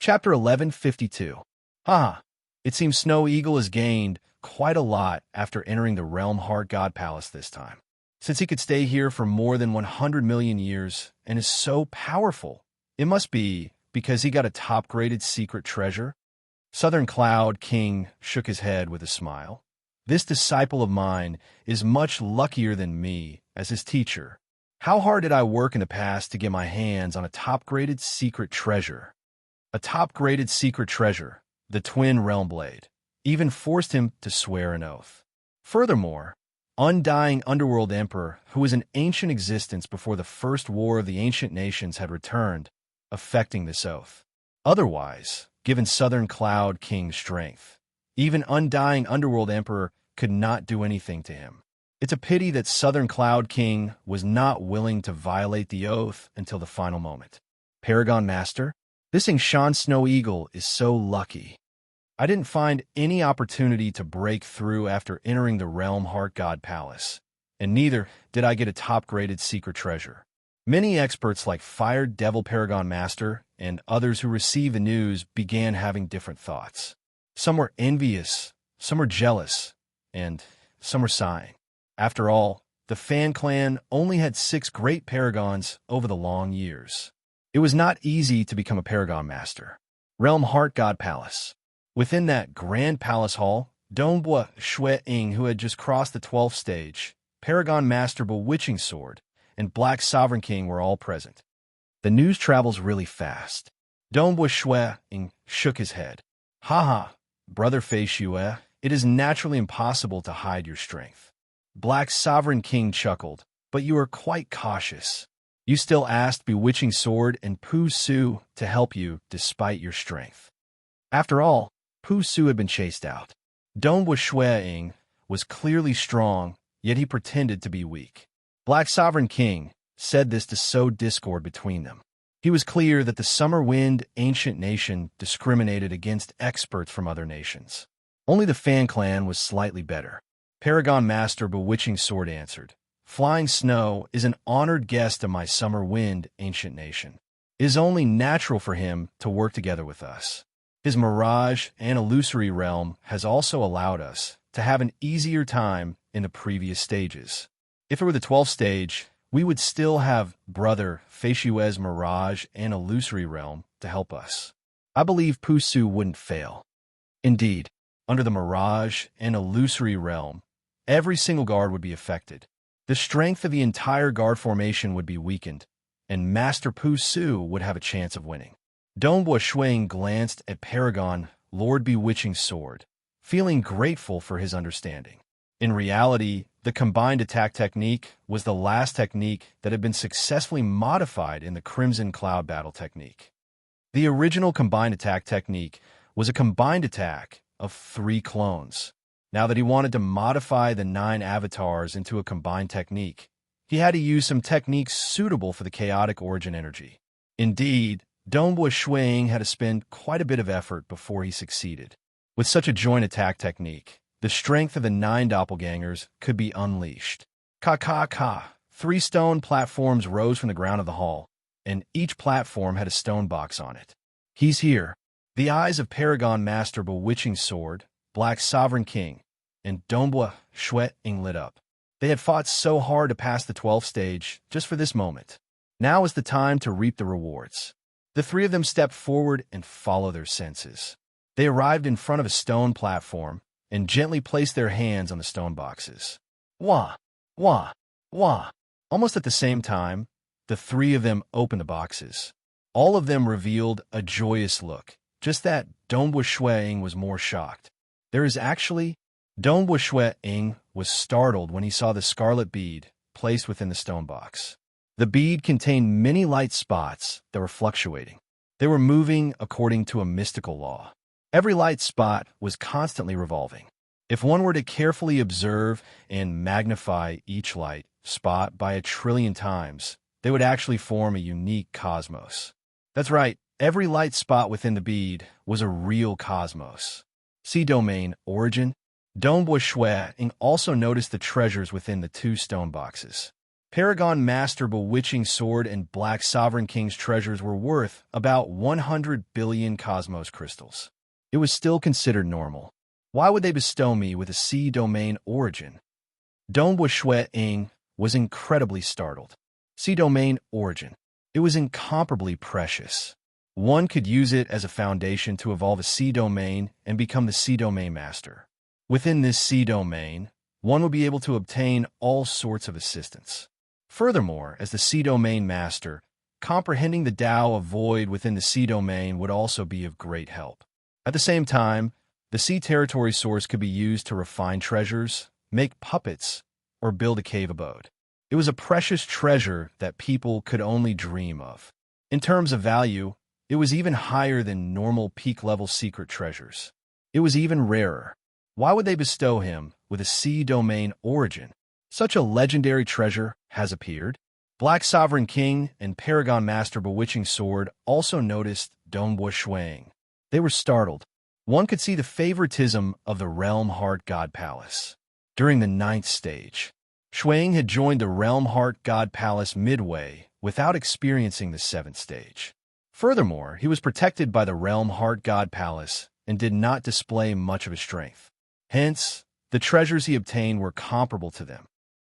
Chapter 1152. Haha. It seems Snow Eagle has gained quite a lot after entering the Realm Heart God Palace this time. Since he could stay here for more than 100 million years and is so powerful, it must be because he got a top-graded secret treasure. Southern Cloud King shook his head with a smile. This disciple of mine is much luckier than me as his teacher. How hard did I work in the past to get my hands on a top-graded secret treasure? A top-graded secret treasure, the Twin Realm Blade, even forced him to swear an oath. Furthermore, undying Underworld Emperor, who was an ancient existence before the First War of the Ancient Nations had returned, affecting this oath. Otherwise, given Southern Cloud King's strength, even undying Underworld Emperor could not do anything to him. It's a pity that Southern Cloud King was not willing to violate the oath until the final moment. Paragon Master, this Shan Snow Eagle is so lucky. I didn't find any opportunity to break through after entering the Realm Heart God Palace, and neither did I get a top-graded secret treasure. Many experts like Fire Devil Paragon Master and others who received the news began having different thoughts. Some were envious, some were jealous, and some were sighing. After all, the Fan Clan only had 6 great paragons over the long years. It was not easy to become a Paragon Master. Realm Heart God Palace. Within that grand palace hall, Dongbua Shui Ying, who had just crossed the 12th stage, Paragon Master Bewitching Sword, and Black Sovereign King were all present. The news travels really fast. Dongbua Shui Ying shook his head. Haha, Brother Fei Shue, it is naturally impossible to hide your strength. Black Sovereign King chuckled, but you are quite cautious. You still asked Bewitching Sword and Pu Su to help you despite your strength. After all, Pu Su had been chased out. Dongbua Shui Ying was clearly strong, yet he pretended to be weak. Black Sovereign King said this to sow discord between them. He was clear that the Summer Wind Ancient Nation discriminated against experts from other nations. Only the Fan Clan was slightly better. Paragon Master Bewitching Sword answered, Flying Snow is an honored guest of my Summer Wind Ancient Nation. It is only natural for him to work together with us. His Mirage and Illusory Realm has also allowed us to have an easier time in the previous stages. If it were the 12th stage, we would still have Brother Fei Shue's Mirage and Illusory Realm to help us. I believe Pu Su wouldn't fail. Indeed, under the Mirage and Illusory Realm, every single guard would be affected. The strength of the entire guard formation would be weakened, and Master Pu Su would have a chance of winning. Dongbua Shui Ying glanced at Paragon Lord Bewitching Sword, feeling grateful for his understanding. In reality, the combined attack technique was the last technique that had been successfully modified in the Crimson Cloud battle technique. The original combined attack technique was a combined attack of 3 clones. Now that he wanted to modify the 9 avatars into a combined technique, he had to use some techniques suitable for the chaotic origin energy. Indeed, Dongbua Shui Ying had to spend quite a bit of effort before he succeeded. With such a joint attack technique, the strength of the 9 doppelgangers could be unleashed. Ka. 3 stone platforms rose from the ground of the hall, and each platform had a stone box on it. He's here. The eyes of Paragon Master Bewitching Sword, Black Sovereign King, and Dongbua Shui Ying lit up. They had fought so hard to pass the 12th stage just for this moment. Now is the time to reap the rewards. The 3 of them stepped forward and followed their senses. They arrived in front of a stone platform and gently placed their hands on the stone boxes. Wah! Wah! Wah! Almost at the same time, the 3 of them opened the boxes. All of them revealed a joyous look, just that Dongbua Shui Ying was more shocked. Dongbua Shui Ying was startled when he saw the scarlet bead placed within the stone box. The bead contained many light spots that were fluctuating. They were moving according to a mystical law. Every light spot was constantly revolving. If one were to carefully observe and magnify each light spot by 1 trillion times, they would actually form a unique cosmos. That's right, every light spot within the bead was a real cosmos. See Domain Origin. Dongbua Shui Ying also noticed the treasures within the 2 stone boxes. Paragon Master Bewitching Sword and Black Sovereign King's treasures were worth about 100 billion cosmos crystals. It was still considered normal. Why would they bestow me with a sea domain origin? Dongbua Shui Ying was incredibly startled. Sea domain origin. It was incomparably precious. One could use it as a foundation to evolve a sea domain and become the sea domain master. Within this sea domain, one would be able to obtain all sorts of assistance. Furthermore, as the sea domain master, comprehending the Tao of void within the sea domain would also be of great help. At the same time, the sea territory source could be used to refine treasures, make puppets, or build a cave abode. It was a precious treasure that people could only dream of. In terms of value, it was even higher than normal peak-level secret treasures. It was even rarer. Why would they bestow him with a sea domain origin? Such a legendary treasure has appeared. Black Sovereign King and Paragon Master Bewitching Sword also noticed Dongbua Shuang. They were startled. One could see the favoritism of the Realm Heart God Palace. During the 9th stage, Shuang had joined the Realm Heart God Palace midway without experiencing the 7th stage. Furthermore, he was protected by the Realm Heart God Palace and did not display much of his strength. Hence, the treasures he obtained were comparable to them.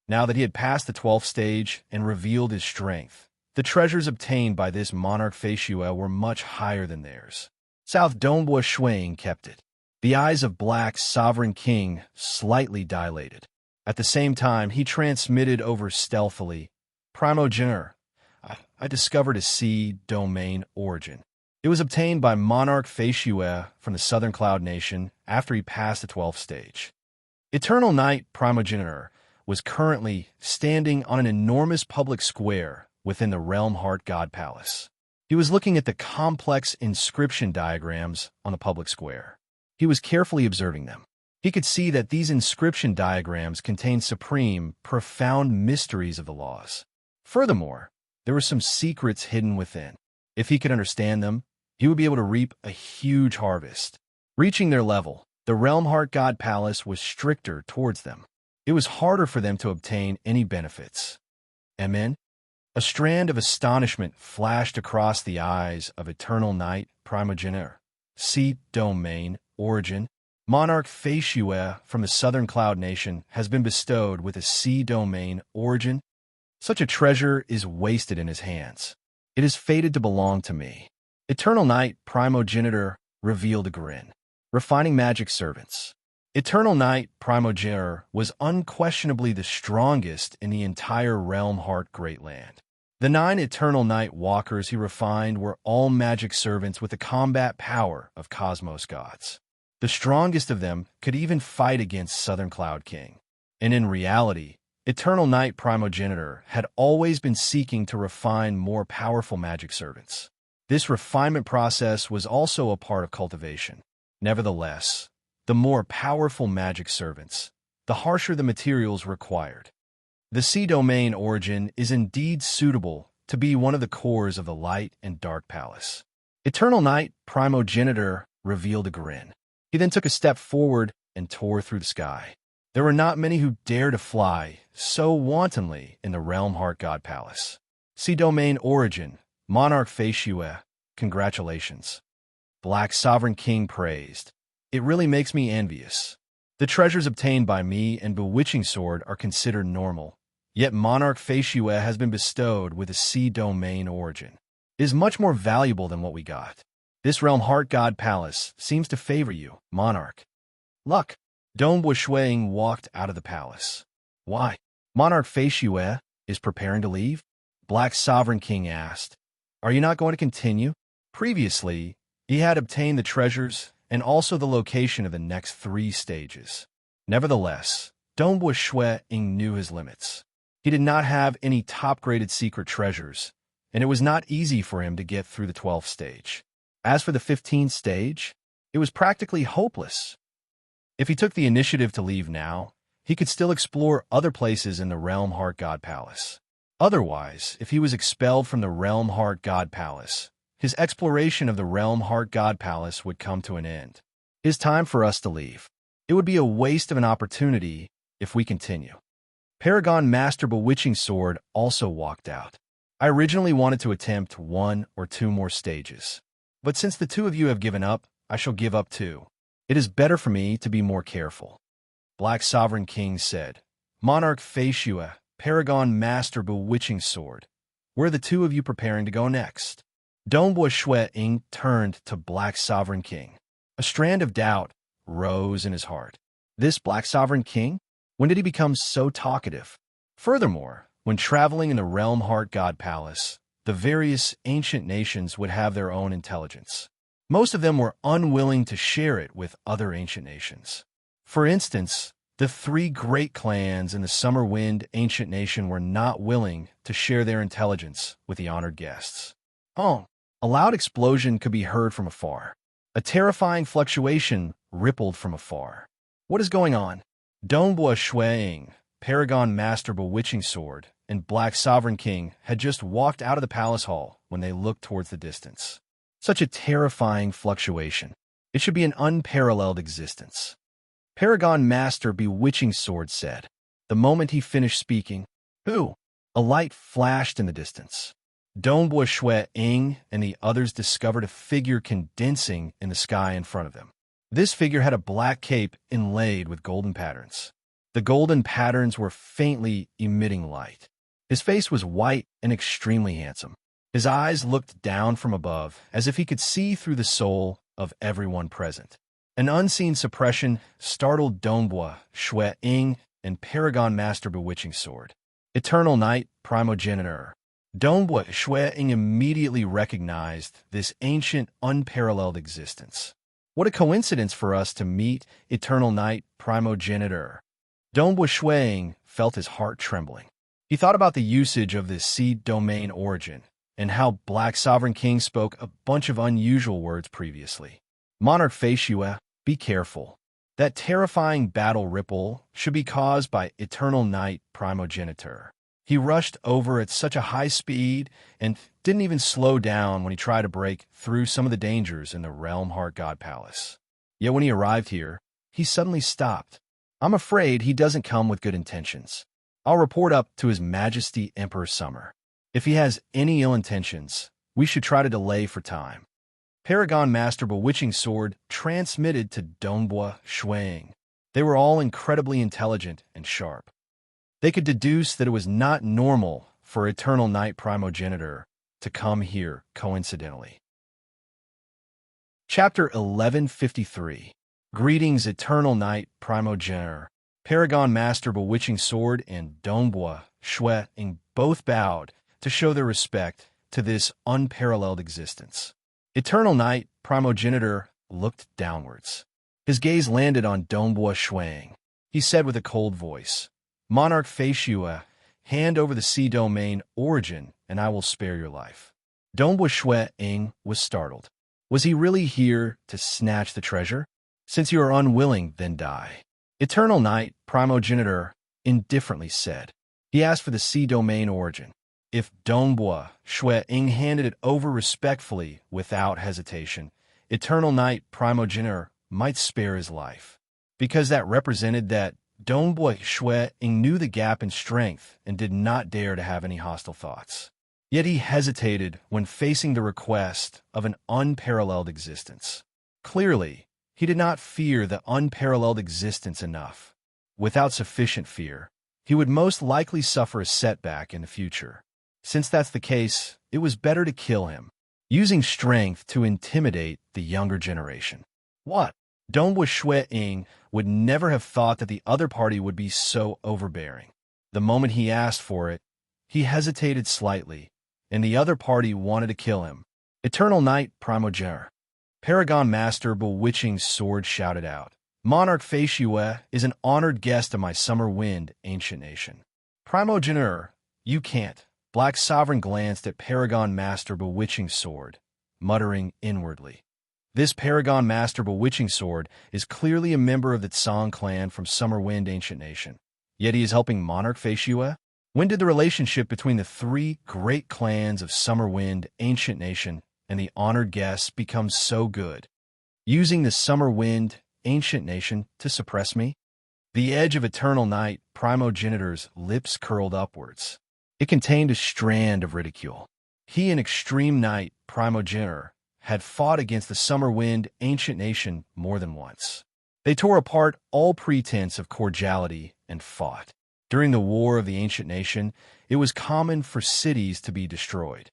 Now that he had passed the 12th stage and revealed his strength, the treasures obtained by this monarch Feishue were much higher than theirs. South Dongbua Shuang kept it. The eyes of Black Sovereign King slightly dilated. At the same time, he transmitted over stealthily, Primogener, I discovered a sea domain origin. It was obtained by Monarch Feishue from the Southern Cloud Nation after he passed the 12th stage. Eternal Night Primogener was currently standing on an enormous public square within the Realm Heart God Palace. He was looking at the complex inscription diagrams on the public square. He was carefully observing them. He could see that these inscription diagrams contained supreme, profound mysteries of the laws. Furthermore, there were some secrets hidden within. If he could understand them, he would be able to reap a huge harvest. Reaching their level, the Realm Heart God Palace was stricter towards them. It was harder for them to obtain any benefits. Amen? A strand of astonishment flashed across the eyes of Eternal Night Primogener. Sea domain origin. Monarch Feishue from the Southern Cloud Nation has been bestowed with a sea domain origin. Such a treasure is wasted in his hands. It is fated to belong to me. Eternal Night Primogenitor revealed a grin. Refining magic servants. Eternal Night Primogenitor was unquestionably the strongest in the entire Realm Heart Great Land. The 9 Eternal Night Walkers he refined were all magic servants with the combat power of cosmos gods. The strongest of them could even fight against Southern Cloud King. And in reality, Eternal Night Primogenitor had always been seeking to refine more powerful magic servants. This refinement process was also a part of cultivation. Nevertheless, the more powerful magic servants, the harsher the materials required. The sea domain origin is indeed suitable to be one of the cores of the Light and Dark Palace. Eternal Night Primogenitor revealed a grin. He then took a step forward and tore through the sky. There were not many who dared to fly so wantonly in the Realm Heart God Palace. Sea domain origin, Monarch Feishue, congratulations. Black Sovereign King praised. It really makes me envious. The treasures obtained by me and Bewitching Sword are considered normal, yet Monarch Feishue has been bestowed with a sea domain origin. It is much more valuable than what we got. This Realm Heart God Palace seems to favor you, Monarch. Luck. Dongbua Shuang walked out of the palace. Why? Monarch Feishue is preparing to leave? Black Sovereign King asked. Are you not going to continue? Previously, he had obtained the treasures and also the location of the next 3 stages. Nevertheless, Dongbua Shuang knew his limits. He did not have any top-graded secret treasures, and it was not easy for him to get through the 12th stage. As for the 15th stage, it was practically hopeless. If he took the initiative to leave now, he could still explore other places in the Realm Heart God Palace. Otherwise, if he was expelled from the Realm Heart God Palace, his exploration of the Realm Heart God Palace would come to an end. It is time for us to leave. It would be a waste of an opportunity if we continue. Paragon Master Bewitching Sword also walked out. I originally wanted to attempt 1 or 2 more stages. But since the 2 of you have given up, I shall give up too. It is better for me to be more careful. Black Sovereign King said, Monarch Faciua, Paragon Master Bewitching Sword, where are the 2 of you preparing to go next? Dongbua Shui Ying turned to Black Sovereign King. A strand of doubt rose in his heart. This Black Sovereign King? When did he become so talkative? Furthermore, when traveling in the Realm Heart God Palace, the various ancient nations would have their own intelligence. Most of them were unwilling to share it with other ancient nations. For instance, the 3 great clans in the Summer Wind ancient nation were not willing to share their intelligence with the honored guests. Oh, a loud explosion could be heard from afar. A terrifying fluctuation rippled from afar. What is going on? Dongbua Shuiying, Paragon Master Bewitching Sword, and Black Sovereign King had just walked out of the palace hall when they looked towards the distance. Such a terrifying fluctuation. It should be an unparalleled existence. Paragon Master Bewitching Sword said. The moment he finished speaking, "Who?" A light flashed in the distance. Dongbua Shuiying and the others discovered a figure condensing in the sky in front of them. This figure had a black cape inlaid with golden patterns. The golden patterns were faintly emitting light. His face was white and extremely handsome. His eyes looked down from above as if he could see through the soul of everyone present. An unseen suppression startled Dongbua Shuiying and Paragon Master Bewitching Sword. Eternal Night, Primogenitor. Dongbua Shuiying immediately recognized this ancient, unparalleled existence. What a coincidence for us to meet Eternal Night, Primogenitor. Dongbua Shuiying felt his heart trembling. He thought about the usage of this seed domain origin and how Black Sovereign King spoke a bunch of unusual words previously. Monarch Faciua, be careful. That terrifying battle ripple should be caused by Eternal Night Primogenitor. He rushed over at such a high speed and didn't even slow down when he tried to break through some of the dangers in the Realm Heart God Palace. Yet when he arrived here, he suddenly stopped. I'm afraid he doesn't come with good intentions. I'll report up to His Majesty Emperor Summer. If he has any ill intentions, we should try to delay for time. Paragon Master Bewitching Sword transmitted to Dongbua Shuiying. They were all incredibly intelligent and sharp. They could deduce that it was not normal for Eternal Night Primogenitor to come here coincidentally. Chapter 1153. Greetings, Eternal Night Primogenitor. Paragon Master Bewitching Sword and Dongbua Shuiying both bowed to show their respect to this unparalleled existence. Eternal Night Primogenitor looked downwards. His gaze landed on Dongbua Shuiying. He said with a cold voice, Monarch Faciua, hand over the sea domain origin, and I will spare your life. Dongbua Shuiying was startled. Was he really here to snatch the treasure? Since you are unwilling, then die. Eternal Night Primogenitor indifferently said. He asked for the sea domain origin. If Dongbua Shuiying handed it over respectfully without hesitation, Eternal Night Primogenitor might spare his life. Because that represented that Dongbua Shuiying knew the gap in strength and did not dare to have any hostile thoughts. Yet he hesitated when facing the request of an unparalleled existence. Clearly, he did not fear the unparalleled existence enough. Without sufficient fear, he would most likely suffer a setback in the future. Since that's the case, it was better to kill him, using strength to intimidate the younger generation. What? Dongbua Shuiying would never have thought that the other party would be so overbearing. The moment he asked for it, he hesitated slightly, and the other party wanted to kill him. Eternal Night Primogenitor. Paragon Master Bewitching Sword shouted out, Monarch Faciua is an honored guest of my Summer Wind ancient nation. Primogenitor, you can't. Black Sovereign glanced at Paragon Master Bewitching Sword, muttering inwardly. This Paragon Master Bewitching Sword is clearly a member of the Tsang clan from Summer Wind ancient nation. Yet he is helping Monarch Faciua? When did the relationship between the 3 great clans of Summer Wind ancient nation and the honored guests become so good? Using the Summer Wind ancient nation to suppress me? The edge of eternal night primogenitor's lips curled upwards. It contained a strand of ridicule. He, an extreme night primogenitor, had fought against the summer wind ancient nation more than once. They tore apart all pretense of cordiality and fought. During the war of the ancient nation, it was common for cities to be destroyed.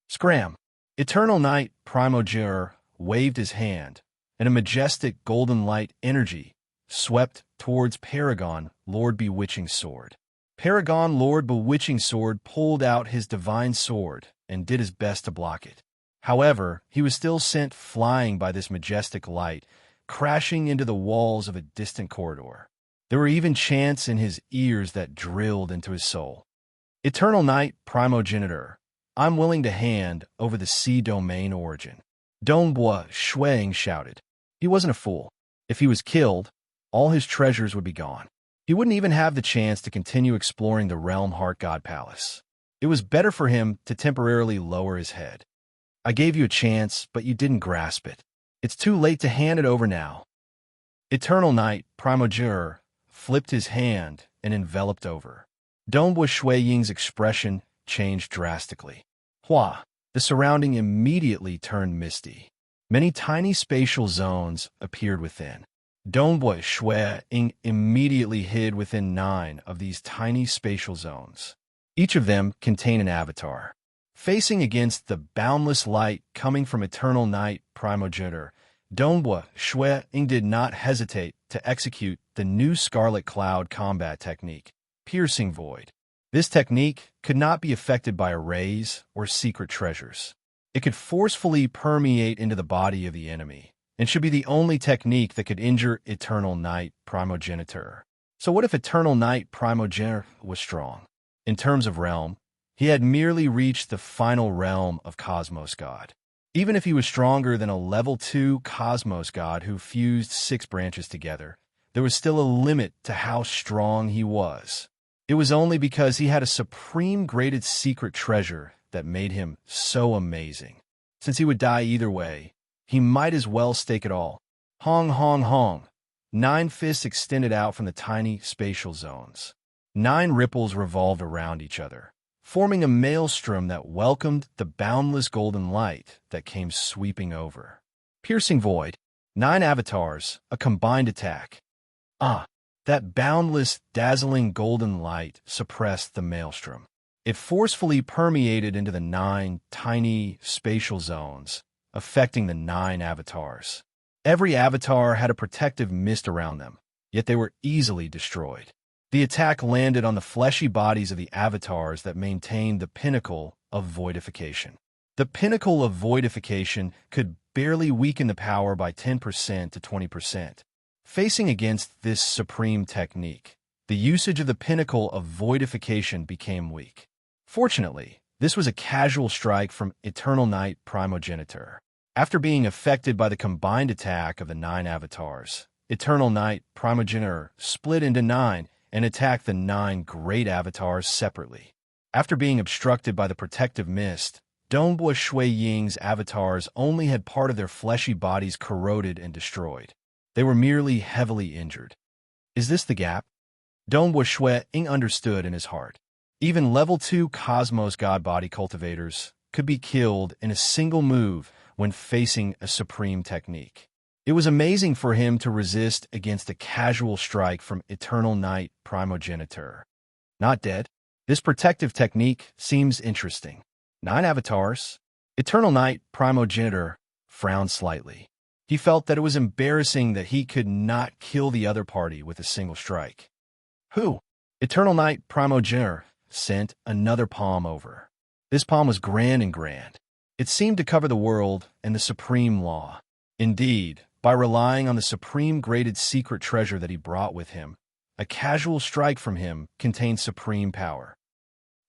Scram! Eternal night primogenitor waved his hand, and a majestic golden light energy swept towards Paragon, Lord Bewitching Sword. Paragon, Lord Bewitching Sword pulled out his divine sword and did his best to block it. However, he was still sent flying by this majestic light, crashing into the walls of a distant corridor. There were even chants in his ears that drilled into his soul. Eternal night primogenitor, I'm willing to hand over the sea domain origin. Dongbua Shuang shouted. He wasn't a fool. If he was killed, all his treasures would be gone. He wouldn't even have the chance to continue exploring the Realm Heart God Palace. It was better for him to temporarily lower his head. I gave you a chance, but you didn't grasp it. It's too late to hand it over now. Eternal night primogenitor flipped his hand and enveloped over. Dongbua Shui Ying's expression changed drastically. Hua! The surrounding immediately turned misty. Many tiny spatial zones appeared within. Dongbua Shui Ying immediately hid within 9 of these tiny spatial zones. Each of them contained an avatar. Facing against the boundless light coming from eternal night primogenitor, Dongbua Shui Ying did not hesitate to execute the new Scarlet Cloud combat technique, Piercing Void. This technique could not be affected by arrays or secret treasures. It could forcefully permeate into the body of the enemy, and should be the only technique that could injure Eternal Night Primogenitor. So what if Eternal Night Primogenitor was strong? In terms of realm, he had merely reached the final realm of Cosmos God. Even if he was stronger than a level 2 Cosmos God who fused 6 branches together, there was still a limit to how strong he was. It was only because he had a supreme graded secret treasure that made him so amazing. Since he would die either way, he might as well stake it all. Hong, hong, hong. 9 fists extended out from the tiny spatial zones. 9 ripples revolved around each other, forming a maelstrom that welcomed the boundless golden light that came sweeping over. Piercing Void. 9 avatars, a combined attack. That boundless, dazzling golden light suppressed the maelstrom. It forcefully permeated into the 9 tiny spatial zones, affecting the 9 avatars. Every avatar had a protective mist around them, yet they were easily destroyed. The attack landed on the fleshy bodies of the avatars that maintained the pinnacle of voidification. The pinnacle of voidification could barely weaken the power by 10% to 20%. Facing against this supreme technique, the usage of the pinnacle of voidification became weak. Fortunately, this was a casual strike from Eternal Night Primogenitor. After being affected by the combined attack of the 9 avatars, Eternal Night Primogenitor split into 9 and attacked the 9 great avatars separately. After being obstructed by the protective mist, Dongbua Shui Ying's avatars only had part of their fleshy bodies corroded and destroyed. They were merely heavily injured. Is this the gap? Dongbua Shui Ying understood in his heart. Even level 2 Cosmos God body cultivators could be killed in a single move when facing a supreme technique. It was amazing for him to resist against a casual strike from Eternal Night Primogenitor. Not dead? This protective technique seems interesting. 9 avatars. Eternal Night Primogenitor frowned slightly. He felt that it was embarrassing that he could not kill the other party with a single strike. Who? Eternal Night Primogenitor sent another palm over. This palm was grand and grand. It seemed to cover the world and the supreme law. Indeed, by relying on the supreme graded secret treasure that he brought with him, a casual strike from him contained supreme power.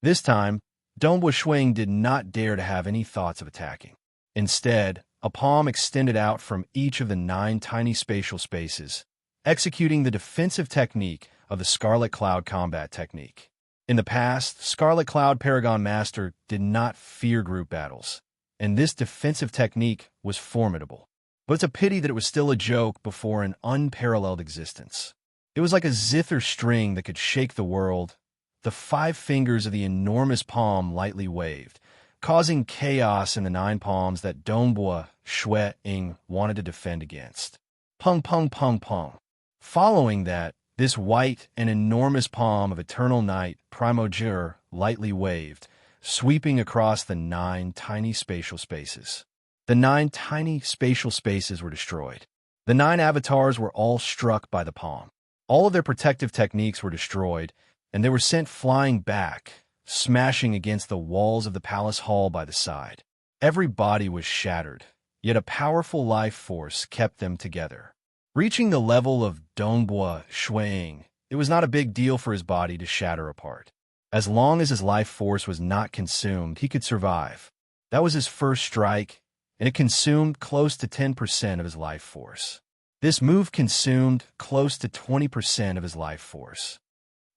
This time, Dongbua Shuang did not dare to have any thoughts of attacking. Instead, a palm extended out from each of the 9 tiny spatial spaces, executing the defensive technique of the Scarlet Cloud combat technique. In the past, Scarlet Cloud Paragon Master did not fear group battles, and this defensive technique was formidable. But it's a pity that it was still a joke before an unparalleled existence. It was like a zither string that could shake the world. The 5 fingers of the enormous palm lightly waved, causing chaos in the 9 palms that Dongbua Shui Ying wanted to defend against. Pung pung pung pung. Following that, this white and enormous palm of eternal night primogeniture lightly waved, sweeping across the 9 tiny spatial spaces. The 9 tiny spatial spaces were destroyed. The 9 avatars were all struck by the palm. All of their protective techniques were destroyed, and they were sent flying back, smashing against the walls of the palace hall by the side. Every body was shattered, yet a powerful life force kept them together. Reaching the level of Dongbua Shuiying, it was not a big deal for his body to shatter apart. As long as his life force was not consumed, he could survive. That was his first strike, and it consumed close to 10% of his life force. This move consumed close to 20% of his life force.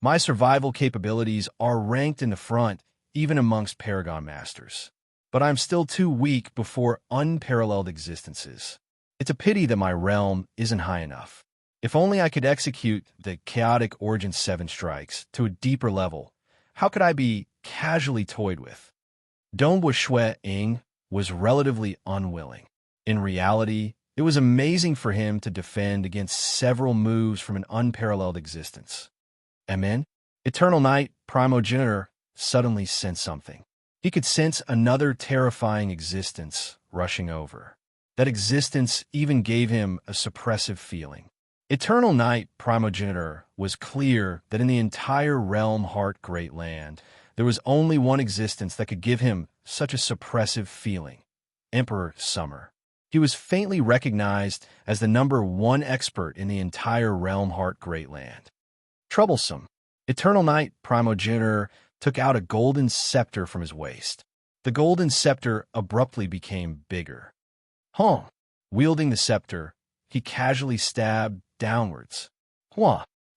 My survival capabilities are ranked in the front, even amongst Paragon Masters. But I'm still too weak before unparalleled existences. It's a pity that my realm isn't high enough. If only I could execute the Chaotic Origin 7 strikes to a deeper level, how could I be casually toyed with? Dongbua Shui Ying was relatively unwilling. In reality, it was amazing for him to defend against several moves from an unparalleled existence. Amen? Eternal Night Primogenitor suddenly sensed something. He could sense another terrifying existence rushing over. That existence even gave him a suppressive feeling. Eternal Night Primogenitor was clear that in the entire Realm Heart Great Land, there was only one existence that could give him such a suppressive feeling: Emperor Summer. He was faintly recognized as the #1 expert in the entire Realm Heart Great Land. Troublesome. Eternal Night Primogenitor took out a golden scepter from his waist. The golden scepter abruptly became bigger. Wielding the scepter, he casually stabbed downwards.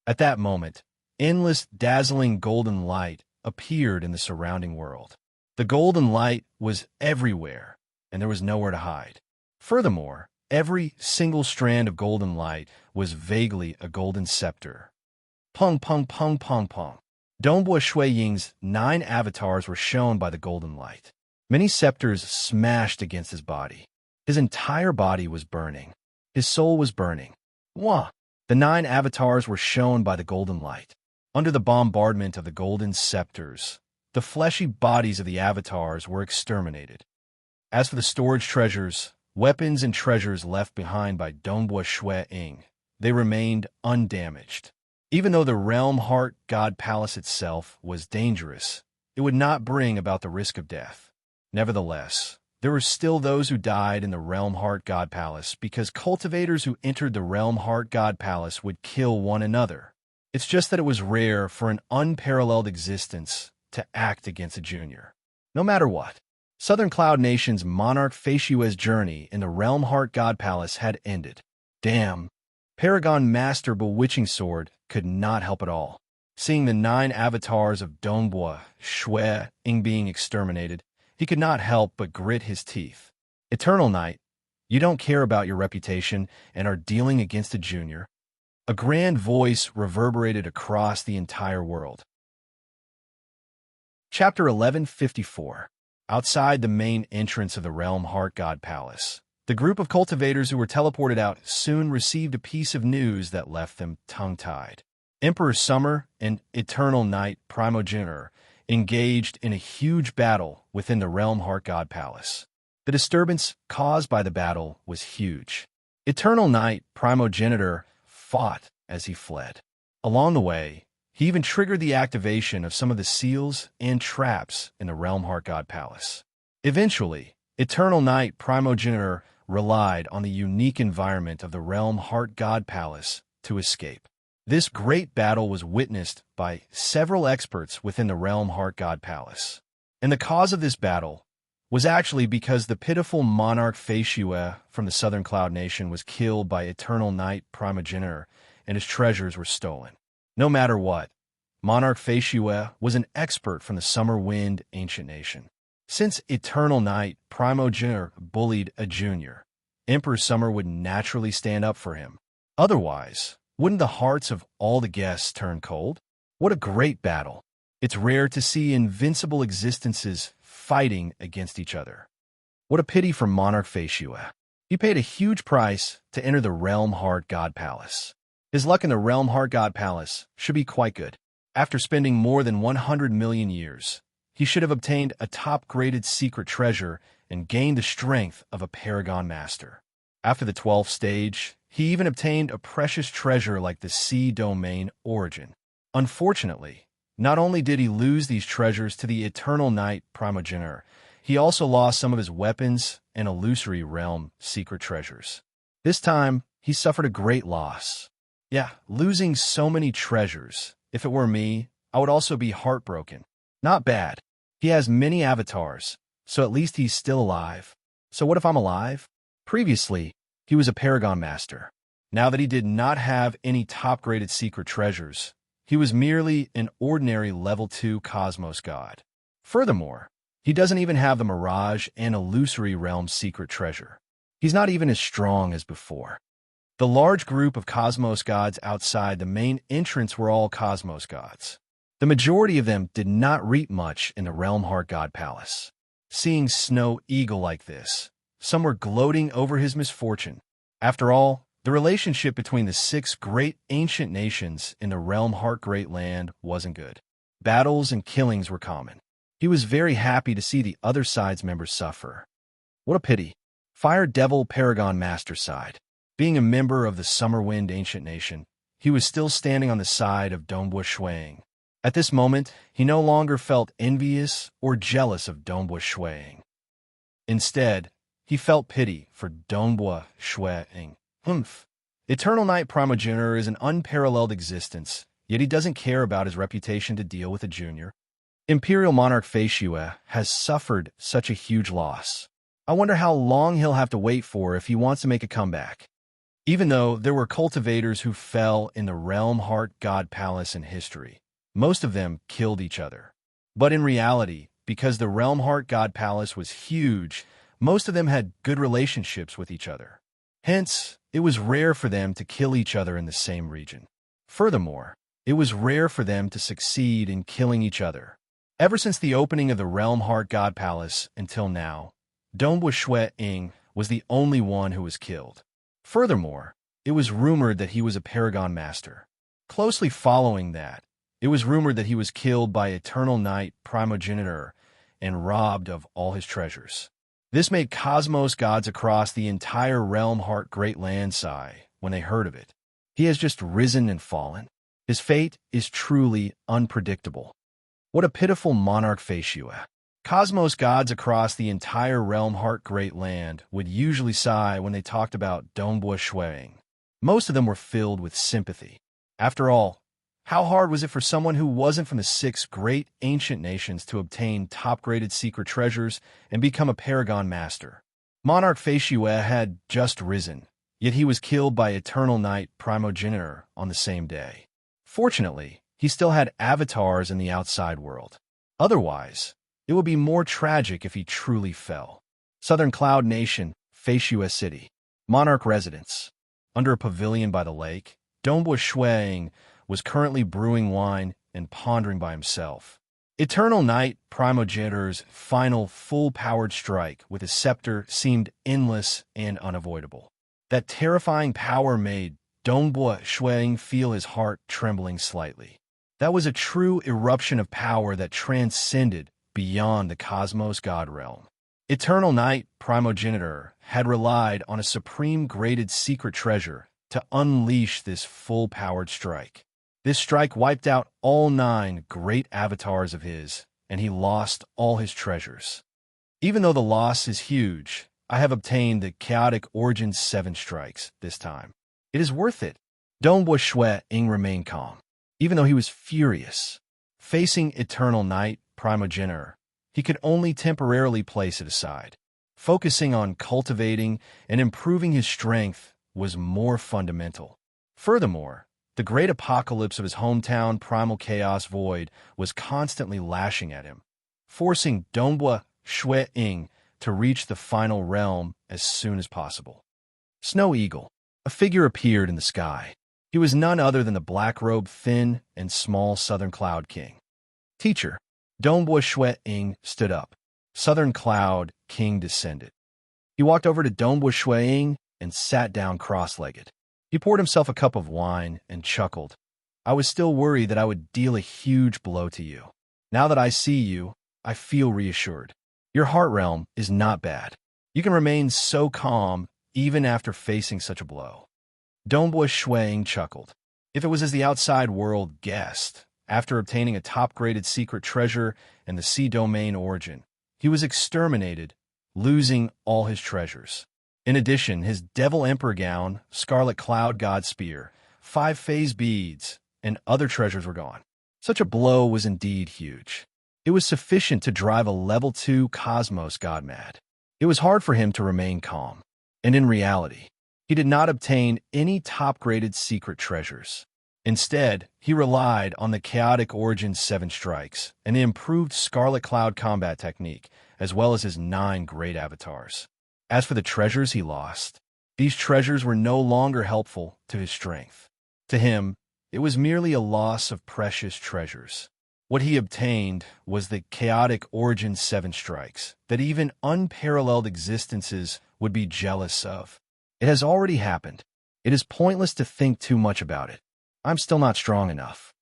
At that moment, endless, dazzling golden light appeared in the surrounding world. The golden light was everywhere, and there was nowhere to hide. Furthermore, every single strand of golden light was vaguely a golden scepter. Pung pung pung pung pung. Dongbua Shuiying's 9 avatars were shown by the golden light. Many scepters smashed against his body. His entire body was burning. His soul was burning. The 9 avatars were shown by the golden light. Under the bombardment of the golden scepters, the fleshy bodies of the avatars were exterminated. As for the storage treasures, weapons and treasures left behind by Dongbua Shui Ying, they remained undamaged. Even though the Realm Heart God Palace itself was dangerous, it would not bring about the risk of death. Nevertheless, there were still those who died in the Realm Heart God Palace because cultivators who entered the Realm Heart God Palace would kill one another. It's just that it was rare for an unparalleled existence to act against a junior. No matter what, Southern Cloud Nation's monarch Feishue's journey in the Realm Heart God Palace had ended. Damn. Paragon Master Bewitching Sword could not help at all. Seeing the 9 avatars of Dongbua Shui Ying being exterminated, he could not help but grit his teeth. Eternal Night, you don't care about your reputation and are dealing against a junior. A grand voice reverberated across the entire world. Chapter 1154. Outside the main entrance of the Realm Heart God Palace, the group of cultivators who were teleported out soon received a piece of news that left them tongue-tied. Emperor Summer and Eternal Night Primogenitor engaged in a huge battle within the Realm Heart God Palace. The disturbance caused by the battle was huge. Eternal Night Primogenitor fought as he fled. Along the way, he even triggered the activation of some of the seals and traps in the Realm Heart God Palace. Eventually, Eternal Night Primogenitor relied on the unique environment of the Realm Heart God Palace to escape. This great battle was witnessed by several experts within the Realm Heart God Palace. And the cause of this battle was actually because the pitiful monarch Feishue from the Southern Cloud Nation was killed by Eternal Night Primogenitor and his treasures were stolen. No matter what, Monarch Feishue was an expert from the Summer Wind Ancient Nation. Since Eternal Night Primogenitor bullied a junior, Emperor Summer would naturally stand up for him. Otherwise, Wouldn't the hearts of all the guests turn cold? What a great battle! It's rare to see invincible existences fighting against each other. What a pity for Monarch Feishue. He paid a huge price to enter the Realm Heart God Palace. His luck in the Realm Heart God Palace should be quite good. After spending more than 100 million years, he should have obtained a top-graded secret treasure and gained the strength of a Paragon Master. After the 12th stage, he even obtained a precious treasure like the Sea Domain Origin. Unfortunately, not only did he lose these treasures to the Eternal Night Primogenitor, he also lost some of his weapons and illusory realm secret treasures. This time, he suffered a great loss. Yeah, losing so many treasures. If it were me, I would also be heartbroken. Not bad. He has many avatars, so at least he's still alive. So what if I'm alive? Previously, he was a Paragon Master. Now that he did not have any top-graded secret treasures, he was merely an ordinary level 2 Cosmos God. Furthermore, he doesn't even have the Mirage and Illusory Realm secret treasure. He's not even as strong as before. The large group of Cosmos Gods outside the main entrance were all Cosmos Gods. The majority of them did not reap much in the Realm Heart God Palace. Seeing Snow Eagle like this, some were gloating over his misfortune. After all, the relationship between the 6 great ancient nations in the Realm Heart Great Land wasn't good. Battles and killings were common. He was very happy to see the other side's members suffer. What a pity. Fire Devil Paragon Master sighed. Being a member of the Summerwind Ancient Nation, he was still standing on the side of Dongbua Shuang. At this moment, he no longer felt envious or jealous of Dongbua Shuang. Instead, he felt pity for Dongbua Shuang. Eternal Night Primogenitor is an unparalleled existence, yet he doesn't care about his reputation to deal with a junior. Imperial Monarch Feishue has suffered such a huge loss. I wonder how long he'll have to wait for if he wants to make a comeback. Even though there were cultivators who fell in the Realm Heart God Palace in history, most of them killed each other. But in reality, because the Realm Heart God Palace was huge, most of them had good relationships with each other. Hence, it was rare for them to kill each other in the same region. Furthermore, it was rare for them to succeed in killing each other. Ever since the opening of the Realm Heart God Palace until now, Dongbua Shuang was the only one who was killed. Furthermore, it was rumored that he was a Paragon Master. Closely following that, it was rumored that he was killed by Eternal Night Primogenitor and robbed of all his treasures. This made Cosmos Gods across the entire Realm Heart Great Land sigh when they heard of it. He has just risen and fallen. His fate is truly unpredictable. What a pitiful Monarch Feishue. Cosmos Gods across the entire Realm Heart Great Land would usually sigh when they talked about Dongbua Shuang. Most of them were filled with sympathy. After all, how hard was it for someone who wasn't from the 6 great ancient nations to obtain top-graded secret treasures and become a Paragon Master? Monarch Feishue had just risen, yet he was killed by Eternal Night Primogenitor on the same day. Fortunately, he still had avatars in the outside world. Otherwise, it would be more tragic if he truly fell. Southern Cloud Nation, Feishue City. Monarch residence. Under a pavilion by the lake, Dongbua Shuang was currently brewing wine and pondering by himself. Eternal Night Primogenitor's final full-powered strike with his scepter seemed endless and unavoidable. That terrifying power made Dongbua Shuang feel his heart trembling slightly. That was a true eruption of power that transcended beyond the Cosmos God realm. Eternal Night Primogenitor had relied on a supreme graded secret treasure to unleash this full-powered strike. This strike wiped out all 9 great avatars of his, and he lost all his treasures. Even though the loss is huge, I have obtained the Chaotic Origins 7 strikes this time. It is worth it. Dongbua Shuang remained calm, even though he was furious. Facing Eternal Night Primogenitor, he could only temporarily place it aside. Focusing on cultivating and improving his strength was more fundamental. Furthermore, the great apocalypse of his hometown Primal Chaos Void was constantly lashing at him, forcing Dongbua Shuang to reach the final realm as soon as possible. Snow Eagle. A figure appeared in the sky. He was none other than the black-robed, thin, and small Southern Cloud King. Teacher, Dongbua Shui Ying stood up. Southern Cloud King descended. He walked over to Dongbua Shui Ying and sat down cross-legged. He poured himself a cup of wine and chuckled. I was still worried that I would deal a huge blow to you. Now that I see you, I feel reassured. Your heart realm is not bad. You can remain so calm even after facing such a blow. Dongbua Shui Ying chuckled. If it was as the outside world guessed, after obtaining a top-graded secret treasure and the sea domain origin, he was exterminated, losing all his treasures. In addition, his Devil Emperor gown, Scarlet Cloud God Spear, 5 phase beads, and other treasures were gone. Such a blow was indeed huge. It was sufficient to drive a level 2 Cosmos god mad. It was hard for him to remain calm. And in reality, he did not obtain any top-graded secret treasures. Instead, he relied on the Chaotic Origins 7 strikes and the improved Scarlet Cloud combat technique, as well as his 9 great avatars. As for the treasures he lost, these treasures were no longer helpful to his strength. To him, it was merely a loss of precious treasures. What he obtained was the Chaotic Origins 7 strikes that even unparalleled existences would be jealous of. It has already happened. It is pointless to think too much about it. I'm still not strong enough.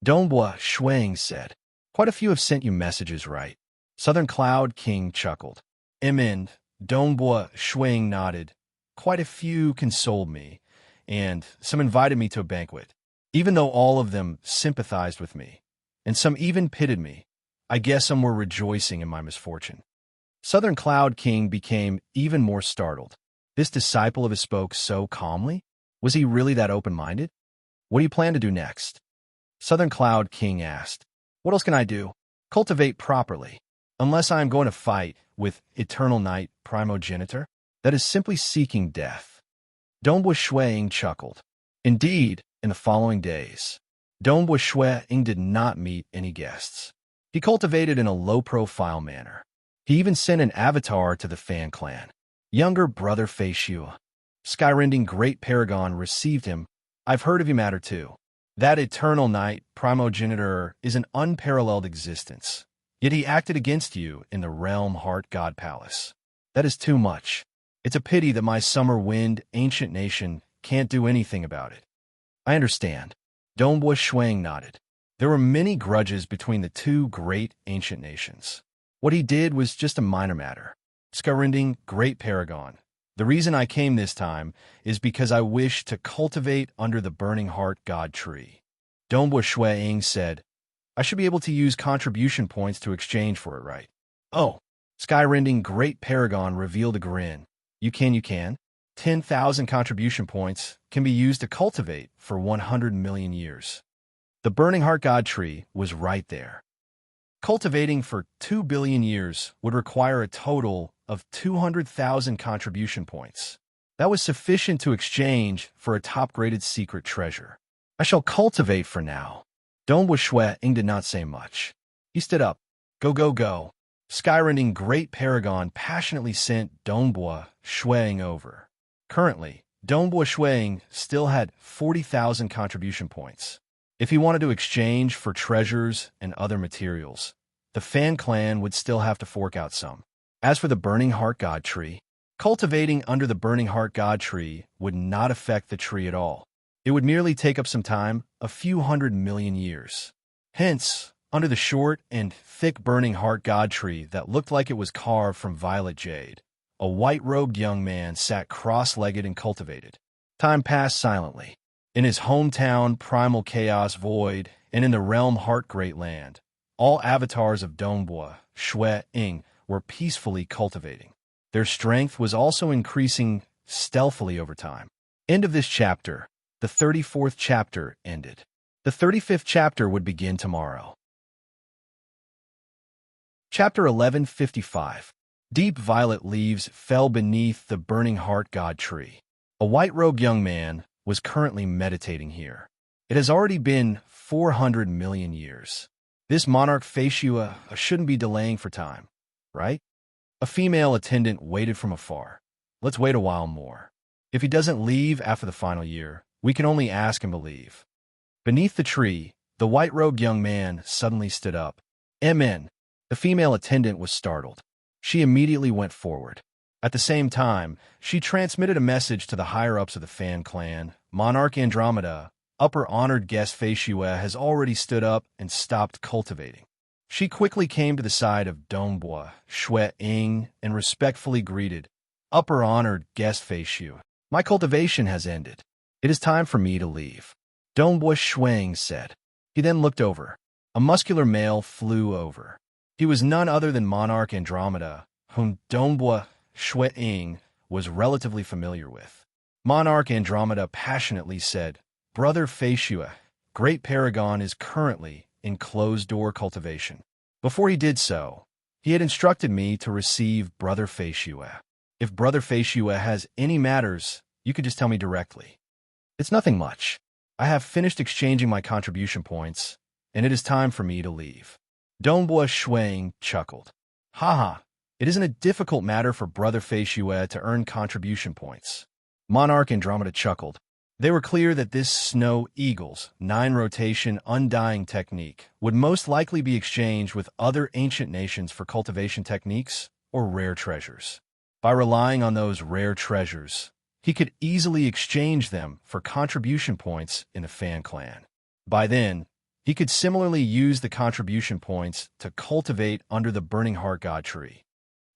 Dongbua Shui Ying said. Quite a few have sent you messages, right? Southern Cloud King chuckled. And Dongbua Shui Ying nodded. Quite a few consoled me, and some invited me to a banquet. Even though all of them sympathized with me, and some even pitied me, I guess some were rejoicing in my misfortune. Southern Cloud King became even more startled. This disciple of his spoke so calmly? Was he really that open-minded? What do you plan to do next? Southern Cloud King asked. What else can I do? Cultivate properly. Unless I am going to fight with Eternal Night Primogenitor, that is simply seeking death. Dongbua Shui Ying chuckled. Indeed, in the following days, Dongbua Shui Ying did not meet any guests. He cultivated in a low-profile manner. He even sent an avatar to the Fan clan. Younger brother Fei Shua. Skyrending Great Paragon received him. I've heard of you matter too. That Eternal Night Primogenitor is an unparalleled existence. Yet he acted against you in the Realm Heart God Palace. That is too much. It's a pity that my Summer Wind ancient nation can't do anything about it. I understand. Dongbua Shui Ying nodded. There were many grudges between the two great ancient nations. What he did was just a minor matter. Skyrending Great Paragon. The reason I came this time is because I wish to cultivate under the Burning Heart God Tree. Dongbua Shui Ying said, I should be able to use contribution points to exchange for it, right? Oh, Skyrending Great Paragon revealed a grin. You can. 10,000 contribution points can be used to cultivate for 100 million years. The Burning Heart God Tree was right there. Cultivating for 2 billion years would require a total of 200,000 contribution points. That was sufficient to exchange for a top-graded secret treasure. I shall cultivate for now. Dongbua Shui Ying did not say much. He stood up. Go. Skyrending Great Paragon passionately sent Dongbua Shui Ying over. Currently, Dongbua Shui Ying still had 40,000 contribution points. If he wanted to exchange for treasures and other materials, the Fan clan would still have to fork out some. As for the Burning Heart God Tree, cultivating under the Burning Heart God Tree would not affect the tree at all. It would merely take up some time, a few 100 million years. Hence, under the short and thick Burning Heart God Tree that looked like it was carved from violet jade, a white-robed young man sat cross-legged and cultivated. Time passed silently. In his hometown, Primal Chaos Void, and in the Realm Heart Great Land, all avatars of Dongbua Shui Ying were peacefully cultivating. Their strength was also increasing stealthily over time. End of this chapter. The 34th chapter ended. The 35th chapter would begin tomorrow. Chapter 1155. Deep violet leaves fell beneath the Burning Heart God Tree. A white-robed young man was currently meditating here. It has already been 400 million years. This monarch Feishua shouldn't be delaying for time, right? A female attendant waited from afar. Let's wait a while more. If he doesn't leave after the final year, We can only ask and believe. Beneath the tree, the white-robed young man suddenly stood up. Amen. The female attendant was startled. She immediately went forward. At the same time, she transmitted a message to the higher-ups of the Fan clan. Monarch Andromeda, upper honored guest Feishue, has already stood up and stopped cultivating. She quickly came to the side of Dongbua, Shui Ying, and respectfully greeted, Upper honored guest Feishue, my cultivation has ended. It is time for me to leave. Dongbua Shuang said. He then looked over. A muscular male flew over. He was none other than Monarch Andromeda, whom Dongbua Shui Ying was relatively familiar with. Monarch Andromeda passionately said, Brother Feishue, Great Paragon is currently in closed-door cultivation. Before he did so, he had instructed me to receive Brother Feishue. If Brother Feishue has any matters, you could just tell me directly. It's nothing much. I have finished exchanging my contribution points, and it is time for me to leave. Dongbua Shuang chuckled. Haha, it isn't a difficult matter for Brother Feishue to earn contribution points. Monarch Andromeda chuckled. They were clear that this Snow Eagle's 9-rotation undying technique would most likely be exchanged with other ancient nations for cultivation techniques or rare treasures. By relying on those rare treasures, he could easily exchange them for contribution points in the Fan clan. By then, he could similarly use the contribution points to cultivate under the Burning Heart God tree.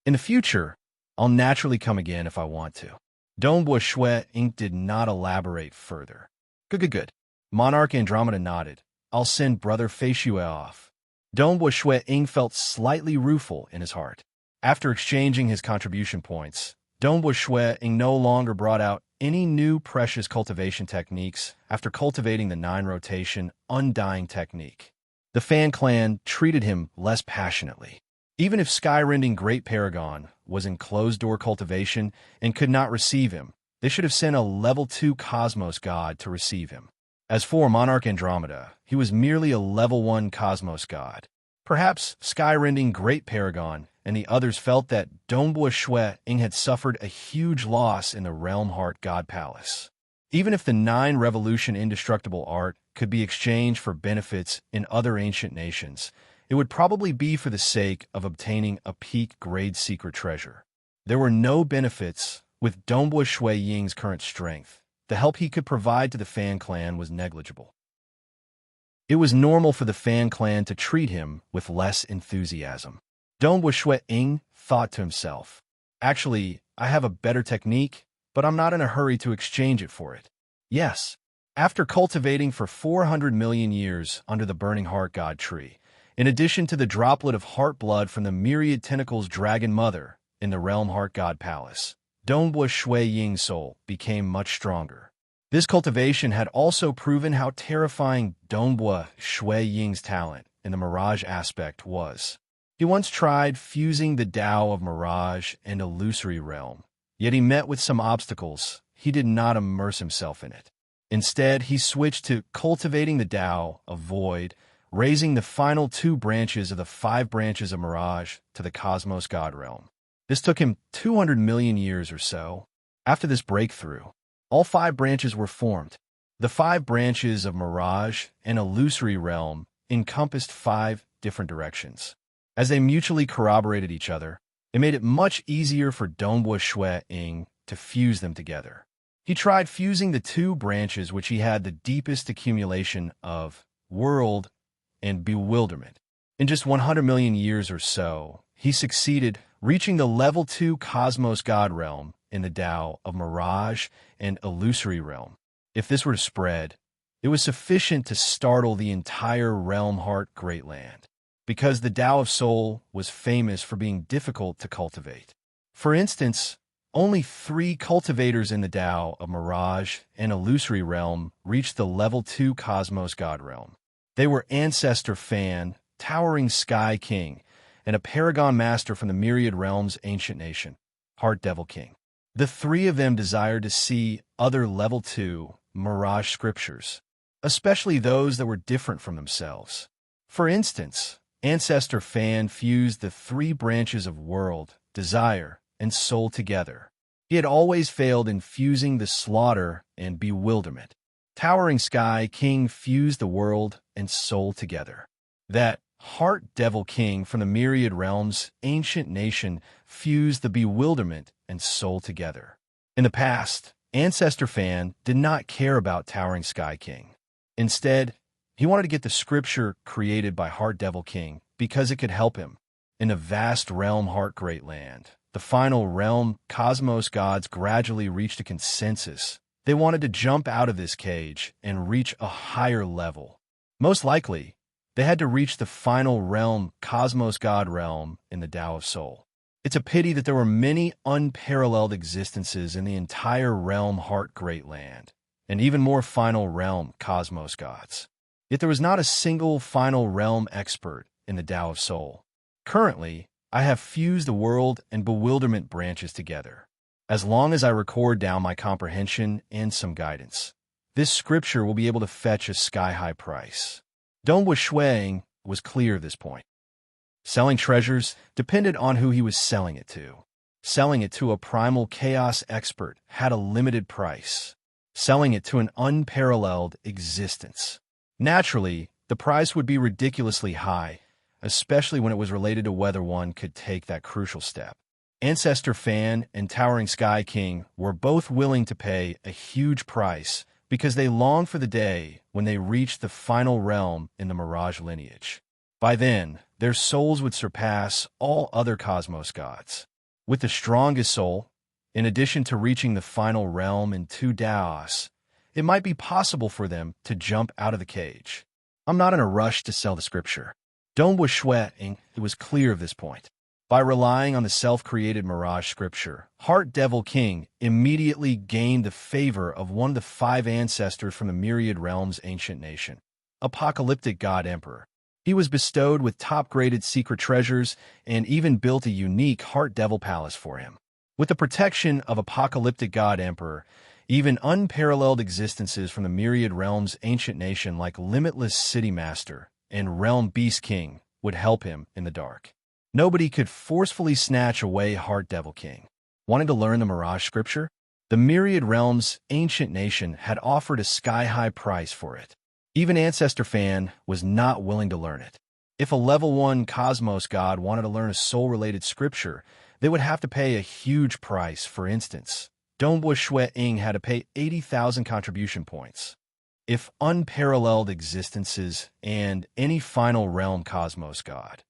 In the future, I'll naturally come again if I want to. Dongbua Shui Ying did not elaborate further. Good. Monarch Andromeda nodded. I'll send Brother Feishue off. Dongbua Shui Ying felt slightly rueful in his heart. After exchanging his contribution points, Dongbua Shui Ying no longer brought out any new precious cultivation techniques after cultivating the 9-rotation undying technique. The Fan clan treated him less passionately. Even if Skyrending Great Paragon was in closed-door cultivation and could not receive him, they should have sent a level 2 Cosmos God to receive him. As for Monarch Andromeda, he was merely a level 1 Cosmos God. Perhaps Skyrending Great Paragon and the others felt that Dongbua Shui Ying had suffered a huge loss in the Realm Heart God Palace. Even if the 9-revolution indestructible art could be exchanged for benefits in other ancient nations, it would probably be for the sake of obtaining a peak-grade secret treasure. There were no benefits with Dongbua Shui Ying's current strength. The help he could provide to the Fan clan was negligible. It was normal for the Fan clan to treat him with less enthusiasm. Dongbua Shui Ying thought to himself, Actually, I have a better technique, but I'm not in a hurry to exchange it for it. Yes, after cultivating for 400 million years under the Burning Heart God tree, in addition to the droplet of heart blood from the myriad tentacles Dragon Mother in the Realm Heart God Palace, Dongbua Shui Ying's soul became much stronger. This cultivation had also proven how terrifying Dongbua Shui Ying's talent in the Mirage aspect was. He once tried fusing the Tao of Mirage and Illusory Realm, yet he met with some obstacles. He did not immerse himself in it. Instead, he switched to cultivating the Tao of Void, raising the final 2 branches of the 5 branches of Mirage to the Cosmos God Realm. This took him 200 million years or so. After this breakthrough, all 5 branches were formed. The 5 branches of Mirage and Illusory Realm encompassed 5 different directions. As they mutually corroborated each other, it made it much easier for Dongbua Shui Ying to fuse them together. He tried fusing the 2 branches which he had the deepest accumulation of world and bewilderment. In just 100 million years or so, he succeeded, reaching the level 2 Cosmos God Realm in the Tao of Mirage and Illusory Realm. If this were to spread, it was sufficient to startle the entire Realm Heart Great Land, because the Tao of Soul was famous for being difficult to cultivate. For instance, only 3 cultivators in the Tao of Mirage and Illusory Realm reached the level 2 Cosmos God Realm. They were Ancestor Fan, Towering Sky King, and a Paragon Master from the Myriad Realms Ancient Nation, Heart Devil King. The 3 of them desired to see other level 2 Mirage scriptures, especially those that were different from themselves. For instance, Ancestor Fan fused the 3 branches of World, Desire, and Soul together. He had always failed in fusing the Slaughter and Bewilderment. Towering Sky King fused the world and soul together. That Heart Devil King from the myriad realms, ancient nation, fused the bewilderment and soul together. In the past, Ancestor Fan did not care about Towering Sky King. Instead, he wanted to get the scripture created by Heart Devil King because it could help him. In the vast realm Heart Great Land, the final realm cosmos gods gradually reached a consensus. They wanted to jump out of this cage and reach a higher level. Most likely, they had to reach the final realm, Cosmos God realm, in the Tao of Soul. It's a pity that there were many unparalleled existences in the entire realm Heart Great Land, and even more final realm, Cosmos Gods. Yet there was not a single final realm expert in the Tao of Soul. Currently, I have fused the world and bewilderment branches together. As long as I record down my comprehension and some guidance, this scripture will be able to fetch a sky-high price. Dongwu Shuang was clear of this point. Selling treasures depended on who he was selling it to. Selling it to a primal chaos expert had a limited price. Selling it to an unparalleled existence. Naturally, the price would be ridiculously high, especially when it was related to whether one could take that crucial step. Ancestor Fan and Towering Sky King were both willing to pay a huge price because they longed for the day when they reached the final realm in the Mirage lineage. By then, their souls would surpass all other cosmos gods. With the strongest soul, in addition to reaching the final realm in 2 Daos, it might be possible for them to jump out of the cage. I'm not in a rush to sell the scripture. Dongwu Shuang was clear of this point. By relying on the self-created Mirage scripture, Heart Devil King immediately gained the favor of one of the 5 ancestors from the myriad realms ancient nation, Apocalyptic God Emperor. He was bestowed with top-graded secret treasures and even built a unique Heart Devil Palace for him. With the protection of Apocalyptic God Emperor, even unparalleled existences from the myriad realms ancient nation like Limitless City Master and Realm Beast King would help him in the dark. Nobody could forcefully snatch away Heart Devil King. Wanting to learn the Mirage scripture? The myriad realms ancient nation had offered a sky-high price for it. Even Ancestor Fan was not willing to learn it. If a level 1 cosmos god wanted to learn a soul-related scripture, they would have to pay a huge price. For instance, Dongwu Shuang had to pay 80,000 contribution points. If unparalleled existences and any final realm cosmos god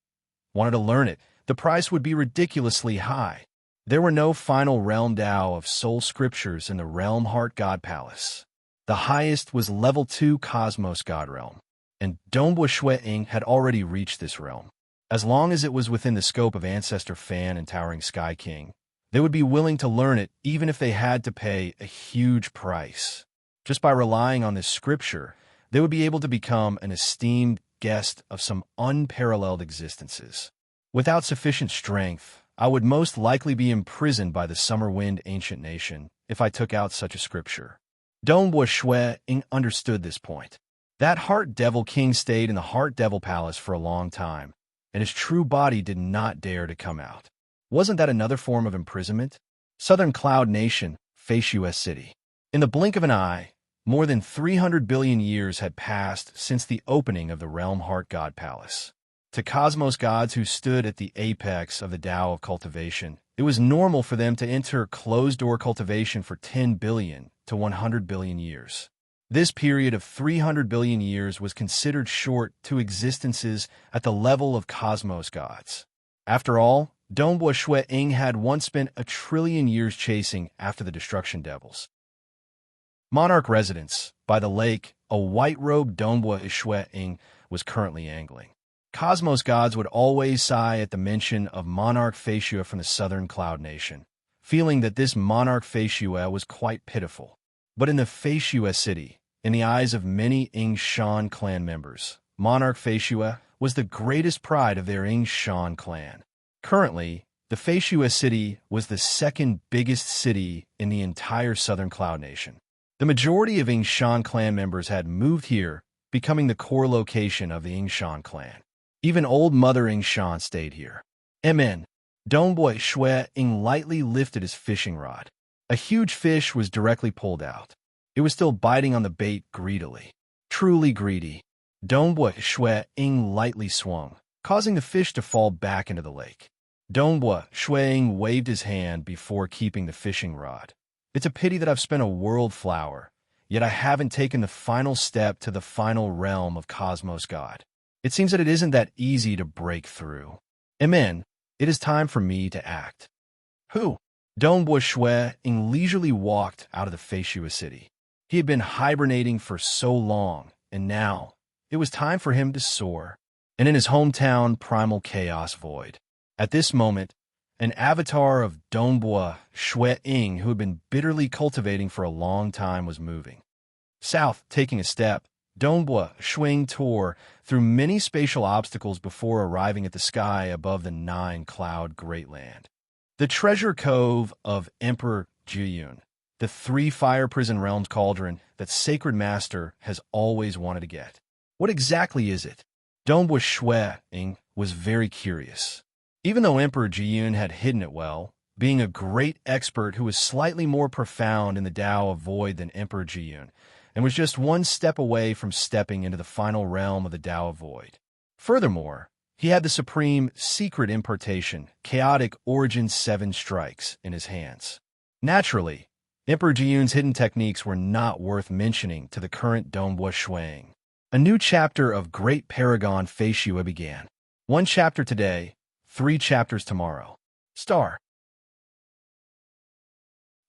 wanted to learn it, the price would be ridiculously high. There were no final realm Tao of Soul scriptures in the Realm Heart God Palace. The highest was level 2 Cosmos God Realm, and Dongwu Shuang had already reached this realm. As long as it was within the scope of Ancestor Fan and Towering Sky King, they would be willing to learn it even if they had to pay a huge price. Just by relying on this scripture, they would be able to become an esteemed guest of some unparalleled existences. Without sufficient strength, I would most likely be imprisoned by the Summer Wind ancient nation if I took out such a scripture. Dongwu Shuang understood this point. That Heart Devil King stayed in the Heart Devil Palace for a long time, and his true body did not dare to come out. Wasn't that another form of imprisonment? Southern Cloud Nation, Facius City. In the blink of an eye, more than 300 billion years had passed since the opening of the Realm Heart God Palace. To cosmos gods who stood at the apex of the Tao of cultivation, it was normal for them to enter closed-door cultivation for 10 billion to 100 billion years. This period of 300 billion years was considered short to existences at the level of cosmos gods. After all, Dongwu Shuang had once spent 1 trillion years chasing after the destruction devils. Monarch residence, by the lake, a white-robed Dongwu Shuang was currently angling. Cosmos gods would always sigh at the mention of Monarch Facius from the Southern Cloud Nation, feeling that this Monarch Facius was quite pitiful. But in the Facius city, in the eyes of many Ying Shan clan members, Monarch Facius was the greatest pride of their Ying Shan clan. Currently, the Facius city was the second biggest city in the entire Southern Cloud Nation. The majority of Ying Shan clan members had moved here, becoming the core location of the Ying Shan clan. Even old Mother Ying Shan stayed here. Dongwu Shuang lightly lifted his fishing rod. A huge fish was directly pulled out. It was still biting on the bait greedily. Truly greedy. Dongbua Shui Ying lightly swung, causing the fish to fall back into the lake. Dongbua Shui Ying waved his hand before keeping the fishing rod. It's a pity that I've spent a world flower, yet I haven't taken the final step to the final realm of Cosmos God. It seems that it isn't that easy to break through. Amen. It is time for me to act. Who? Dongbua Shui Ying leisurely walked out of the Feishua city. He had been hibernating for so long, and now it was time for him to soar. And in his hometown, primal chaos void. At this moment, an avatar of Dongbua Shui Ying, who had been bitterly cultivating for a long time, was moving. South, taking a step, Dongbua Shui Ying tore through many spatial obstacles before arriving at the sky above the 9-cloud Great Land. The treasure cove of Emperor Jiyun, the 3-fire prison realms cauldron that Sacred Master has always wanted to get. What exactly is it? Dongbua Shui Ying was very curious. Even though Emperor Jiyun had hidden it well, being a great expert who was slightly more profound in the Tao of Void than Emperor Jiyun, and was just one step away from stepping into the final realm of the Tao of Void. Furthermore, he had the supreme secret impartation, chaotic origin 7 strikes, in his hands. Naturally, Emperor Jiyun's hidden techniques were not worth mentioning to the current Dongbua Shui Ying. A new chapter of Great Paragon Feishua began. 1 chapter today, 3 chapters tomorrow. Star.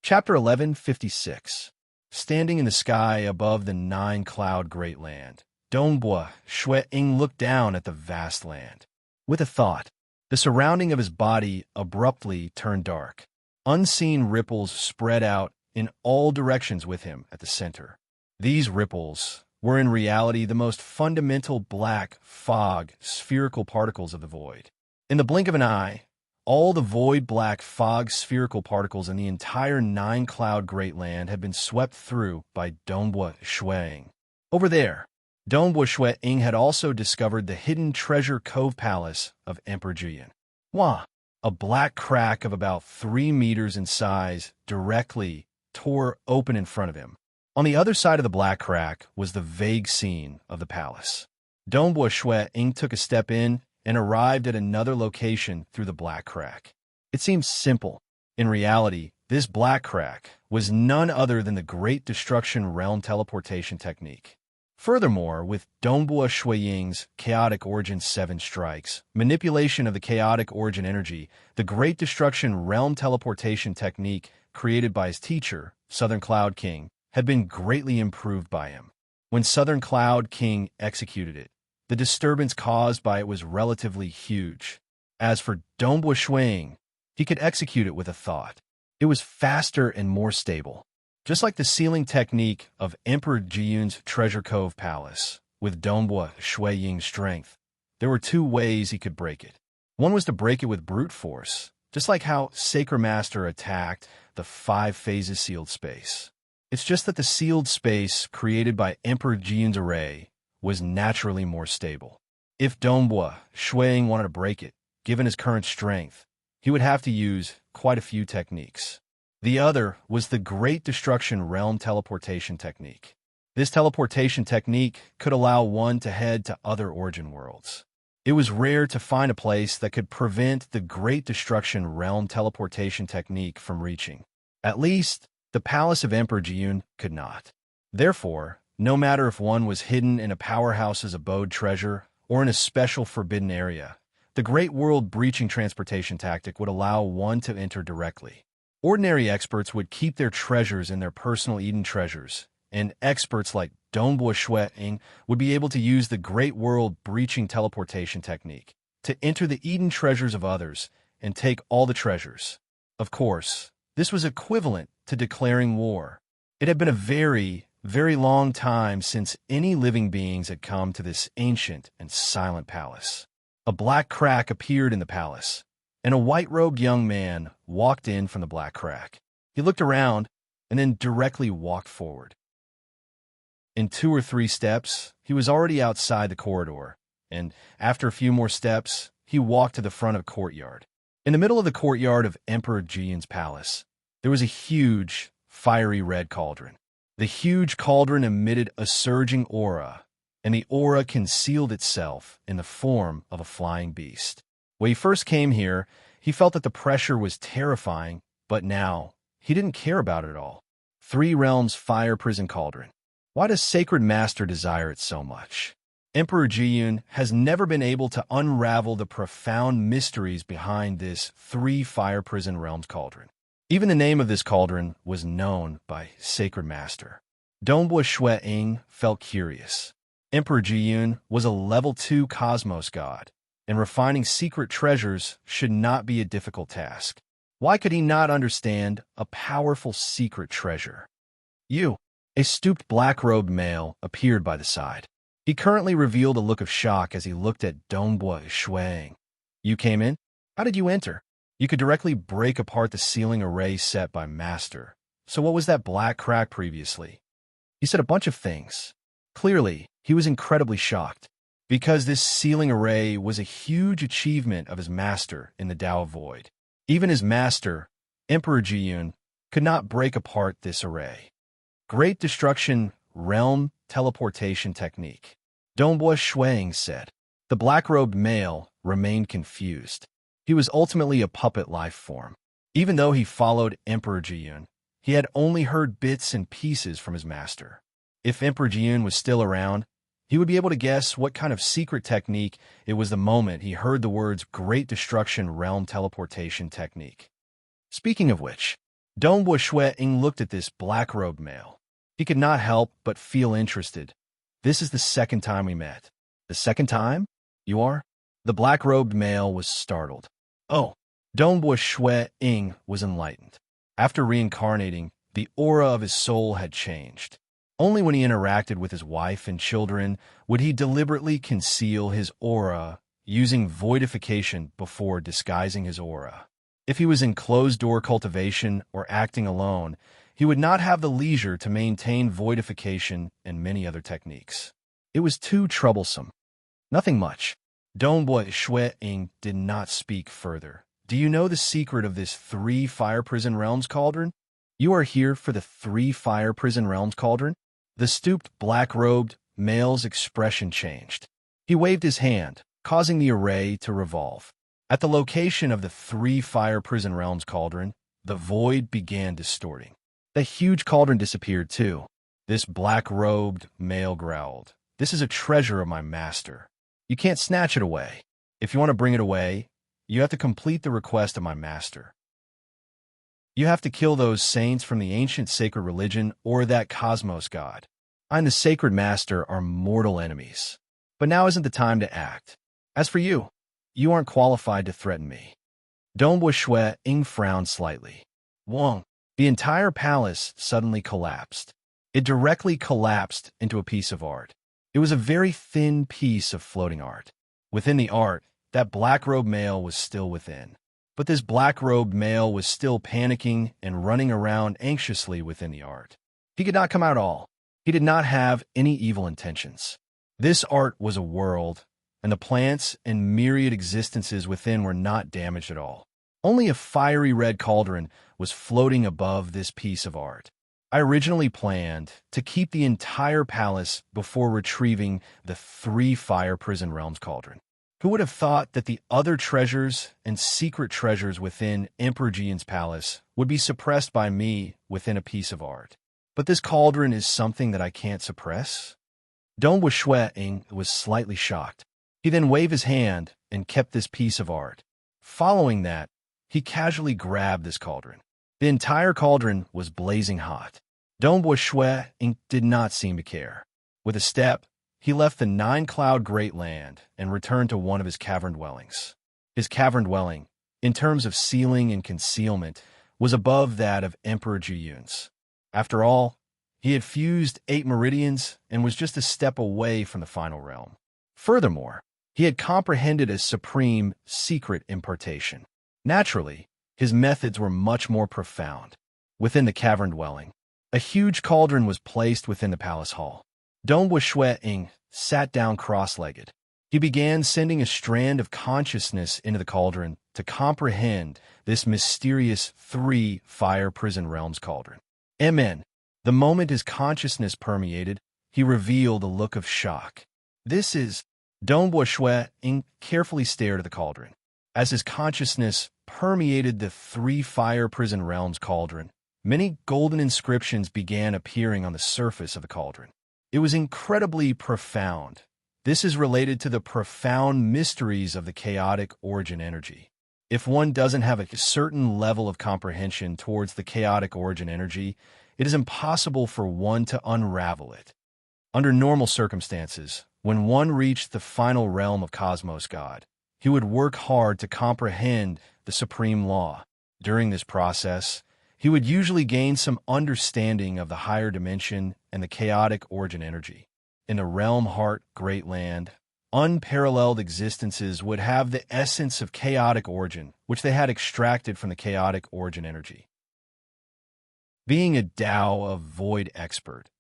Chapter 1156. Standing in the sky above the 9-cloud Great Land, Dongbua Shui Ying looked down at the vast land. With a thought, the surrounding of his body abruptly turned dark. Unseen ripples spread out in all directions with him at the center. These ripples were in reality the most fundamental black fog spherical particles of the void. In the blink of an eye, all the void black fog spherical particles in the entire 9-cloud Great Land had been swept through by Dongbua Shui Ying. Over there, Dongbua Shui Ying had also discovered the hidden treasure cove palace of Emperor Jiyun. Wah! A black crack of about 3 meters in size directly tore open in front of him. On the other side of the black crack was the vague scene of the palace. Dongbua Shui Ying took a step in and arrived at another location through the black crack. It seems simple. In reality, this black crack was none other than the Great Destruction Realm teleportation technique. Furthermore, with Dongbua Shui Ying's chaotic origin 7 strikes, manipulation of the chaotic origin energy, the Great Destruction Realm teleportation technique created by his teacher, Southern Cloud King, had been greatly improved by him. When Southern Cloud King executed it, the disturbance caused by it was relatively huge. As for Dongbua Shui Ying, he could execute it with a thought. It was faster and more stable. Just like the sealing technique of Emperor Jiyun's Treasure Cove Palace, with Dongbua Shui Ying's strength, there were 2 ways he could break it. One was to break it with brute force, just like how Sacred Master attacked the 5 phases sealed space. It's just that the sealed space created by Emperor Jiyun's array was naturally more stable. If Dongbua Shui Ying wanted to break it, given his current strength, he would have to use quite a few techniques. The other was the Great Destruction Realm teleportation technique. This teleportation technique could allow one to head to other origin worlds. It was rare to find a place that could prevent the Great Destruction Realm teleportation technique from reaching. At least, the Palace of Emperor Jiyun could not. Therefore, no matter if one was hidden in a powerhouse's abode treasure or in a special forbidden area, the Great World Breaching transportation tactic would allow one to enter directly. Ordinary experts would keep their treasures in their personal Eden treasures, and experts like Dongbua Shui Ying would be able to use the Great World Breaching teleportation technique to enter the Eden treasures of others and take all the treasures. Of course, this was equivalent to declaring war. It had been a very long time since any living beings had come to this ancient and silent palace. A black crack appeared in the palace, and a white-robed young man walked in from the black crack. He looked around and then directly walked forward. In 2 or 3 steps, he was already outside the corridor, and after a few more steps, he walked to the front of the courtyard. In the middle of the courtyard of Emperor Jiyun's palace, there was a huge, fiery red cauldron. The huge cauldron emitted a surging aura, and the aura concealed itself in the form of a flying beast. When he first came here, he felt that the pressure was terrifying, but now he didn't care about it at all. 3 Realms Fire Prison Cauldron. Why does Sacred Master desire it so much? Emperor Jiyun has never been able to unravel the profound mysteries behind this 3 Fire Prison Realms Cauldron. Even the name of this cauldron was known by Sacred Master. Dongbua Shui Ying felt curious. Emperor Jiyun was a level 2 cosmos god, and refining secret treasures should not be a difficult task. Why could he not understand a powerful secret treasure? A stooped black-robed male appeared by the side. He currently revealed a look of shock as he looked at Dongbua Shui Ying. You came in? How did you enter? You could directly break apart the sealing array set by Master. So what was that black crack previously? He said a bunch of things. Clearly, he was incredibly shocked, because this sealing array was a huge achievement of his master in the Tao of Void. Even his master, Emperor Jiyun, could not break apart this array. Great Destruction Realm Teleportation Technique. Dongbua Shui Ying said. The black-robed male remained confused. He was ultimately a puppet life form. Even though he followed Emperor Jiyun, he had only heard bits and pieces from his master. If Emperor Jiyun was still around, he would be able to guess what kind of secret technique it was the moment he heard the words Great Destruction Realm Teleportation Technique. Speaking of which, Dongbua Shui Ying looked at this black-robed male. He could not help but feel interested. This is the second time we met. The second time? You are? The black-robed male was startled. Oh, Dongbua Shui Ying was enlightened. After reincarnating, the aura of his soul had changed. Only when he interacted with his wife and children would he deliberately conceal his aura using voidification before disguising his aura. If he was in closed-door cultivation or acting alone, he would not have the leisure to maintain voidification and many other techniques. It was too troublesome. Nothing much. Dongbua Shui Ying did not speak further. Do you know the secret of this 3 Fire Prison Realms Cauldron? You are here for the 3 Fire Prison Realms Cauldron? The stooped, black-robed male's expression changed. He waved his hand, causing the array to revolve. At the location of the 3 Fire Prison Realms Cauldron, the void began distorting. The huge cauldron disappeared too. This black-robed male growled. This is a treasure of my master. You can't snatch it away. If you want to bring it away, you have to complete the request of my master. You have to kill those saints from the ancient sacred religion or that cosmos god. I and the sacred master are mortal enemies. But now isn't the time to act. As for you, you aren't qualified to threaten me. Dongbua Shui Ying frowned slightly. Wong. The entire palace suddenly collapsed. It directly collapsed into a piece of art. It was a very thin piece of floating art. Within the art, that black-robed male was still within. But this black-robed male was still panicking and running around anxiously within the art. He could not come out at all. He did not have any evil intentions. This art was a world, and the plants and myriad existences within were not damaged at all. Only a fiery red cauldron was floating above this piece of art. I originally planned to keep the entire palace before retrieving the 3 Fire Prison Realms Cauldron. Who would have thought that the other treasures and secret treasures within Emperor Jiyun's palace would be suppressed by me within a piece of art? But this cauldron is something that I can't suppress? Dongbua Shui Ying was slightly shocked. He then waved his hand and kept this piece of art. Following that, he casually grabbed this cauldron. The entire cauldron was blazing hot. Dongbua Shui Ying did not seem to care. With a step, he left the 9-cloud great land and returned to one of his cavern dwellings. His cavern dwelling, in terms of ceiling and concealment, was above that of Emperor Jiyun's. After all, he had fused 8 meridians and was just a step away from the final realm. Furthermore, he had comprehended a supreme, secret impartation. Naturally, his methods were much more profound. Within the cavern dwelling, a huge cauldron was placed within the palace hall. Dongbua Shui Ying sat down cross-legged. He began sending a strand of consciousness into the cauldron to comprehend this mysterious 3 Fire Prison Realms Cauldron. Amen. The moment his consciousness permeated, he revealed a look of shock. This is Dongbua Shui. Ying carefully stared at the cauldron. As his consciousness permeated the three fire prison realms cauldron, many golden inscriptions began appearing on the surface of the cauldron. It was incredibly profound. This is related to the profound mysteries of the chaotic origin energy. If one doesn't have a certain level of comprehension towards the chaotic origin energy, it is impossible for one to unravel it. Under normal circumstances, when one reached the final realm of Cosmos God, he would work hard to comprehend the supreme law. During this process, he would usually gain some understanding of the higher dimension and the chaotic origin energy. In the realm heart great land, unparalleled existences would have the essence of chaotic origin, which they had extracted from the chaotic origin energy. Being a Tao of void expert,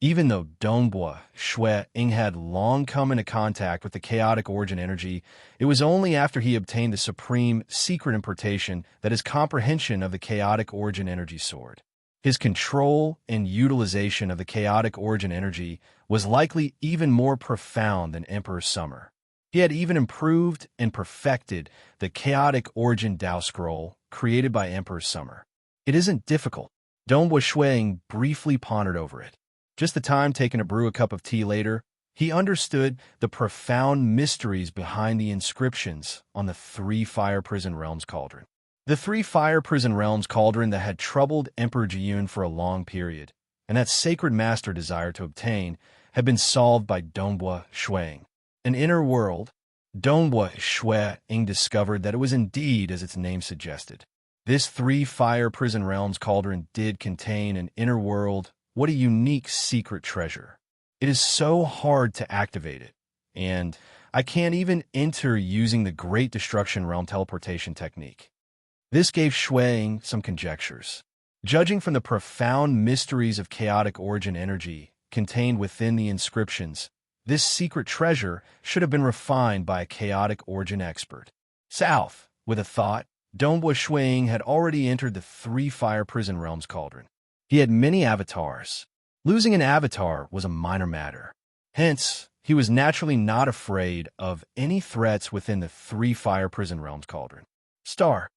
even though Dongbua Shui Ying had long come into contact with the chaotic origin energy, it was only after he obtained the supreme secret importation that his comprehension of the chaotic origin energy soared. His control and utilization of the chaotic origin energy was likely even more profound than Emperor Summer. He had even improved and perfected the chaotic origin Tao scroll created by Emperor Summer. It isn't difficult. Dongbua Shui Ying briefly pondered over it. Just the time taken to brew a cup of tea later, he understood the profound mysteries behind the inscriptions on the three fire prison realms cauldron. The three fire prison realms cauldron that had troubled Emperor Jiyun for a long period, and that sacred master desired to obtain, had been solved by Dongbua Shui Ying. An inner world, Dongbua Shui Ying discovered that it was indeed as its name suggested. This three fire prison realms cauldron did contain an inner world. What a unique secret treasure. It is so hard to activate it, and I can't even enter using the Great Destruction Realm teleportation technique. This gave Shui Ying some conjectures. Judging from the profound mysteries of chaotic origin energy contained within the inscriptions, this secret treasure should have been refined by a chaotic origin expert. South, with a thought, Dongbua Shui Ying had already entered the three fire prison realms cauldron. He had many avatars. Losing an avatar was a minor matter. Hence, he was naturally not afraid of any threats within the three fire prison realms cauldron. Star.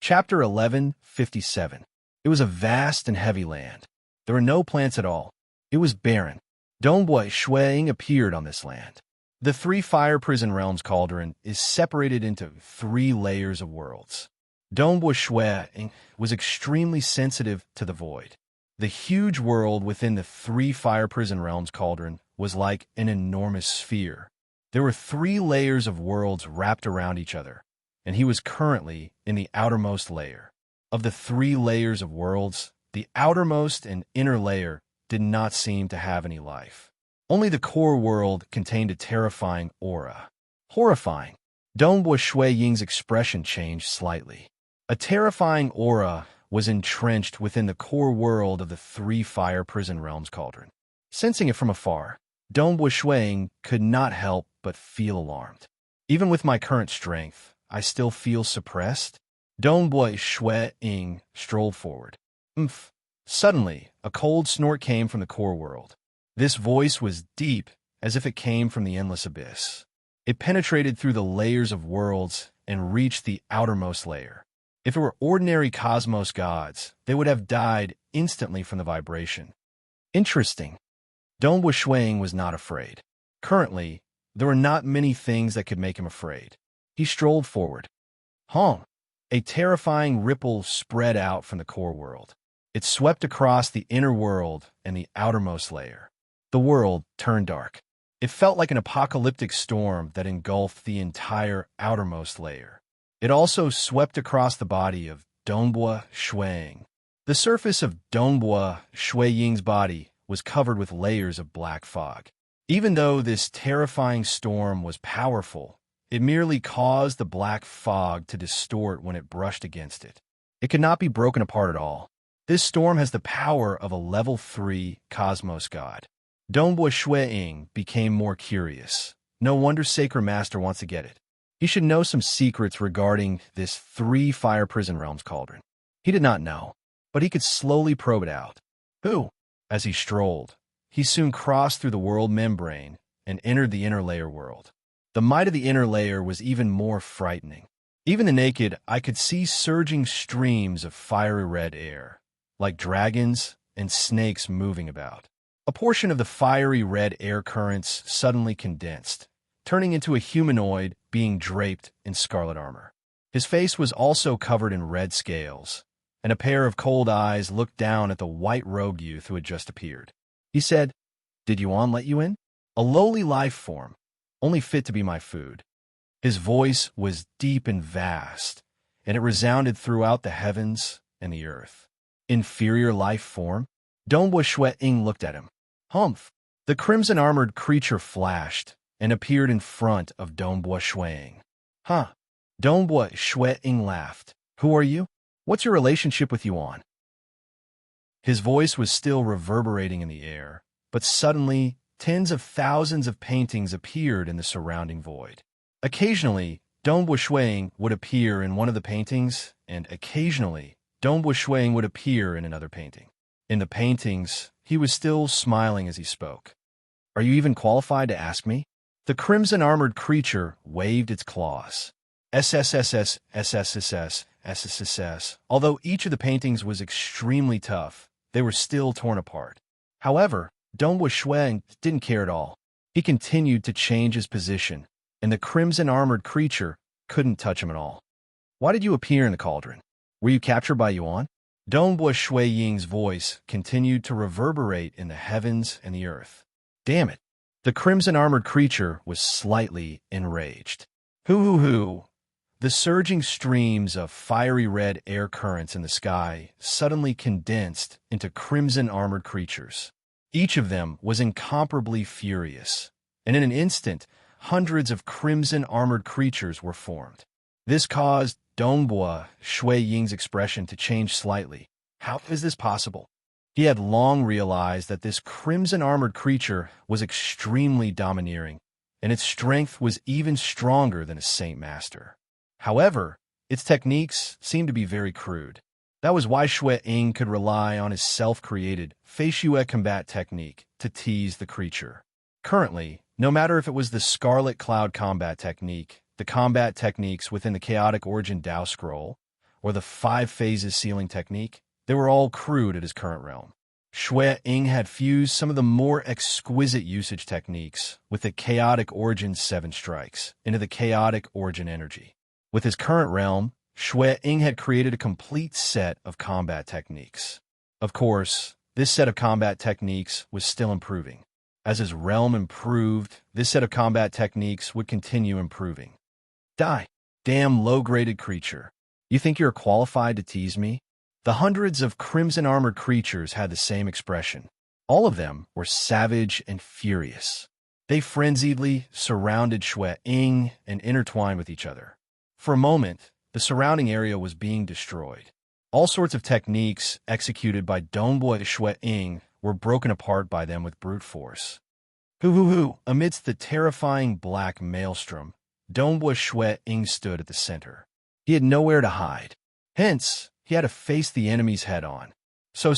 Chapter 1157. It was a vast and heavy land. There were no plants at all. It was barren. Dongbua Shui Ying appeared on this land. The three fire prison realms cauldron is separated into three layers of worlds. Dongbua Shui Ying was extremely sensitive to the void. The huge world within the three fire prison realms cauldron was like an enormous sphere. There were three layers of worlds wrapped around each other, and he was currently in the outermost layer. Of the three layers of worlds, the outermost and inner layer did not seem to have any life. Only the core world contained a terrifying aura. Horrifying. Dongbua Shui Ying's expression changed slightly. A terrifying aura was entrenched within the core world of the three fire prison realms cauldron. Sensing it from afar, Dongbua Shui Ying could not help but feel alarmed. Even with my current strength, I still feel suppressed? Dongbua Shui Ying strolled forward. Umph. Suddenly, a cold snort came from the core world. This voice was deep, as if it came from the endless abyss. It penetrated through the layers of worlds and reached the outermost layer. If it were ordinary cosmos gods, they would have died instantly from the vibration. Interesting. Dongbua Shui Ying was not afraid. Currently, there were not many things that could make him afraid. He strolled forward. Hong! A terrifying ripple spread out from the core world. It swept across the inner world and the outermost layer. The world turned dark. It felt like an apocalyptic storm that engulfed the entire outermost layer. It also swept across the body of Dongbua Shui Ying. The surface of Dongbua Shui Ying's body was covered with layers of black fog. Even though this terrifying storm was powerful, it merely caused the black fog to distort when it brushed against it. It could not be broken apart at all. This storm has the power of a level 3 cosmos god. Dongbua Shui Ying became more curious. No wonder Sacred Master wants to get it. He should know some secrets regarding this three fire prison realms cauldron. He did not know. but he could slowly probe it out. Who? As he strolled, he soon crossed through the world membrane and entered the inner layer world. The might of the inner layer was even more frightening. Even the naked eye could see surging streams of fiery red air, like dragons and snakes moving about. A portion of the fiery red air currents suddenly condensed, turning into a humanoid being draped in scarlet armor. His face was also covered in red scales, and a pair of cold eyes looked down at the white-robed youth who had just appeared. He said, "Did Yuan let you in? A lowly life form, only fit to be my food." His voice was deep and vast, and it resounded throughout the heavens and the earth. Inferior life form? Donghua Shui-Ying looked at him. Humph! The crimson-armored creature flashed and appeared in front of Donghua Shui-Ying. Huh! Donghua Shui-Ying laughed. Who are you? What's your relationship with Yuan? His voice was still reverberating in the air, but suddenly tens of thousands of paintings appeared in the surrounding void. Occasionally, Donghua Shui-Ying would appear in one of the paintings, and occasionally, Donghua Shui-Ying would appear in another painting. In the paintings, he was still smiling as he spoke. Are you even qualified to ask me? The crimson-armored creature waved its claws. SSSS, SSSS, SSSS. Although each of the paintings was extremely tough, they were still torn apart. However, Donghua Shui-Ying didn't care at all. He continued to change his position, and the crimson-armored creature couldn't touch him at all. Why did you appear in the cauldron? Were you captured by Yuan? Donghua Shui-Ying's voice continued to reverberate in the heavens and the earth. Damn it! The crimson-armored creature was slightly enraged. Hoo! The surging streams of fiery red air currents in the sky suddenly condensed into crimson-armored creatures. Each of them was incomparably furious, and in an instant, hundreds of crimson-armored creatures were formed. This caused Donghua Shui-Ying's expression to change slightly. How is this possible? He had long realized that this crimson-armored creature was extremely domineering, and its strength was even stronger than a Saint Master. However, its techniques seemed to be very crude. That was why Shui-Ying could rely on his self-created Fei Shui combat technique to tease the creature. Currently, no matter if it was the Scarlet Cloud combat technique, the combat techniques within the Chaotic Origin Dao Scroll, or the 5 Phases Sealing technique, they were all crude at his current realm. Shui-Ying had fused some of the more exquisite usage techniques with the Chaotic Origin 7 Strikes into the Chaotic Origin Energy. With his current realm, Shui-Ying had created a complete set of combat techniques. Of course, this set of combat techniques was still improving. As his realm improved, this set of combat techniques would continue improving. Die, damn low-graded creature. You think you're qualified to tease me? The hundreds of crimson-armored creatures had the same expression. All of them were savage and furious. They frenziedly surrounded Shui-Ying and intertwined with each other. For a moment, the surrounding area was being destroyed. All sorts of techniques executed by Donghua Shui-Ying were broken apart by them with brute force. Hoo! Amidst the terrifying black maelstrom, Donghua Shui-Ying stood at the center. He had nowhere to hide. Hence, he had to face the enemies head-on. So.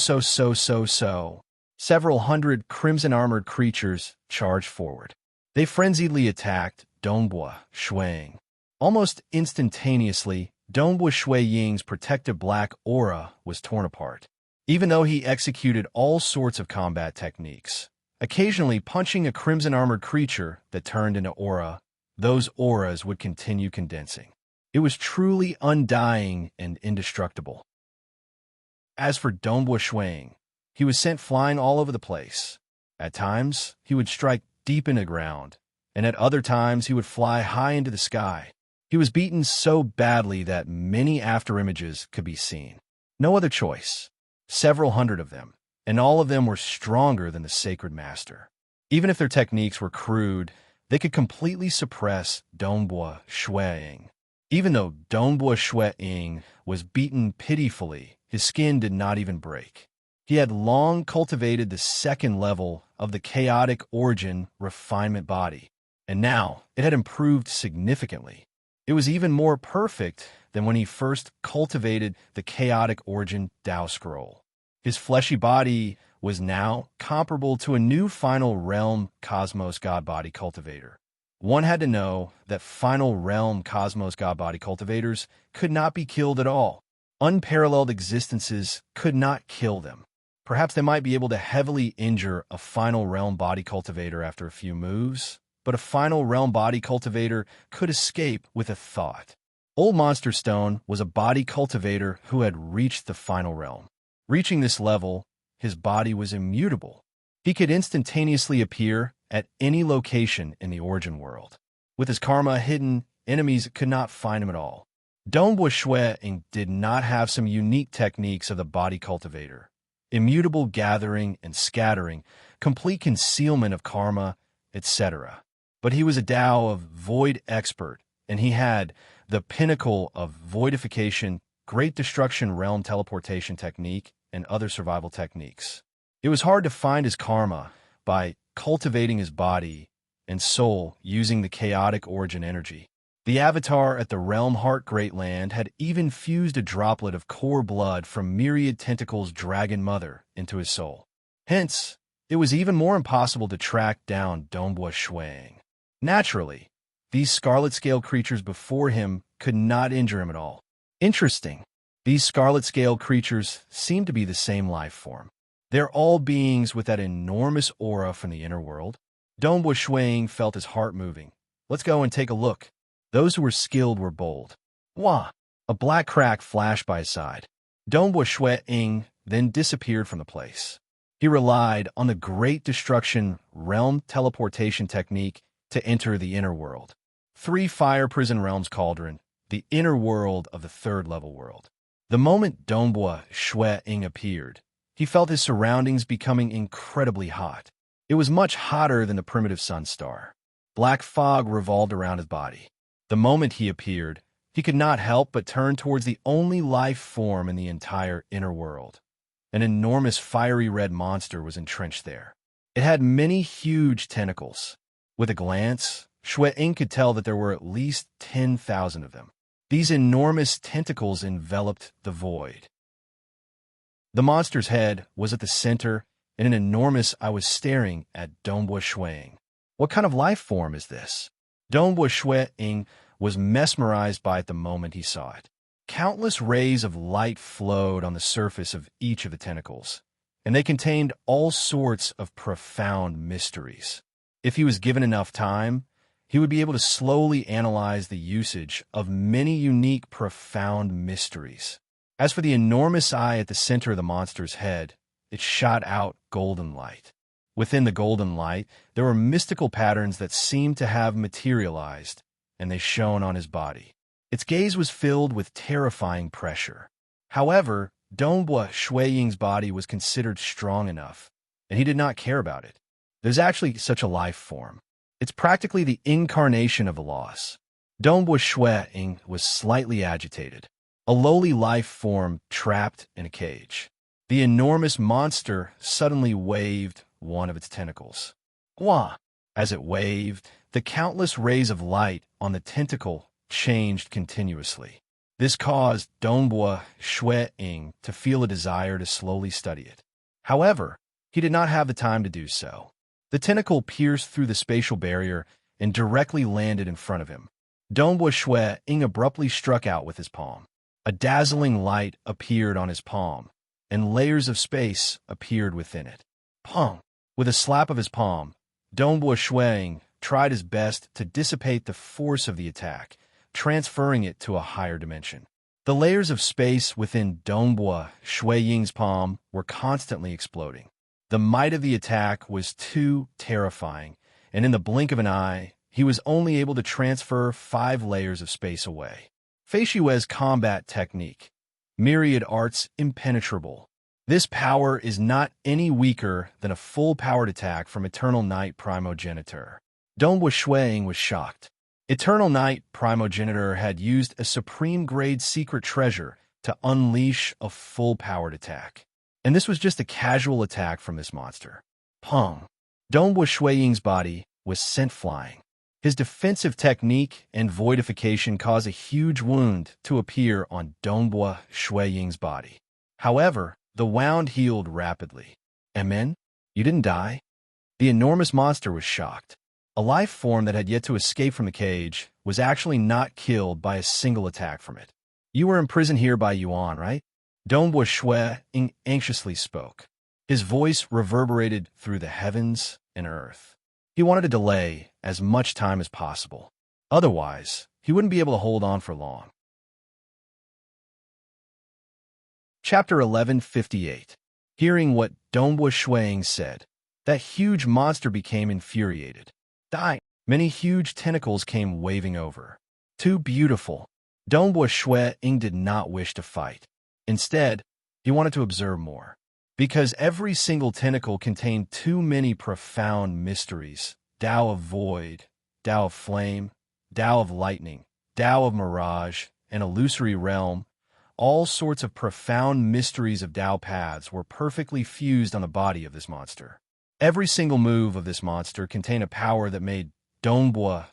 Several hundred crimson-armored creatures charged forward. They frenziedly attacked Donghua Shui-Ying. Almost instantaneously, Donghua Shui-Ying's protective black aura was torn apart. Even though he executed all sorts of combat techniques, occasionally punching a crimson-armored creature that turned into aura, those auras would continue condensing. It was truly undying and indestructible. As for Donghua Shui-Ying, he was sent flying all over the place. At times, he would strike deep into the ground, and at other times he would fly high into the sky. He was beaten so badly that many afterimages could be seen. No other choice. Several hundred of them, and all of them were stronger than the Sacred Master. Even if their techniques were crude, they could completely suppress Donghua Shui-Ying. Even though Donghua Shui-Ying was beaten pitifully, his skin did not even break. He had long cultivated the second level of the Chaotic Origin Refinement Body, and now it had improved significantly. It was even more perfect than when he first cultivated the chaotic origin Tao scroll. His fleshy body was now comparable to a new final realm cosmos god body cultivator. One had to know that final realm cosmos god body cultivators could not be killed at all. Unparalleled existences could not kill them. Perhaps they might be able to heavily injure a final realm body cultivator after a few moves, but a final realm body cultivator could escape with a thought. Old Monster Stone was a body cultivator who had reached the final realm. Reaching this level, his body was immutable. He could instantaneously appear at any location in the origin world. With his karma hidden, enemies could not find him at all. Dongbua Shui did not have some unique techniques of the body cultivator. Immutable gathering and scattering, complete concealment of karma, etc. But he was a Tao of void expert, and he had the pinnacle of voidification, great destruction realm teleportation technique, and other survival techniques. It was hard to find his karma by cultivating his body and soul using the chaotic origin energy. The avatar at the Realm Heart Great Land had even fused a droplet of core blood from Myriad Tentacles' Dragon Mother into his soul. Hence, it was even more impossible to track down Dongbua Shui. Naturally, these scarlet scale creatures before him could not injure him at all. Interesting. These scarlet scale creatures seem to be the same life form. They're all beings with that enormous aura from the inner world. Dongbua Shui felt his heart moving. Let's go and take a look. Those who were skilled were bold. Wah! A black crack flashed by his side. Dongbua Shui then disappeared from the place. He relied on the Great Destruction Realm Teleportation technique to enter the inner world. 3 Fire Prison Realms Cauldron, the inner world of the 3rd level world. The moment Dongbua Shui appeared, he felt his surroundings becoming incredibly hot. It was much hotter than the primitive sun star. Black fog revolved around his body. The moment he appeared, he could not help but turn towards the only life form in the entire inner world. An enormous fiery red monster was entrenched there. It had many huge tentacles. With a glance, Shui could tell that there were at least 10,000 of them. These enormous tentacles enveloped the void. The monster's head was at the center, and an enormous eye was staring at Dongbua Shui. What kind of life form is this? Dongbua Shui was mesmerized by it the moment he saw it. Countless rays of light flowed on the surface of each of the tentacles, and they contained all sorts of profound mysteries. If he was given enough time, he would be able to slowly analyze the usage of many unique, profound mysteries. As for the enormous eye at the center of the monster's head, it shot out golden light. Within the golden light, there were mystical patterns that seemed to have materialized, and they shone on his body. Its gaze was filled with terrifying pressure. However, Dongbua Shui body was considered strong enough, and he did not care about it. There's actually such a life form. It's practically the incarnation of a loss. Dongbua Shui was slightly agitated, a lowly life form trapped in a cage. The enormous monster suddenly waved one of its tentacles. Wah! As it waved, the countless rays of light on the tentacle changed continuously. This caused Dongbua Shui to feel a desire to slowly study it. However, he did not have the time to do so. The tentacle pierced through the spatial barrier and directly landed in front of him. Dongbua Shui abruptly struck out with his palm. A dazzling light appeared on his palm, and layers of space appeared within it. Pong! With a slap of his palm, Dongbua Shui tried his best to dissipate the force of the attack, transferring it to a higher dimension. The layers of space within Dongbua Shui palm were constantly exploding. The might of the attack was too terrifying, and in the blink of an eye, he was only able to transfer 5 layers of space away. Fei Shui's combat technique. Myriad Arts Impenetrable. This power is not any weaker than a full-powered attack from Eternal Night Primogenitor. Dongbua Shui was shocked. Eternal Night Primogenitor had used a supreme-grade secret treasure to unleash a full-powered attack. And this was just a casual attack from this monster. Pong! Dongbua Shui body was sent flying. His defensive technique and voidification cause a huge wound to appear on Dongbua Ying's body. However, the wound healed rapidly. Amen? You didn't die? The enormous monster was shocked. A life form that had yet to escape from the cage was actually not killed by a single attack from it. You were imprisoned here by Yuan, right? Dongbua Ying anxiously spoke. His voice reverberated through the heavens and earth. He wanted to delay as much time as possible. Otherwise, he wouldn't be able to hold on for long. Chapter 1158. Hearing what Dongbua Ying said, that huge monster became infuriated. Die! Many huge tentacles came waving over. Too beautiful. Dongbua Ying did not wish to fight. Instead, he wanted to observe more. Because every single tentacle contained too many profound mysteries. Tao of void, Tao of flame, Tao of lightning, Tao of mirage, an illusory realm. All sorts of profound mysteries of Tao paths were perfectly fused on the body of this monster. Every single move of this monster contained a power that made Dongbua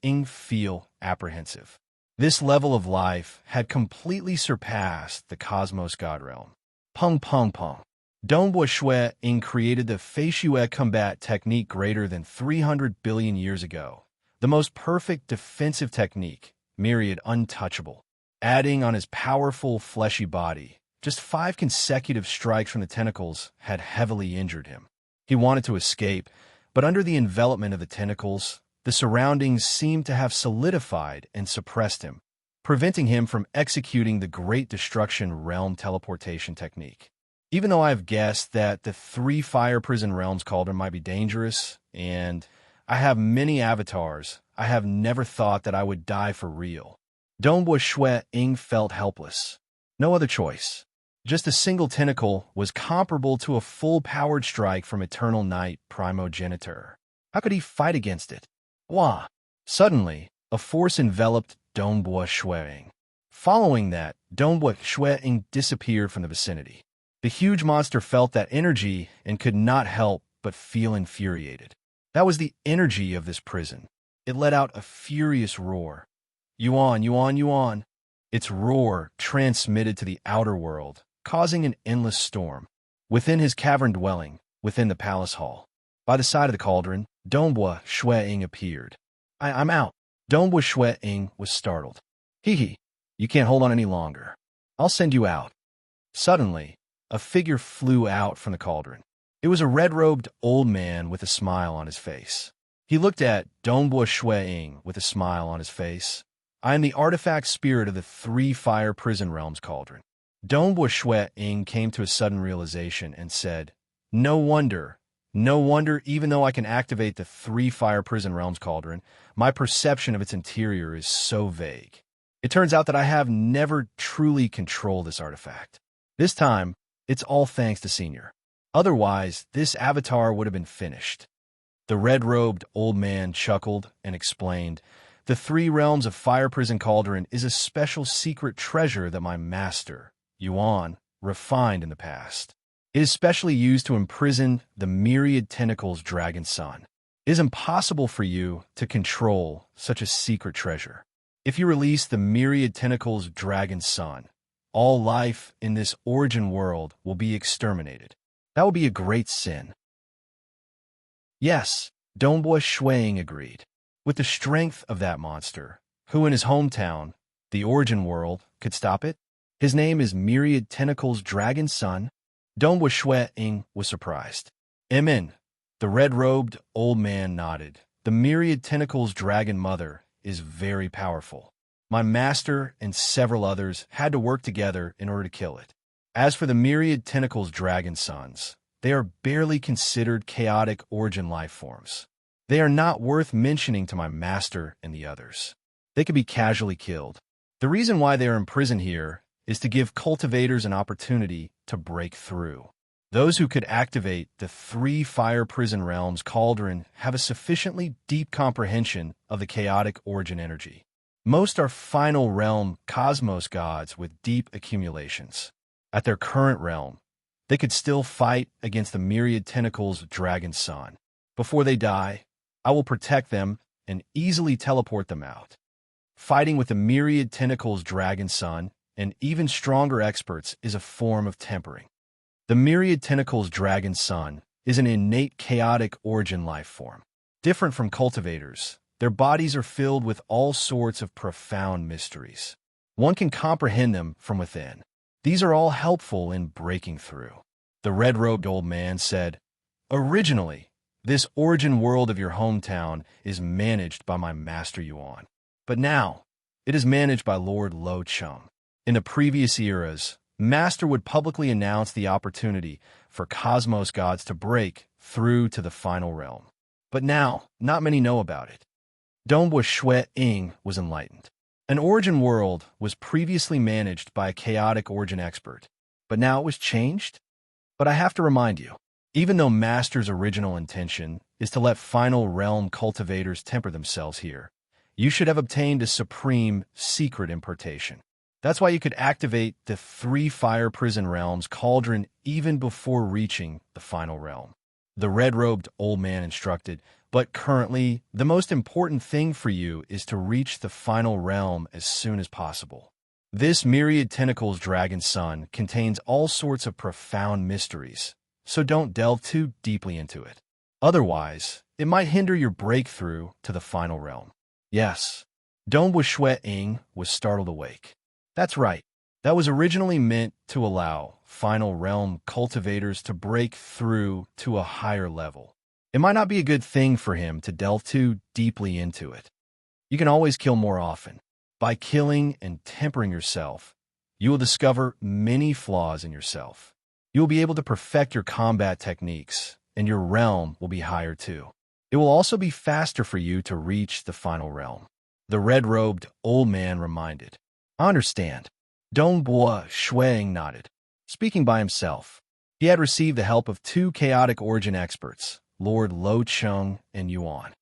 Ying feel apprehensive. This level of life had completely surpassed the cosmos god realm. Pung pung pung. Dongbua Ying created the Feishué combat technique greater than 300 billion years ago. The most perfect defensive technique, myriad untouchable. Adding on his powerful, fleshy body, just 5 consecutive strikes from the tentacles had heavily injured him. He wanted to escape, but under the envelopment of the tentacles, the surroundings seemed to have solidified and suppressed him, preventing him from executing the Great Destruction Realm teleportation technique. Even though I have guessed that the 3 Fire Prison Realms cauldron might be dangerous, and I have many avatars, I have never thought that I would die for real. Dongbua Ying felt helpless. No other choice. Just a single tentacle was comparable to a full-powered strike from Eternal Night Primogenitor. How could he fight against it? Wah! Suddenly, a force enveloped Dongbua Ying. Following that, Dongbua Ying disappeared from the vicinity. The huge monster felt that energy and could not help but feel infuriated. That was the energy of this prison. It let out a furious roar. Yuan, Yuan, Yuan. Its roar transmitted to the outer world, causing an endless storm. Within his cavern dwelling, within the palace hall, by the side of the cauldron, Dongbua Ying appeared. I'm out. Dongbua Ying was startled. Hee, you can't hold on any longer. I'll send you out. Suddenly, a figure flew out from the cauldron. It was a red-robed old man with a smile on his face. He looked at Dongbua Ying with a smile on his face. I am the artifact spirit of the 3 Fire Prison Realms cauldron. Dongbua Ying came to a sudden realization and said, No wonder, even though I can activate the 3 Fire Prison Realms cauldron, my perception of its interior is so vague. It turns out that I have never truly controlled this artifact. This time, it's all thanks to Senior. Otherwise, this avatar would have been finished. The red-robed old man chuckled and explained, The 3 Realms of Fire Prison Cauldron is a special secret treasure that my master, Yuan, refined in the past. It is specially used to imprison the myriad tentacles dragon sun. It is impossible for you to control such a secret treasure. If you release the myriad tentacles dragon sun, all life in this origin world will be exterminated. That will be a great sin. Yes, Dongbua Ying agreed. With the strength of that monster, who in his hometown, the origin world, could stop it? His name is Myriad Tentacles Dragon Sun. Dongbua Ying was surprised. Amen. The red-robed old man nodded. The Myriad Tentacles Dragon Mother is very powerful. My master and several others had to work together in order to kill it. As for the Myriad Tentacles Dragon Sons, they are barely considered chaotic origin life forms. They are not worth mentioning to my master and the others. They could be casually killed. The reason why they are imprisoned here is to give cultivators an opportunity to break through. Those who could activate the 3 Fire Prison Realms cauldron have a sufficiently deep comprehension of the chaotic origin energy. Most are final realm cosmos gods with deep accumulations. At their current realm, they could still fight against the Myriad Tentacles Dragon Sun. Before they die, I will protect them and easily teleport them out. Fighting with the myriad tentacles dragon son and even stronger experts is a form of tempering. The myriad tentacles dragon son is an innate chaotic origin life form. Different from cultivators, their bodies are filled with all sorts of profound mysteries. One can comprehend them from within. These are all helpful in breaking through. The red-robed old man said, "Originally, this origin world of your hometown is managed by my master Yuan. But now, it is managed by Lord Lo Chung. In the previous eras, Master would publicly announce the opportunity for cosmos gods to break through to the final realm. But now, not many know about it." Dongbua Shui Ying was enlightened. An origin world was previously managed by a chaotic origin expert, but now it was changed? But I have to remind you, even though Master's original intention is to let final realm cultivators temper themselves here, you should have obtained a supreme secret impartation. That's why you could activate the 3 fire prison realms cauldron even before reaching the final realm. The red-robed old man instructed, but currently, the most important thing for you is to reach the final realm as soon as possible. This myriad tentacles dragon son contains all sorts of profound mysteries, so don't delve too deeply into it. Otherwise, it might hinder your breakthrough to the final realm. Yes, Dongbua Shui Ying was startled awake. That's right. That was originally meant to allow final realm cultivators to break through to a higher level. It might not be a good thing for him to delve too deeply into it. You can always kill more often. By killing and tempering yourself, you will discover many flaws in yourself. You will be able to perfect your combat techniques, and your realm will be higher too. It will also be faster for you to reach the final realm. The red-robed old man reminded. I understand. Dongbua Shuang nodded. Speaking by himself, he had received the help of 2 chaotic origin experts, Lord Lo Chung and Yuan.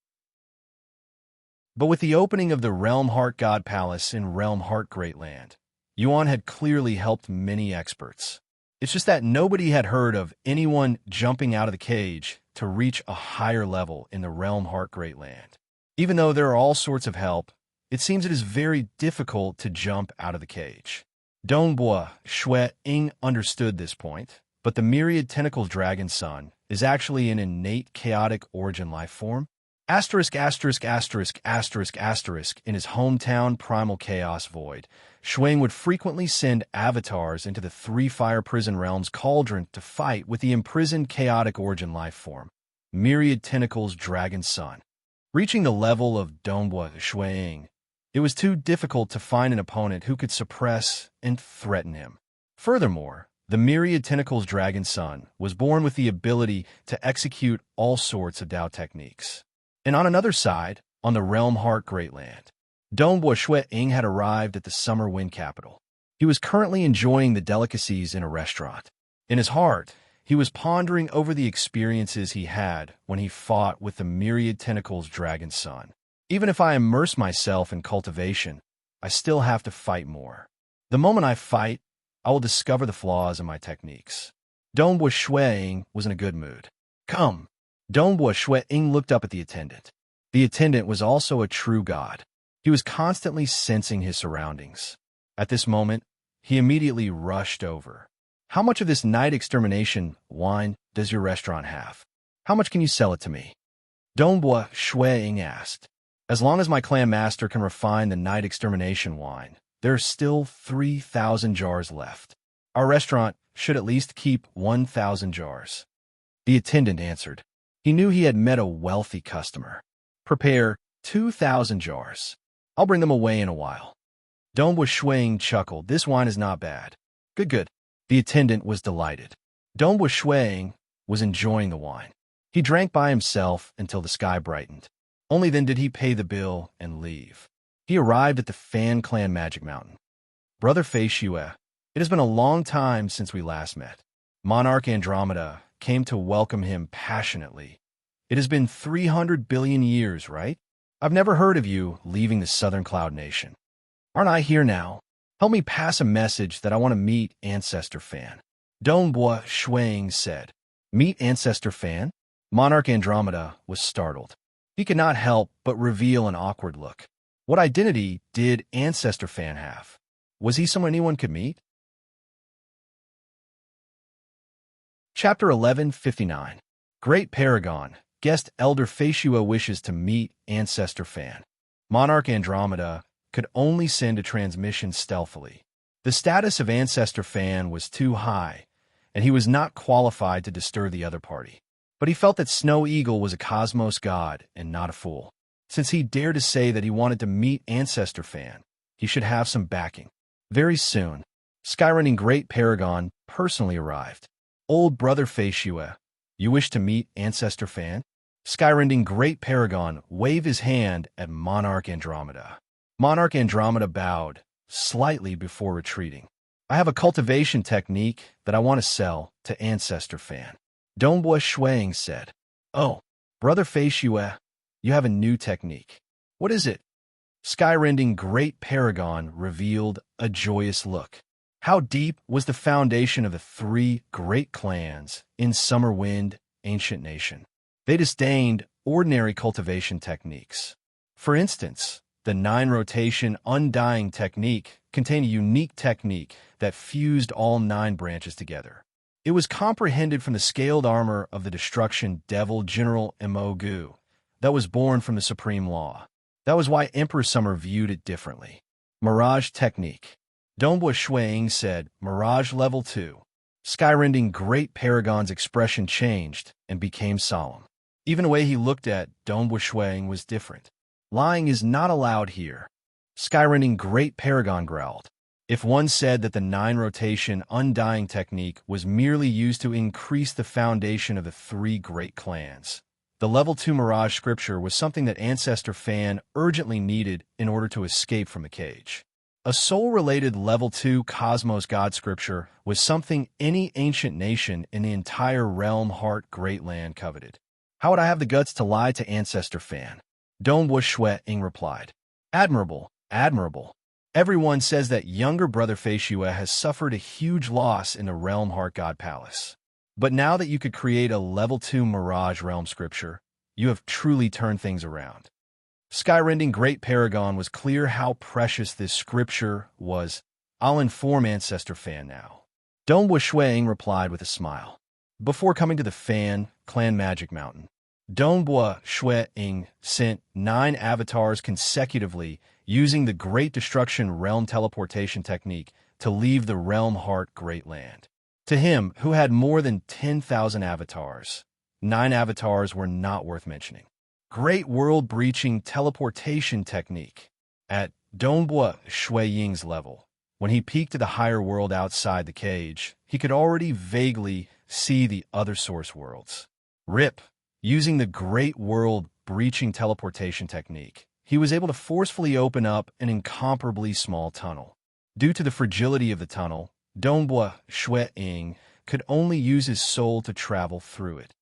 But with the opening of the Realm Heart God Palace in Realm Heart Great Land, Yuan had clearly helped many experts. It's just that nobody had heard of anyone jumping out of the cage to reach a higher level in the Realm Heart Great Land. Even though there are all sorts of help, it seems it is very difficult to jump out of the cage. Dongbua Shui Ying understood this point, but the myriad tentacles dragon son is actually an innate chaotic origin life form. ********** In his hometown primal chaos void, Shuang would frequently send avatars into the 3 fire prison realms cauldron to fight with the imprisoned chaotic origin life form, myriad tentacles dragon son. Reaching the level of Dongbua Shuang, it was too difficult to find an opponent who could suppress and threaten him. Furthermore, the myriad tentacles dragon son was born with the ability to execute all sorts of Dao techniques. And on another side, on the Realm Heart Great Land, Dongbua Shui Ying had arrived at the summer wind capital. He was currently enjoying the delicacies in a restaurant. In his heart, he was pondering over the experiences he had when he fought with the myriad tentacles dragon son. Even if I immerse myself in cultivation, I still have to fight more. The moment I fight, I will discover the flaws in my techniques. Dongbua Shui Ying was in a good mood. Come. Dongbua Shui Ying looked up at the attendant. The attendant was also a true god. He was constantly sensing his surroundings. At this moment, he immediately rushed over. How much of this night extermination wine does your restaurant have? How much can you sell it to me? Dongbua Shui Ying asked. As long as my clan master can refine the night extermination wine, there are still 3,000 jars left. Our restaurant should at least keep 1,000 jars. The attendant answered. He knew he had met a wealthy customer. Prepare 2,000 jars. I'll bring them away in a while. Dongbua Shui Ying chuckled. This wine is not bad. Good. The attendant was delighted. Dongbua Shui Ying was enjoying the wine. He drank by himself until the sky brightened. Only then did he pay the bill and leave. He arrived at the Fan Clan Magic Mountain. Brother Fei Shue, it has been a long time since we last met. Monarch Andromeda came to welcome him passionately. It has been 300 billion years, right? I've never heard of you leaving the Southern Cloud Nation. Aren't I here now? Help me pass a message that I want to meet Ancestor Fan. Dongbua Shui Ying said. Meet Ancestor Fan? Monarch Andromeda was startled. He could not help but reveal an awkward look. What identity did Ancestor Fan have? Was he someone anyone could meet? Chapter 1159. Great Paragon. Guest Elder Faciua wishes to meet Ancestor Fan. Monarch Andromeda could only send a transmission stealthily. The status of Ancestor Fan was too high, and he was not qualified to disturb the other party. But he felt that Snow Eagle was a cosmos god and not a fool. Since he dared to say that he wanted to meet Ancestor Fan, he should have some backing. Very soon, Skyrunning Great Paragon personally arrived. Old Brother Faciua, you wish to meet Ancestor Fan? Skyrunning Great Paragon waved his hand at Monarch Andromeda. Monarch Andromeda bowed slightly before retreating. I have a cultivation technique that I want to sell to Ancestor Fan. Dongbua Shuang said. Oh, Brother Faciua, you have a new technique. What is it? Skyrending Great Paragon revealed a joyous look. How deep was the foundation of the three great clans in Summerwind, Ancient Nation? They disdained ordinary cultivation techniques. For instance, the 9-rotation undying technique contained a unique technique that fused all 9 branches together. It was comprehended from the scaled armor of the destruction devil General Emogu that was born from the Supreme Law. That was why Emperor Summer viewed it differently. Mirage Technique. Dongbua Shuang said, Mirage Level 2. Skyrending Great Paragon's expression changed and became solemn. Even the way he looked at Dongbua Shuang was different. Lying is not allowed here. Skyrending Great Paragon growled. If one said that the 9-rotation undying technique was merely used to increase the foundation of the 3 great clans, the Level 2 Mirage scripture was something that Ancestor Fan urgently needed in order to escape from the cage. A soul-related Level 2 Cosmos God scripture was something any ancient nation in the entire Realm Heart Great Land coveted. How would I have the guts to lie to Ancestor Fan? Dongbua Shuang replied. Admirable, admirable. Everyone says that younger Brother Faciua has suffered a huge loss in the Realm Heart God Palace. But now that you could create a Level 2 Mirage Realm scripture, you have truly turned things around. Skyrending Great Paragon was clear how precious this scripture was. I'll inform Ancestor Fan now. Dongbua Shuang replied with a smile. Before coming to the Fan Clan Magic Mountain, Dongbua Shuang sent 9 avatars consecutively using the Great Destruction Realm teleportation technique to leave the Realm Heart Great Land. To him, who had more than 10,000 avatars, 9 avatars were not worth mentioning. Great world-breaching teleportation technique. At Dongbua Shuang's level, when he peeked to the higher world outside the cage, he could already vaguely see the other source worlds. RIP. Using the Great World-breaching teleportation technique, he was able to forcefully open up an incomparably small tunnel. Due to the fragility of the tunnel, Dongbua Shuang could only use his soul to travel through it.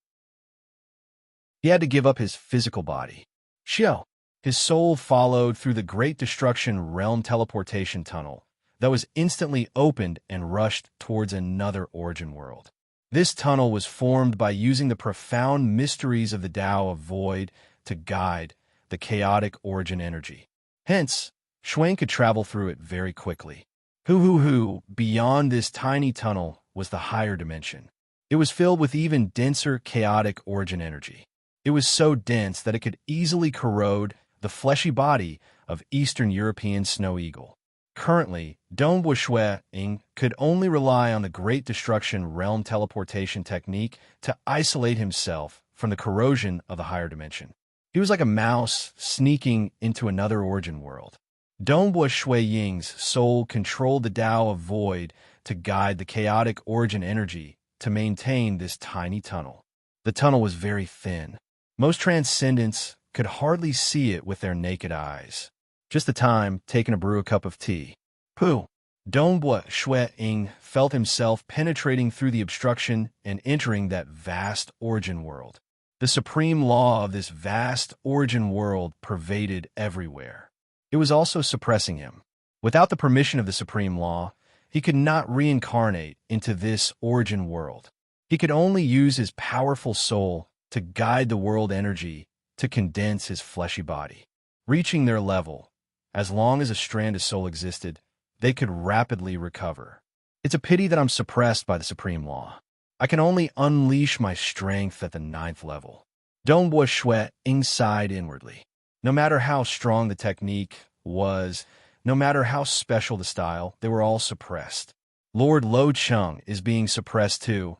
He had to give up his physical body. Xiao. His soul followed through the Great Destruction Realm teleportation tunnel that was instantly opened and rushed towards another origin world. This tunnel was formed by using the profound mysteries of the Tao of Void to guide the chaotic origin energy. Hence, Shuang could travel through it very quickly. Beyond this tiny tunnel was the higher dimension. It was filled with even denser chaotic origin energy. It was so dense that it could easily corrode the fleshy body of Eastern European Snow Eagle. Currently, Dongbua Shuang could only rely on the Great Destruction Realm teleportation technique to isolate himself from the corrosion of the higher dimension. He was like a mouse sneaking into another origin world. Dongbua Shuang's soul controlled the Tao of Void to guide the chaotic origin energy to maintain this tiny tunnel. The tunnel was very thin. Most transcendents could hardly see it with their naked eyes. Just the time taking to brew a cup of tea. Dongbua Shuang felt himself penetrating through the obstruction and entering that vast origin world. The supreme law of this vast origin world pervaded everywhere. It was also suppressing him. Without the permission of the supreme law, he could not reincarnate into this origin world. He could only use his powerful soul to guide the world energy to condense his fleshy body. Reaching their level, as long as a strand of soul existed, they could rapidly recover. It's a pity that I'm suppressed by the supreme law. I can only unleash my strength at the 9th level. Dongbo Shui Ying sighed inwardly. No matter how strong the technique was, no matter how special the style, they were all suppressed. Lord Lo Chung is being suppressed too,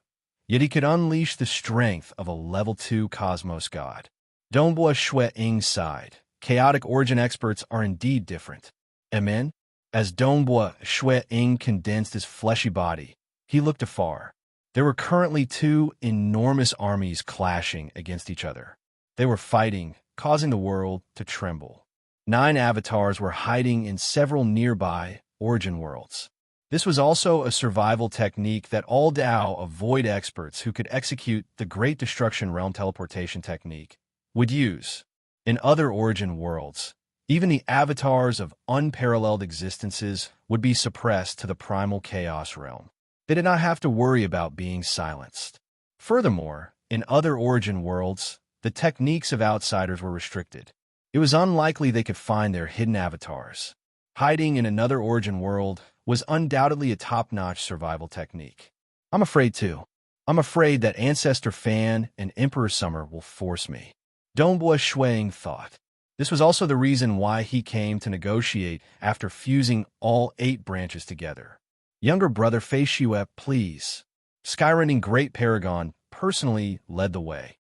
yet he could unleash the strength of a level 2 cosmos god. Dongbo Shui Ying sighed. Chaotic origin experts are indeed different. Amen? As Dongbo Shui Ying condensed his fleshy body, he looked afar. There were currently 2 enormous armies clashing against each other. They were fighting, causing the world to tremble. 9 avatars were hiding in several nearby origin worlds. This was also a survival technique that all Dao of void experts who could execute the Great Destruction Realm teleportation technique would use. In other origin worlds, even the avatars of unparalleled existences would be suppressed to the primal chaos realm. They did not have to worry about being silenced. Furthermore, in other origin worlds, the techniques of outsiders were restricted. It was unlikely they could find their hidden avatars. Hiding in another origin world was undoubtedly a top-notch survival technique. I'm afraid that Ancestor Fan and Emperor Summer will force me. Dongbo Shuang thought. This was also the reason why he came to negotiate after fusing all 8 branches together. Younger brother Fei Shue, please. Skyrending Great Paragon personally led the way.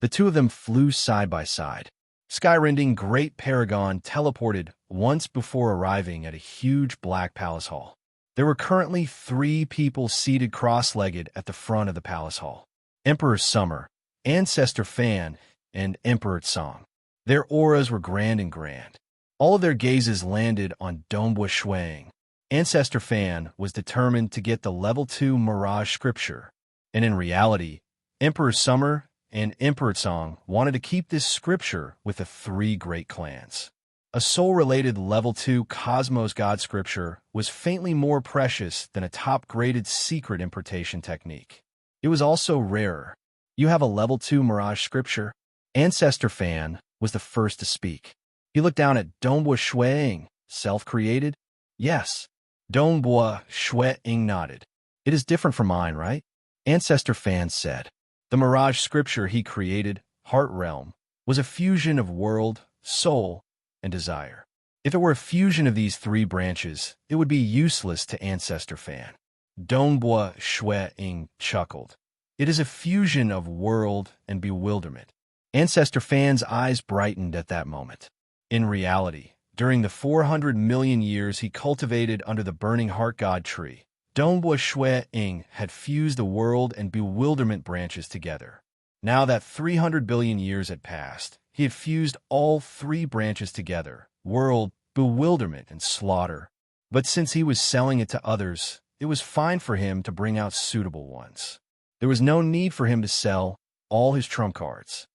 The 2 of them flew side by side. Skyrending Great Paragon teleported once before arriving at a huge black palace hall. There were currently 3 people seated cross-legged at the front of the palace hall. Emperor Summer, Ancestor Fan, and Emperor Song. Their auras were grand. All of their gazes landed on Dongbo Shuang. Ancestor Fan was determined to get the level 2 Mirage Scripture, and in reality, Emperor Summer and Emperor Song wanted to keep this scripture with the 3 great clans. A soul-related level 2 Cosmos God scripture was faintly more precious than a top-graded secret importation technique. It was also rarer. You have a level 2 Mirage scripture? Ancestor Fan was the first to speak. He looked down at Dongbo Shuang. Self-created? Yes. Dongbo Shuang nodded. It is different from mine, right? Ancestor Fan said. The Mirage scripture he created, Heart Realm, was a fusion of world, soul, and desire. If it were a fusion of these 3 branches, it would be useless to Ancestor Fan. Dongbo Shuang chuckled. It is a fusion of world and bewilderment. Ancestor Fan's eyes brightened at that moment. In reality, during the 400 million years he cultivated under the burning heart god tree, Dongbo Shuang had fused the world and bewilderment branches together. Now that 300 billion years had passed, he had fused all 3 branches together, world, bewilderment, and slaughter. But since he was selling it to others, it was fine for him to bring out suitable ones. There was no need for him to sell all his trump cards.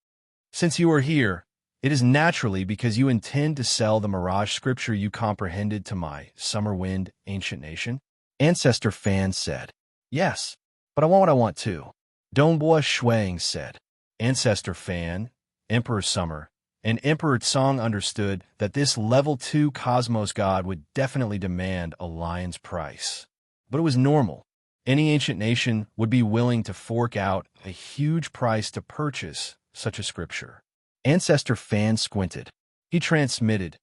Since you are here, it is naturally because you intend to sell the Mirage scripture you comprehended to my Summer Wind ancient nation? Ancestor Fan said. Yes, but I want what I want too. Dongbo Shuang said. Ancestor Fan, Emperor Summer, and Emperor Song understood that this level 2 Cosmos God would definitely demand a lion's price. But it was normal. Any ancient nation would be willing to fork out a huge price to purchase such a scripture. Ancestor Fan squinted. He transmitted,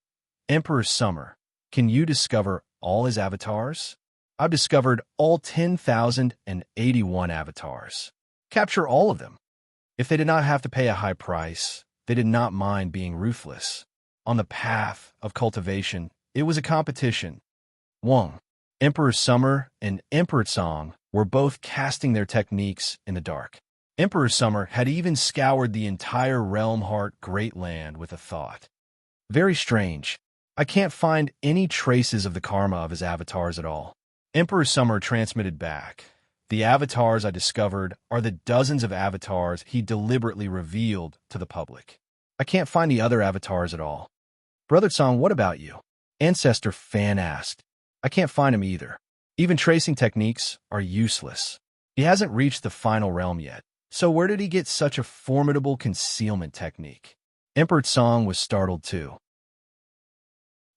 Emperor Summer, can you discover all his avatars? I've discovered all 10,081 avatars. Capture all of them. If they did not have to pay a high price, they did not mind being ruthless. On the path of cultivation, it was a competition. Wang, Emperor Summer, and Emperor Song were both casting their techniques in the dark. Emperor Summer had even scoured the entire Realm Heart Great Land with a thought. Very strange. I can't find any traces of the karma of his avatars at all. Emperor Summer transmitted back. The avatars I discovered are the dozens of avatars he deliberately revealed to the public. I can't find the other avatars at all. Brother Song, what about you? Ancestor Fan asked. I can't find him either. Even tracing techniques are useless. He hasn't reached the final realm yet. So where did he get such a formidable concealment technique? Emperor Song was startled too.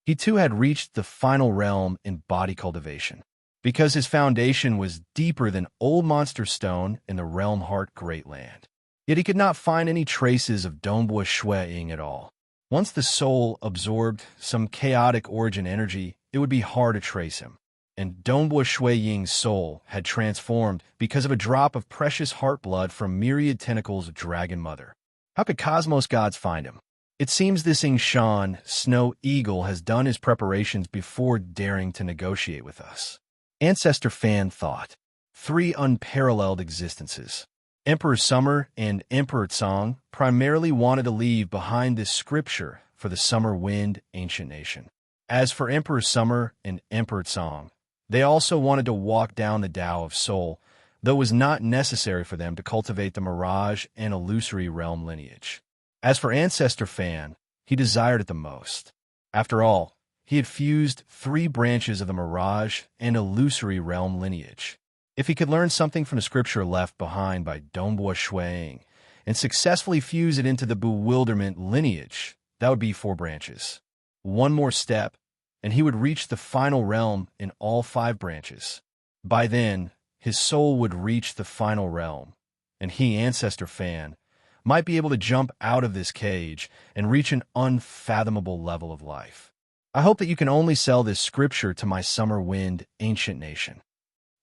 He too had reached the final realm in body cultivation, because his foundation was deeper than Old Monster Stone in the Realm Heart Great Land. Yet he could not find any traces of Dongbua Shui Ying at all. Once the soul absorbed some chaotic origin energy, it would be hard to trace him. And Dongbua Shui Ying's soul had transformed because of a drop of precious heart blood from myriad tentacles of Dragon Mother. How could Cosmos gods find him? It seems this Shan, Snow Eagle, has done his preparations before daring to negotiate with us. Ancestor Fan thought. 3 unparalleled existences. Emperor Summer and Emperor Tsong primarily wanted to leave behind this scripture for the Summer Wind Ancient Nation. As for Emperor Summer and Emperor Tsong, they also wanted to walk down the Tao of Soul, though it was not necessary for them to cultivate the Mirage and Illusory Realm lineage. As for Ancestor Fan, he desired it the most. After all, he had fused 3 branches of the Mirage and Illusory Realm lineage. If he could learn something from the scripture left behind by Dongbua Shuang and successfully fuse it into the Bewilderment lineage, that would be 4 branches. One more step, and he would reach the final realm in all 5 branches. By then, his soul would reach the final realm, and he, Ancestor Fan, might be able to jump out of this cage and reach an unfathomable level of life. I hope that you can only sell this scripture to my Summer Wind Ancient Nation.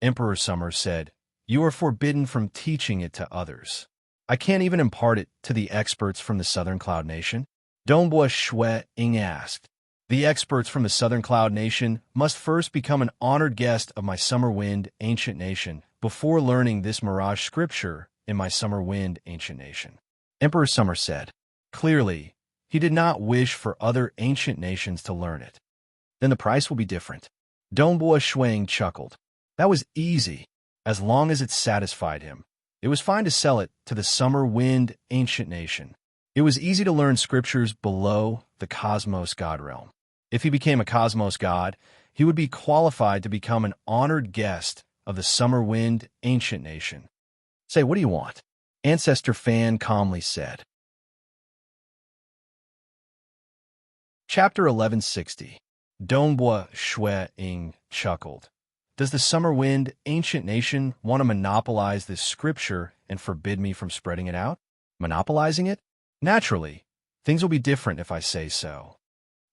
Emperor Summer said, "You are forbidden from teaching it to others. I can't even impart it to the experts from the Southern Cloud Nation." Dongbua Shui Ying asked, "The experts from the Southern Cloud Nation must first become an honored guest of my Summer Wind Ancient Nation before learning this Mirage scripture in my Summer Wind Ancient Nation." Emperor Summer said. Clearly, he did not wish for other ancient nations to learn it. "Then the price will be different." Dongbua Shuang chuckled. "That was easy, as long as it satisfied him. It was fine to sell it to the Summer Wind Ancient Nation. It was easy to learn scriptures below the Cosmos God realm. If he became a Cosmos God, he would be qualified to become an honored guest of the Summer Wind Ancient Nation. Say, what do you want?" Ancestor Fan calmly said. Chapter 1160. Dongbua Shui Ying chuckled. "Does the Summer Wind Ancient Nation want to monopolize this scripture and forbid me from spreading it out? Monopolizing it? Naturally, things will be different if I say so."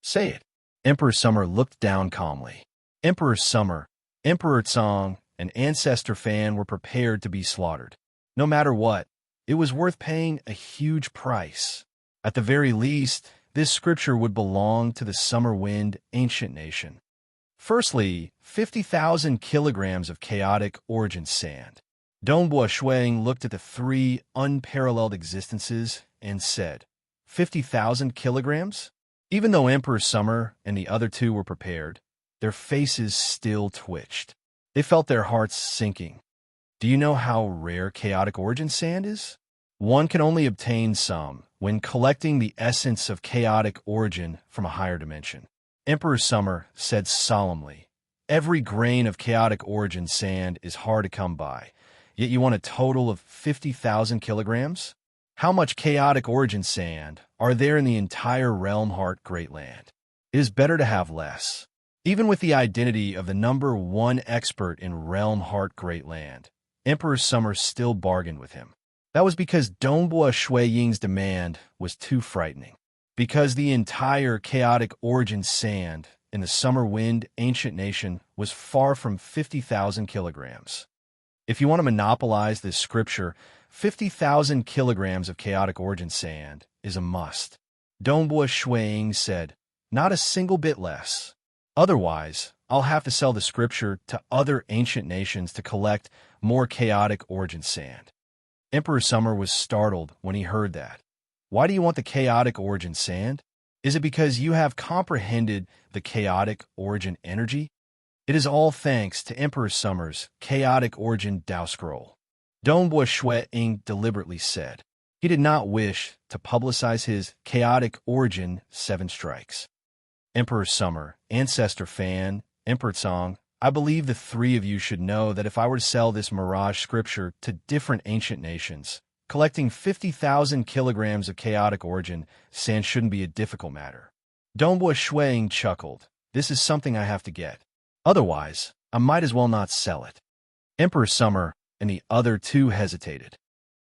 "Say it." Emperor Summer looked down calmly. Emperor Summer, Emperor Tsong, and Ancestor Fan were prepared to be slaughtered. No matter what, it was worth paying a huge price. At the very least, this scripture would belong to the Summer Wind Ancient Nation. Firstly, 50,000 kilograms of chaotic origin sand. Dongbua Shuang looked at the 3 unparalleled existences and said, 50,000 kilograms? Even though Emperor Summer and the other 2 were prepared, their faces still twitched. They felt their hearts sinking. Do you know how rare chaotic origin sand is? One can only obtain some when collecting the essence of chaotic origin from a higher dimension. Emperor Summer said solemnly, "Every grain of chaotic origin sand is hard to come by, yet you want a total of 50,000 kilograms? How much chaotic origin sand are there in the entire Realm Heart Great Land? It is better to have less." Even with the identity of the number 1 expert in Realm Heart Great Land, Emperor Summer still bargained with him. That was because Dongbua Shui Ying's demand was too frightening. Because the entire chaotic origin sand in the Summer Wind Ancient Nation was far from 50,000 kilograms. If you want to monopolize this scripture, 50,000 kilograms of chaotic origin sand is a must. Dongbua Shui Ying said, "Not a single bit less. Otherwise, I'll have to sell the scripture to other ancient nations to collect more chaotic origin sand." Emperor Summer was startled when he heard that. "Why do you want the chaotic origin sand? Is it because you have comprehended the chaotic origin energy?" "It is all thanks to Emperor Summer's chaotic origin Tao Scroll," Dongbua Shui Ying deliberately said. He did not wish to publicize his chaotic origin 7 strikes. Emperor Summer, Ancestor Fan, Emperor Tsong, I believe the 3 of you should know that if I were to sell this Mirage scripture to different ancient nations, Collecting 50,000 kilograms of chaotic origin sand shouldn't be a difficult matter. Dongbua Shuang chuckled. This is something I have to get. Otherwise, I might as well not sell it. Emperor Summer and the other two hesitated.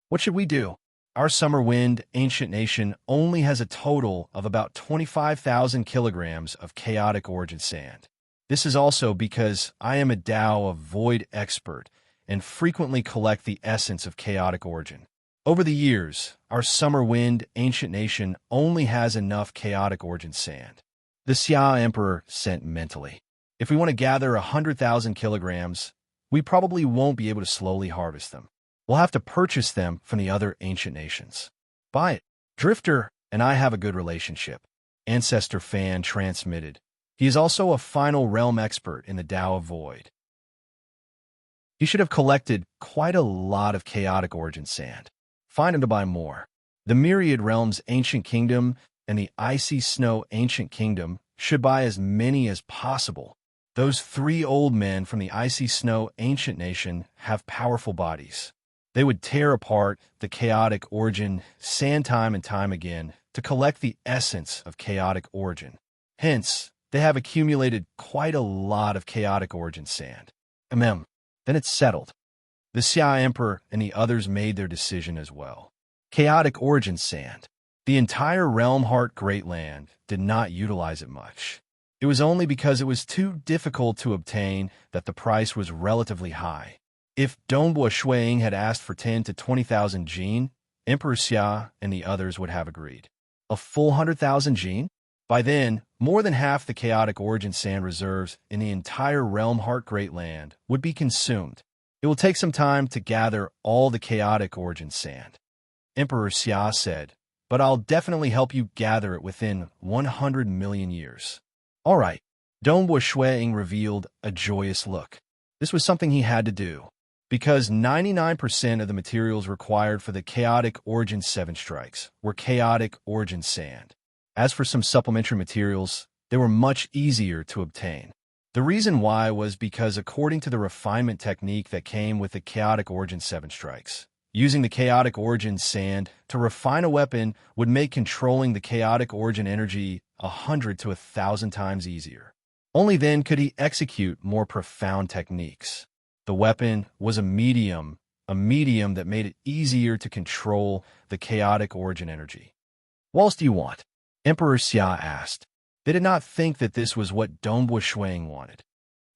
What should we do? Our summer wind, ancient nation, only has a total of about 25,000 kilograms of chaotic origin sand. This is also because I am a Tao of Void expert and frequently collect the essence of chaotic origin. Over the years, our summer wind, ancient nation, only has enough chaotic origin sand. The Xia Emperor sent mentally. If we want to gather 100,000 kilograms, we probably won't be able to slowly harvest them. We'll have to purchase them from the other ancient nations. Buy it. Drifter and I have a good relationship. Ancestor Fan transmitted. He is also a final realm expert in the Tao of Void. He should have collected quite a lot of chaotic origin sand. Find him to buy more. The Myriad Realms Ancient Kingdom and the Icy Snow Ancient Kingdom should buy as many as possible. Those three old men from the Icy Snow Ancient Nation have powerful bodies. They would tear apart the chaotic origin sand time and time again to collect the essence of chaotic origin. Hence, they have accumulated quite a lot of chaotic origin sand. Then it's settled. The Xia Emperor and the others made their decision as well. Chaotic origin sand. The entire Realm Heart Great Land did not utilize it much. It was only because it was too difficult to obtain that the price was relatively high. If Dongbua Shuang had asked for 10 to 20,000 jin, Emperor Xia and the others would have agreed. A full 100,000 jin? By then, more than half the chaotic origin sand reserves in the entire Realm Heart Great Land would be consumed. It will take some time to gather all the chaotic origin sand. Emperor Xia said, but I'll definitely help you gather it within 100 million years. All right. Dongbua Shuang revealed a joyous look. This was something he had to do, because 99% of the materials required for the chaotic origin 7 strikes were chaotic origin sand. As for some supplementary materials, they were much easier to obtain. The reason why was because according to the refinement technique that came with the chaotic origin 7 strikes, using the chaotic origin sand to refine a weapon would make controlling the chaotic origin energy 100 to 1,000 times easier. Only then could he execute more profound techniques. The weapon was a medium that made it easier to control the chaotic origin energy. What else do you want? Emperor Xia asked. They did not think that this was what Dongbua Shuang wanted.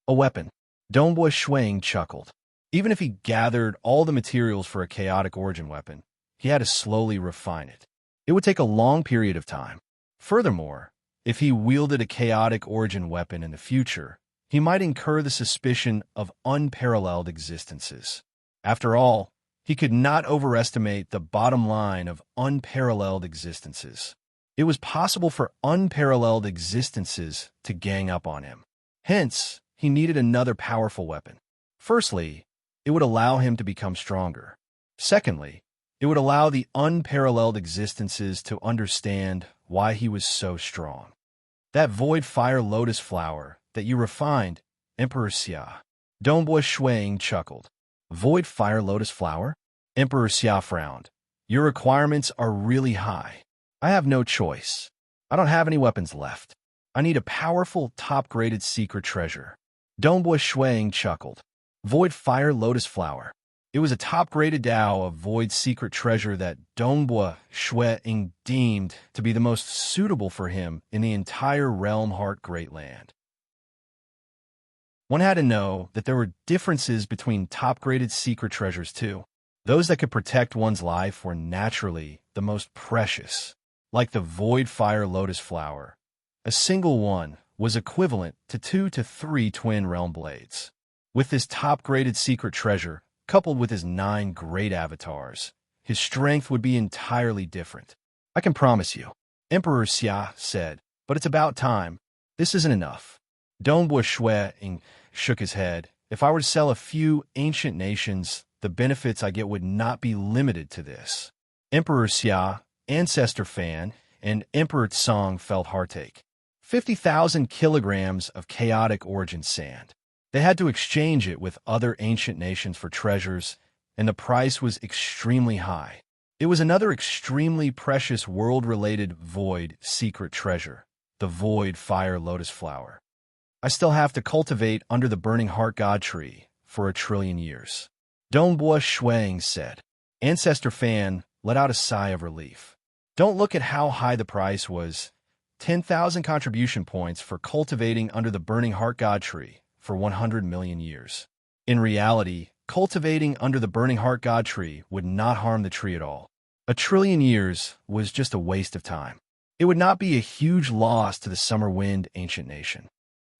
A weapon. Dongbua Shuang chuckled. Even if he gathered all the materials for a chaotic origin weapon, he had to slowly refine it. It would take a long period of time. Furthermore, if he wielded a chaotic origin weapon in the future, he might incur the suspicion of unparalleled existences. After all, he could not overestimate the bottom line of unparalleled existences. It was possible for unparalleled existences to gang up on him. Hence, he needed another powerful weapon. Firstly, it would allow him to become stronger. Secondly, it would allow the unparalleled existences to understand why he was so strong. That void fire lotus flower that you refined, Emperor Xia. Dongbua Shuang chuckled. Void fire lotus flower? Emperor Xia frowned. Your requirements are really high. I have no choice. I don't have any weapons left. I need a powerful, top-graded secret treasure. Dongbua Shuang chuckled. Void fire lotus flower. It was a top-graded Tao of void secret treasure that Dongbua Shuang deemed to be the most suitable for him in the entire Realm Heart Great Land. One had to know that there were differences between top-graded secret treasures too. Those that could protect one's life were naturally the most precious. Like the void fire lotus flower, a single one was equivalent to 2 to 3 twin realm blades. With this top-graded secret treasure, coupled with his 9 great avatars, his strength would be entirely different. I can promise you, Emperor Xia said, but it's about time. This isn't enough. Dongbua Shuang shook his head. If I were to sell a few ancient nations, the benefits I get would not be limited to this. Emperor Xia, Ancestor Fan, and Emperor Tsong felt heartache. 50,000 kilograms of chaotic origin sand. They had to exchange it with other ancient nations for treasures, and the price was extremely high. It was another extremely precious world-related void secret treasure, the void fire lotus flower. I still have to cultivate under the burning heart god tree for 1,000,000,000 years. Dongbua Shuang said. Ancestor Fan let out a sigh of relief. Don't look at how high the price was. 10,000 contribution points for cultivating under the burning heart god tree for 100 million years. In reality, cultivating under the burning heart god tree would not harm the tree at all. 1,000,000,000 years was just a waste of time. It would not be a huge loss to the summer wind ancient nation.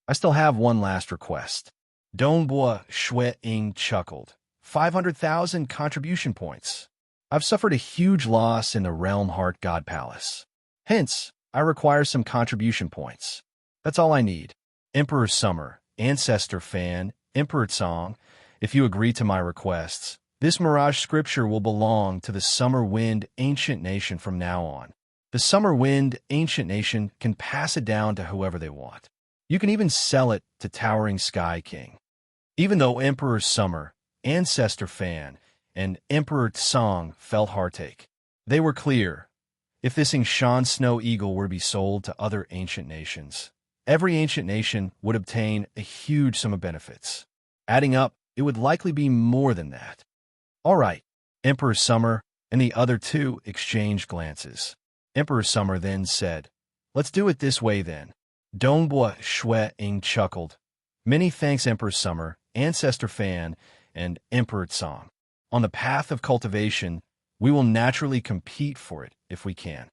I still have one last request. Dongbua Shuang chuckled. 500,000 contribution points. I've suffered a huge loss in the Realm Heart God Palace. Hence, I require some contribution points. That's all I need. Emperor Summer, Ancestor Fan, Emperor Song, if you agree to my requests, this Mirage scripture will belong to the Summer Wind Ancient Nation from now on. The Summer Wind Ancient Nation can pass it down to whoever they want. You can even sell it to Towering Sky King. Even though Emperor Summer, Ancestor Fan, and Emperor Song felt heartache, they were clear. If this Shan Snow Eagle were to be sold to other ancient nations, every ancient nation would obtain a huge sum of benefits. Adding up, it would likely be more than that. All right, Emperor Summer and the other two exchanged glances. Emperor Summer then said, "Let's do it this way then." Dongbua Shuang chuckled. Many thanks, Emperor Summer, Ancestor Fan, and Emperor Song. On the path of cultivation, we will naturally compete for it if we can.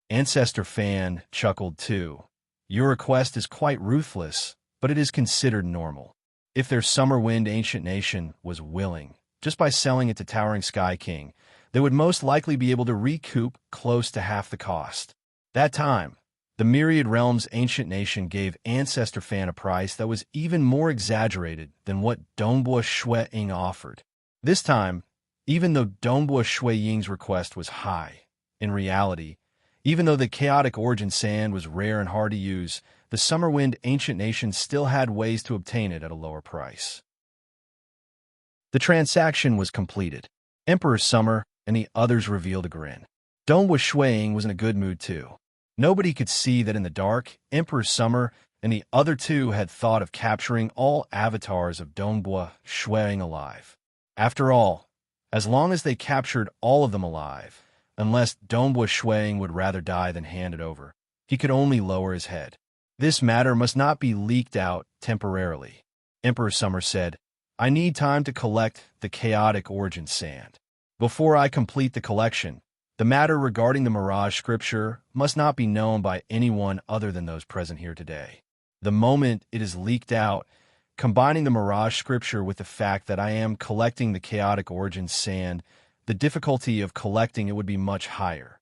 Ancestor Fan chuckled too. Your request is quite ruthless, but it is considered normal. If their Summer Wind Ancient Nation was willing, just by selling it to Towering Sky King, they would most likely be able to recoup close to half the cost. That time, the Myriad Realms Ancient Nation gave Ancestor Fan a price that was even more exaggerated than what Dongbua Shuang offered. This time, even though Dongbua Shuang's request was high, in reality, even though the chaotic origin sand was rare and hard to use, the Summer Wind Ancient Nation still had ways to obtain it at a lower price. The transaction was completed. Emperor Summer and the others revealed a grin. Dongbua Shuang was in a good mood too. Nobody could see that in the dark, Emperor Summer and the other two had thought of capturing all avatars of Dongbua Shuang alive. After all, as long as they captured all of them alive, unless Dongbua Shuang would rather die than hand it over, he could only lower his head. This matter must not be leaked out temporarily. Emperor Summer said, I need time to collect the chaotic origin sand. Before I complete the collection, the matter regarding the Mirage scripture must not be known by anyone other than those present here today. The moment it is leaked out, combining the Mirage scripture with the fact that I am collecting the chaotic origin sand, the difficulty of collecting it would be much higher.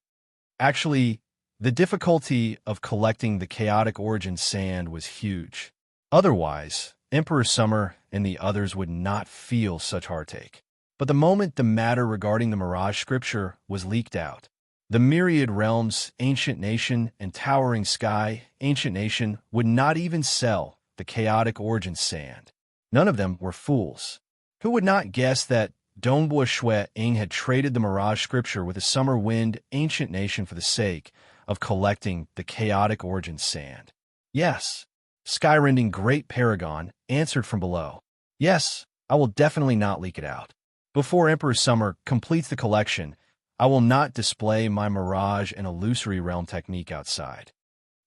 Actually, the difficulty of collecting the chaotic origin sand was huge. Otherwise, Emperor Summer and the others would not feel such heartache. But the moment the matter regarding the Mirage scripture was leaked out, the Myriad Realms Ancient Nation and Towering Sky Ancient Nation would not even sell the chaotic origin sand. None of them were fools. Who would not guess that Dongbua Shuang had traded the Mirage scripture with the Summer Wind Ancient Nation for the sake of collecting the chaotic origin sand? Yes, Skyrending Great Paragon answered from below. Yes, I will definitely not leak it out. Before Emperor Summer completes the collection, I will not display my Mirage and Illusory Realm technique outside.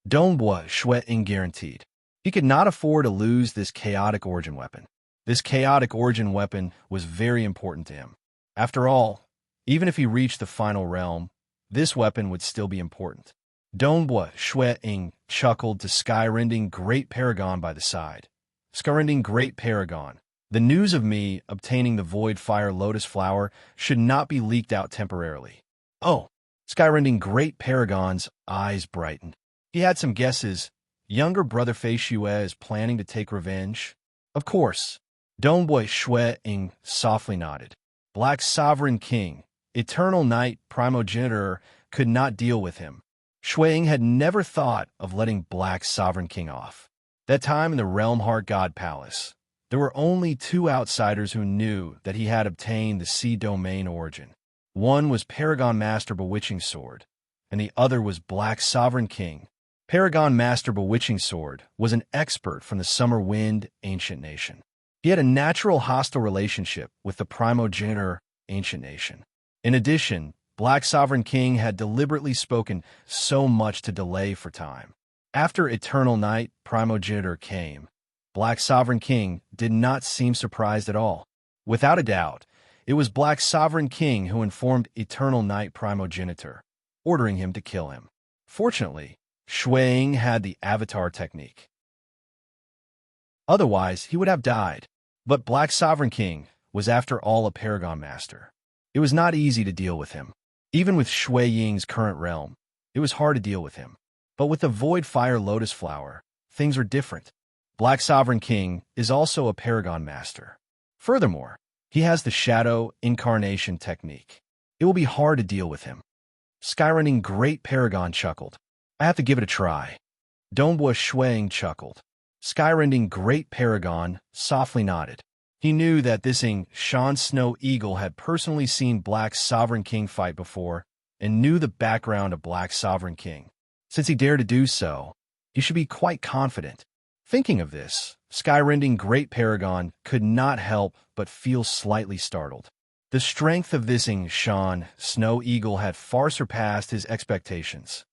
Dongbua Shuang guaranteed. He could not afford to lose this chaotic origin weapon. This chaotic origin weapon was very important to him. After all, even if he reached the final realm, this weapon would still be important. Dongbua Shuang chuckled to Skyrending Great Paragon by the side. Skyrending Great Paragon. The news of me obtaining the Void Fire Lotus Flower should not be leaked out temporarily. Oh, Skyrending Great Paragon's eyes brightened. He had some guesses. Younger brother Fei Xue is planning to take revenge? Of course. Dongbua Shuang softly nodded. Black Sovereign King, Eternal Night Primogenitor, could not deal with him. Shuang had never thought of letting Black Sovereign King off. That time in the Realm Heart God Palace, there were only two outsiders who knew that he had obtained the Sea Domain origin. One was Paragon Master Bewitching Sword, and the other was Black Sovereign King. Paragon Master Bewitching Sword was an expert from the Summer Wind Ancient Nation. He had a natural hostile relationship with the primogenitor Ancient Nation. In addition, Black Sovereign King had deliberately spoken so much to delay for time. After Eternal Night Primogenitor came, Black Sovereign King did not seem surprised at all. Without a doubt, it was Black Sovereign King who informed Eternal Night Primogenitor, ordering him to kill him. Fortunately, Ying had the Avatar technique. Otherwise, he would have died. But Black Sovereign King was after all a Paragon Master. It was not easy to deal with him. Even with Ying's current realm, it was hard to deal with him. But with the Void Fire Lotus Flower, things are different. Black Sovereign King is also a Paragon Master. Furthermore, he has the Shadow Incarnation technique. It will be hard to deal with him. Skyrending Great Paragon chuckled. I have to give it a try. Donghua Ying chuckled. Skyrending Great Paragon softly nodded. He knew that this Shan Snow Eagle had personally seen Black Sovereign King fight before and knew the background of Black Sovereign King. Since he dared to do so, he should be quite confident. Thinking of this, Skyrending Great Paragon could not help but feel slightly startled. The strength of this Shan Snow Eagle had far surpassed his expectations.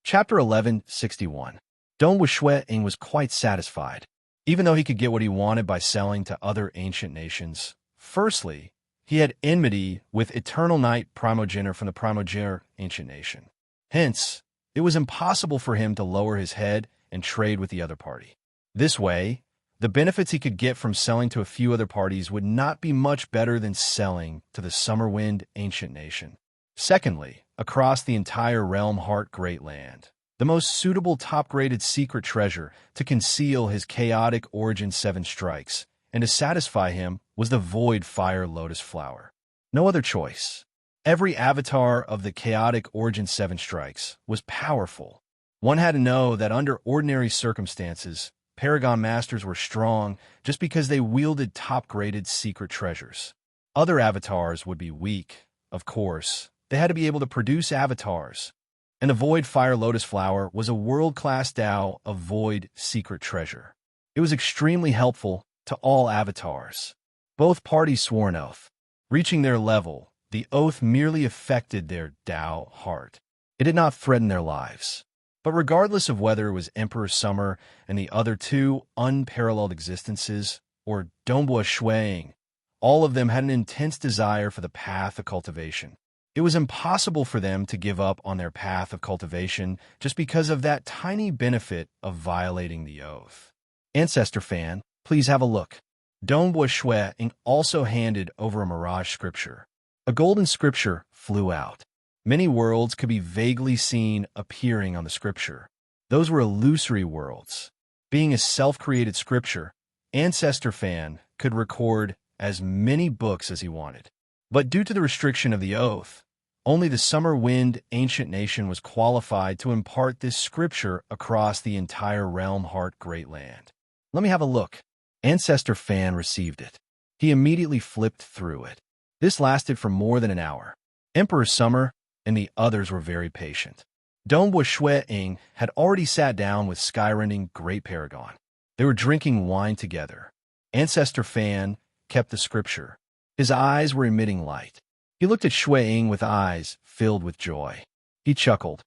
Chapter 1161. Donghua Ying was quite satisfied, even though he could get what he wanted by selling to other ancient nations. Firstly, he had enmity with Eternal Night Primogenitor from the Primogenitor Ancient Nation. Hence, it was impossible for him to lower his head and trade with the other party. This way, the benefits he could get from selling to a few other parties would not be much better than selling to the Summerwind Ancient Nation. Secondly, across the entire Realm Heart Great Land, the most suitable top-graded secret treasure to conceal his chaotic origin 7 strikes and to satisfy him was the Void Fire Lotus Flower. No other choice. Every avatar of the chaotic origin 7 strikes was powerful. One had to know that under ordinary circumstances, Paragon Masters were strong just because they wielded top-graded secret treasures. Other avatars would be weak, of course. They had to be able to produce avatars. And the Void Fire Lotus Flower was a world-class Tao of Void secret treasure. It was extremely helpful to all avatars. Both parties swore an oath. Reaching their level, the oath merely affected their Tao heart. It did not threaten their lives. But regardless of whether it was Emperor Summer and the other two unparalleled existences, or Donghua Ying, all of them had an intense desire for the path of cultivation. It was impossible for them to give up on their path of cultivation just because of that tiny benefit of violating the oath. Ancestor fan, please have a look. Donghua Ying also handed over a mirage scripture. A golden scripture flew out. Many worlds could be vaguely seen appearing on the scripture. Those were illusory worlds. Being a self-created scripture, Ancestor fan could record as many books as he wanted. But due to the restriction of the oath, only the Summer Wind Ancient Nation was qualified to impart this scripture across the entire Realm Heart Great Land. Let me have a look. Ancestor fan received it. He immediately flipped through it. This lasted for more than an hour. Emperor Summer and the others were very patient. Donghua Ying had already sat down with Skyrending Great Paragon. They were drinking wine together. Ancestor fan kept the scripture. His eyes were emitting light. He looked at Ying with eyes filled with joy. He chuckled.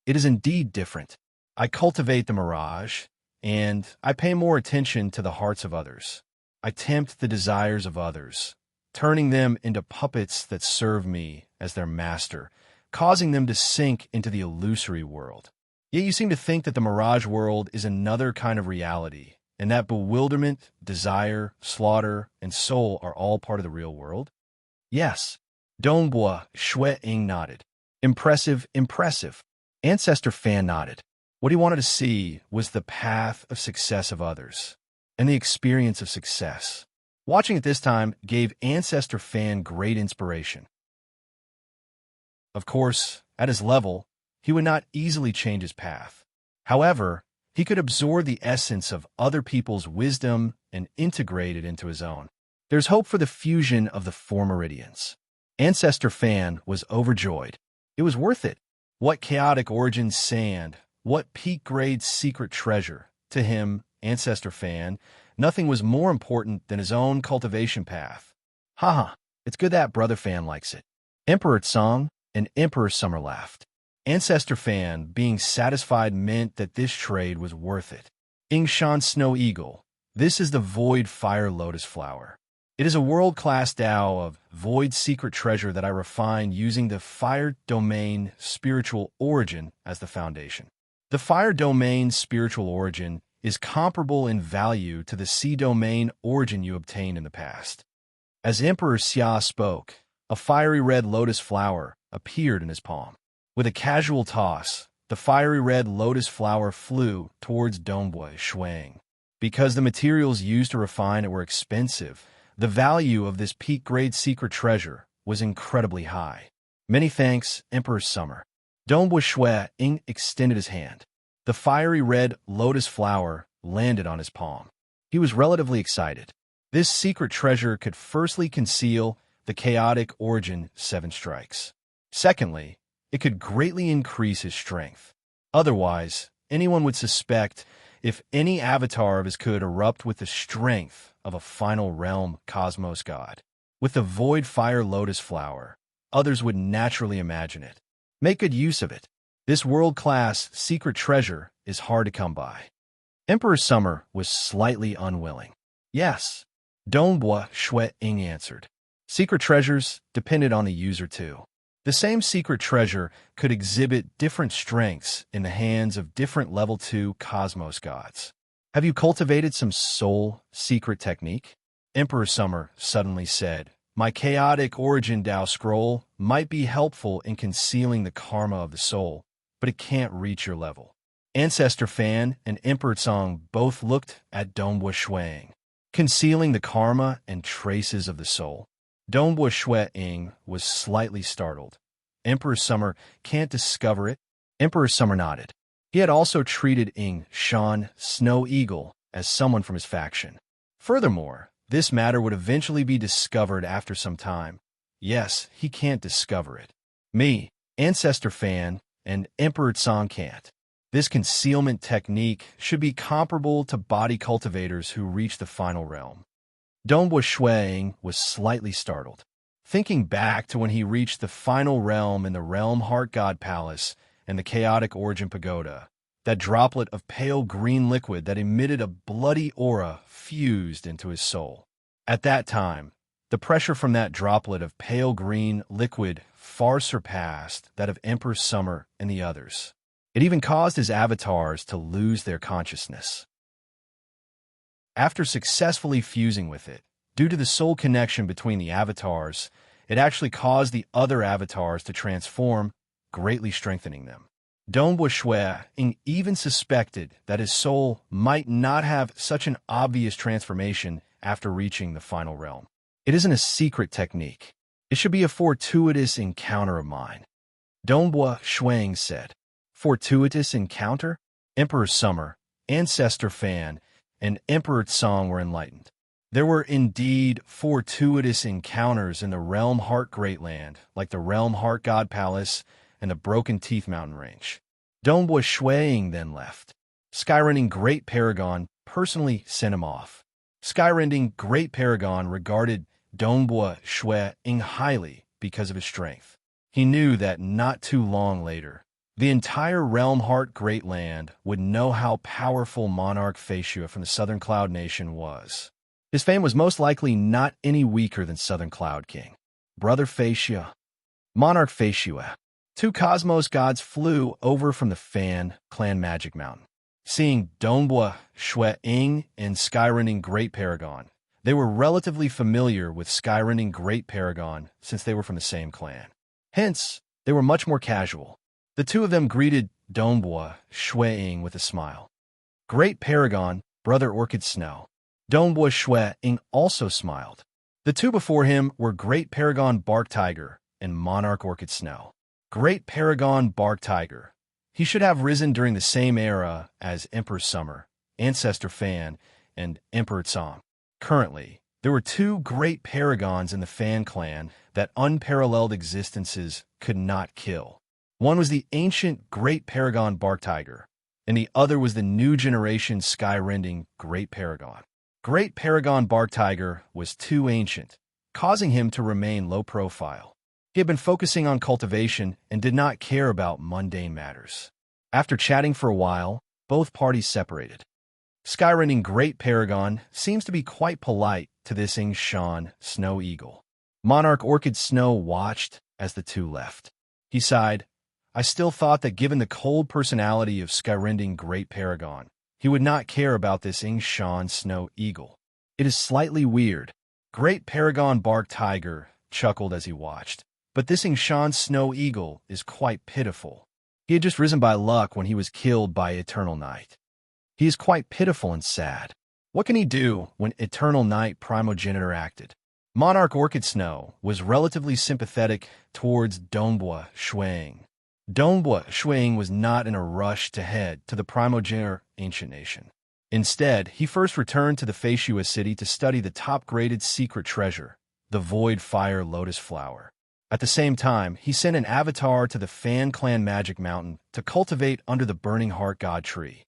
It is indeed different. I cultivate the mirage, and I pay more attention to the hearts of others. I tempt the desires of others, turning them into puppets that serve me as their master, causing them to sink into the illusory world. Yet you seem to think that the mirage world is another kind of reality, and that bewilderment, desire, slaughter, and soul are all part of the real world? Yes. Donghua Ying nodded. Impressive, impressive. Ancestor fan nodded. What he wanted to see was the path of success of others, and the experience of success. Watching it this time gave Ancestor fan great inspiration. Of course, at his level, he would not easily change his path. However, he could absorb the essence of other people's wisdom and integrate it into his own. There's hope for the fusion of the four meridians. Ancestor Fan was overjoyed. It was worth it. What chaotic origins sand, what peak-grade secret treasure. To him, Ancestor Fan, nothing was more important than his own cultivation path. Haha, it's good that Brother Fan likes it. Emperor Tsang and Emperor Summer laughed. Ancestor Fan, being satisfied, meant that this trade was worth it. Ying Shan Snow Eagle, this is the Void Fire Lotus Flower. It is a world-class Tao of void secret treasure that I refined using the Fire Domain Spiritual Origin as the foundation. The Fire Domain Spiritual Origin is comparable in value to the Sea Domain Origin you obtained in the past. As Emperor Xia spoke, a fiery red lotus flower appeared in his palm. With a casual toss, the fiery red lotus flower flew towards Dongbui Shuang. Because the materials used to refine it were expensive, the value of this peak-grade secret treasure was incredibly high. Many thanks, Emperor Summer. Dongbui Shuang extended his hand. The fiery red lotus flower landed on his palm. He was relatively excited. This secret treasure could firstly conceal the chaotic origin 7 strikes. Secondly, it could greatly increase his strength. Otherwise, anyone would suspect if any avatar of his could erupt with the strength of a final realm cosmos god. With the void fire lotus flower, others would naturally imagine it. Make good use of it. This world-class secret treasure is hard to come by. Emperor Summer was slightly unwilling. Yes, Dongbui Shuang answered. Secret treasures depended on the user too. The same secret treasure could exhibit different strengths in the hands of different level 2 cosmos gods. Have you cultivated some soul secret technique? Emperor Summer suddenly said, my chaotic origin Tao scroll might be helpful in concealing the karma of the soul, but it can't reach your level. Ancestor Fan and Emperor Tsang both looked at Dongbui Shuang. Concealing the karma and traces of the soul. Dongbui Shuang was slightly startled. Emperor Summer can't discover it? Emperor Summer nodded. He had also treated Ying Shan Snow Eagle as someone from his faction. Furthermore, this matter would eventually be discovered after some time. Yes, he can't discover it. Me, Ancestor Fan, and Emperor Tsang can't. This concealment technique should be comparable to body cultivators who reach the final realm. Dongbui Shuang was slightly startled. Thinking back to when he reached the final realm in the Realm Heart God Palace and the Chaotic Origin Pagoda, that droplet of pale green liquid that emitted a bloody aura fused into his soul. At that time, the pressure from that droplet of pale green liquid far surpassed that of Emperor Summer and the others. It even caused his avatars to lose their consciousness. After successfully fusing with it, due to the soul connection between the avatars, it actually caused the other avatars to transform, greatly strengthening them. Dongbui Shuang even suspected that his soul might not have such an obvious transformation after reaching the final realm. It isn't a secret technique. It should be a fortuitous encounter of mine. Dongbui Shuang said. Fortuitous encounter? Emperor Summer, Ancestor Fan, and Emperor Tsang were enlightened. There were indeed fortuitous encounters in the Realm Heart Greatland, like the Realm Heart God Palace and the Broken Teeth Mountain Range. Dongbui Shuang then left. Skyrending Great Paragon personally sent him off. Skyrending Great Paragon regarded Dongbui Shuang highly because of his strength. He knew that not too long later, the entire Realm Heart Greatland would know how powerful Monarch Facia from the Southern Cloud Nation was. His fame was most likely not any weaker than Southern Cloud King. Brother Facia, Monarch Facia. 2 cosmos gods flew over from the Fan Clan Magic Mountain. Seeing Dongbui Shuang and Skyrending Great Paragon, they were relatively familiar with Skyrending Great Paragon since they were from the same clan. Hence, they were much more casual. The two of them greeted Dongbui Shuang with a smile. Great Paragon, Brother Orchid Snow. Dongbui Shuang also smiled. The two before him were Great Paragon Bark Tiger and Monarch Orchid Snow. Great Paragon Bark Tiger. He should have risen during the same era as Emperor Summer, Ancestor Fan, and Emperor Tsang. Currently, There were two great paragons in the Fan clan that unparalleled existences could not kill. One was the ancient Great Paragon Bark Tiger, and the other was the new generation sky-rending Great Paragon. Great Paragon Bark Tiger was too ancient, causing him to remain low profile. He had been focusing on cultivation and did not care about mundane matters. After chatting for a while, both parties separated. Skyrending Great Paragon seems to be quite polite to this Shan Snow Eagle. Monarch Orchid Snow watched as the two left. He sighed. I still thought that given the cold personality of Skyrending Great Paragon, he would not care about this Shan Snow Eagle. It is slightly weird. Great Paragon Bark Tiger chuckled as he watched. But this Shan Snow Eagle is quite pitiful. He had just risen by luck when he was killed by Eternal Night. He is quite pitiful and sad. What can he do when Eternal Night primogenitor acted? Monarch Orchid Snow was relatively sympathetic towards Dongbua Shuang. Dongbua Shuang was not in a rush to head to the primogenitor ancient nation. Instead, he first returned to the Feishua city to study the top-graded secret treasure, the Void Fire Lotus Flower. At the same time, he sent an avatar to the Fan Clan Magic Mountain to cultivate under the Burning Heart God Tree.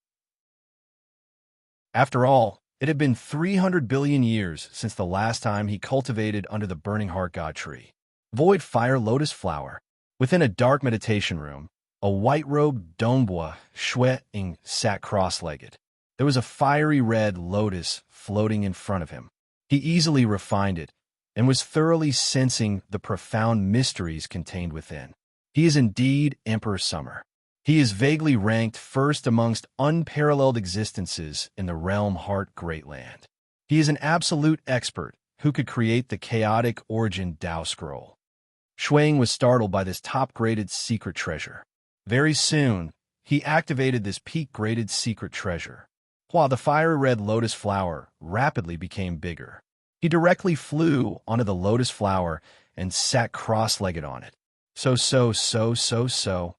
After all, it had been 300 billion years since the last time he cultivated under the Burning Heart God Tree. Void Fire Lotus Flower. Within a dark meditation room, a white-robed Dongbua Shuang sat cross-legged. There was a fiery red lotus floating in front of him. He easily refined it, and was thoroughly sensing the profound mysteries contained within. He is indeed Emperor Summer. He is vaguely ranked first amongst unparalleled existences in the realm Heart Great Land. He is an absolute expert who could create the chaotic origin Dao Scroll. Shuang was startled by this top-graded secret treasure. Very soon, he activated this peak-graded secret treasure, while the fiery red lotus flower rapidly became bigger. He directly flew onto the lotus flower and sat cross-legged on it. So.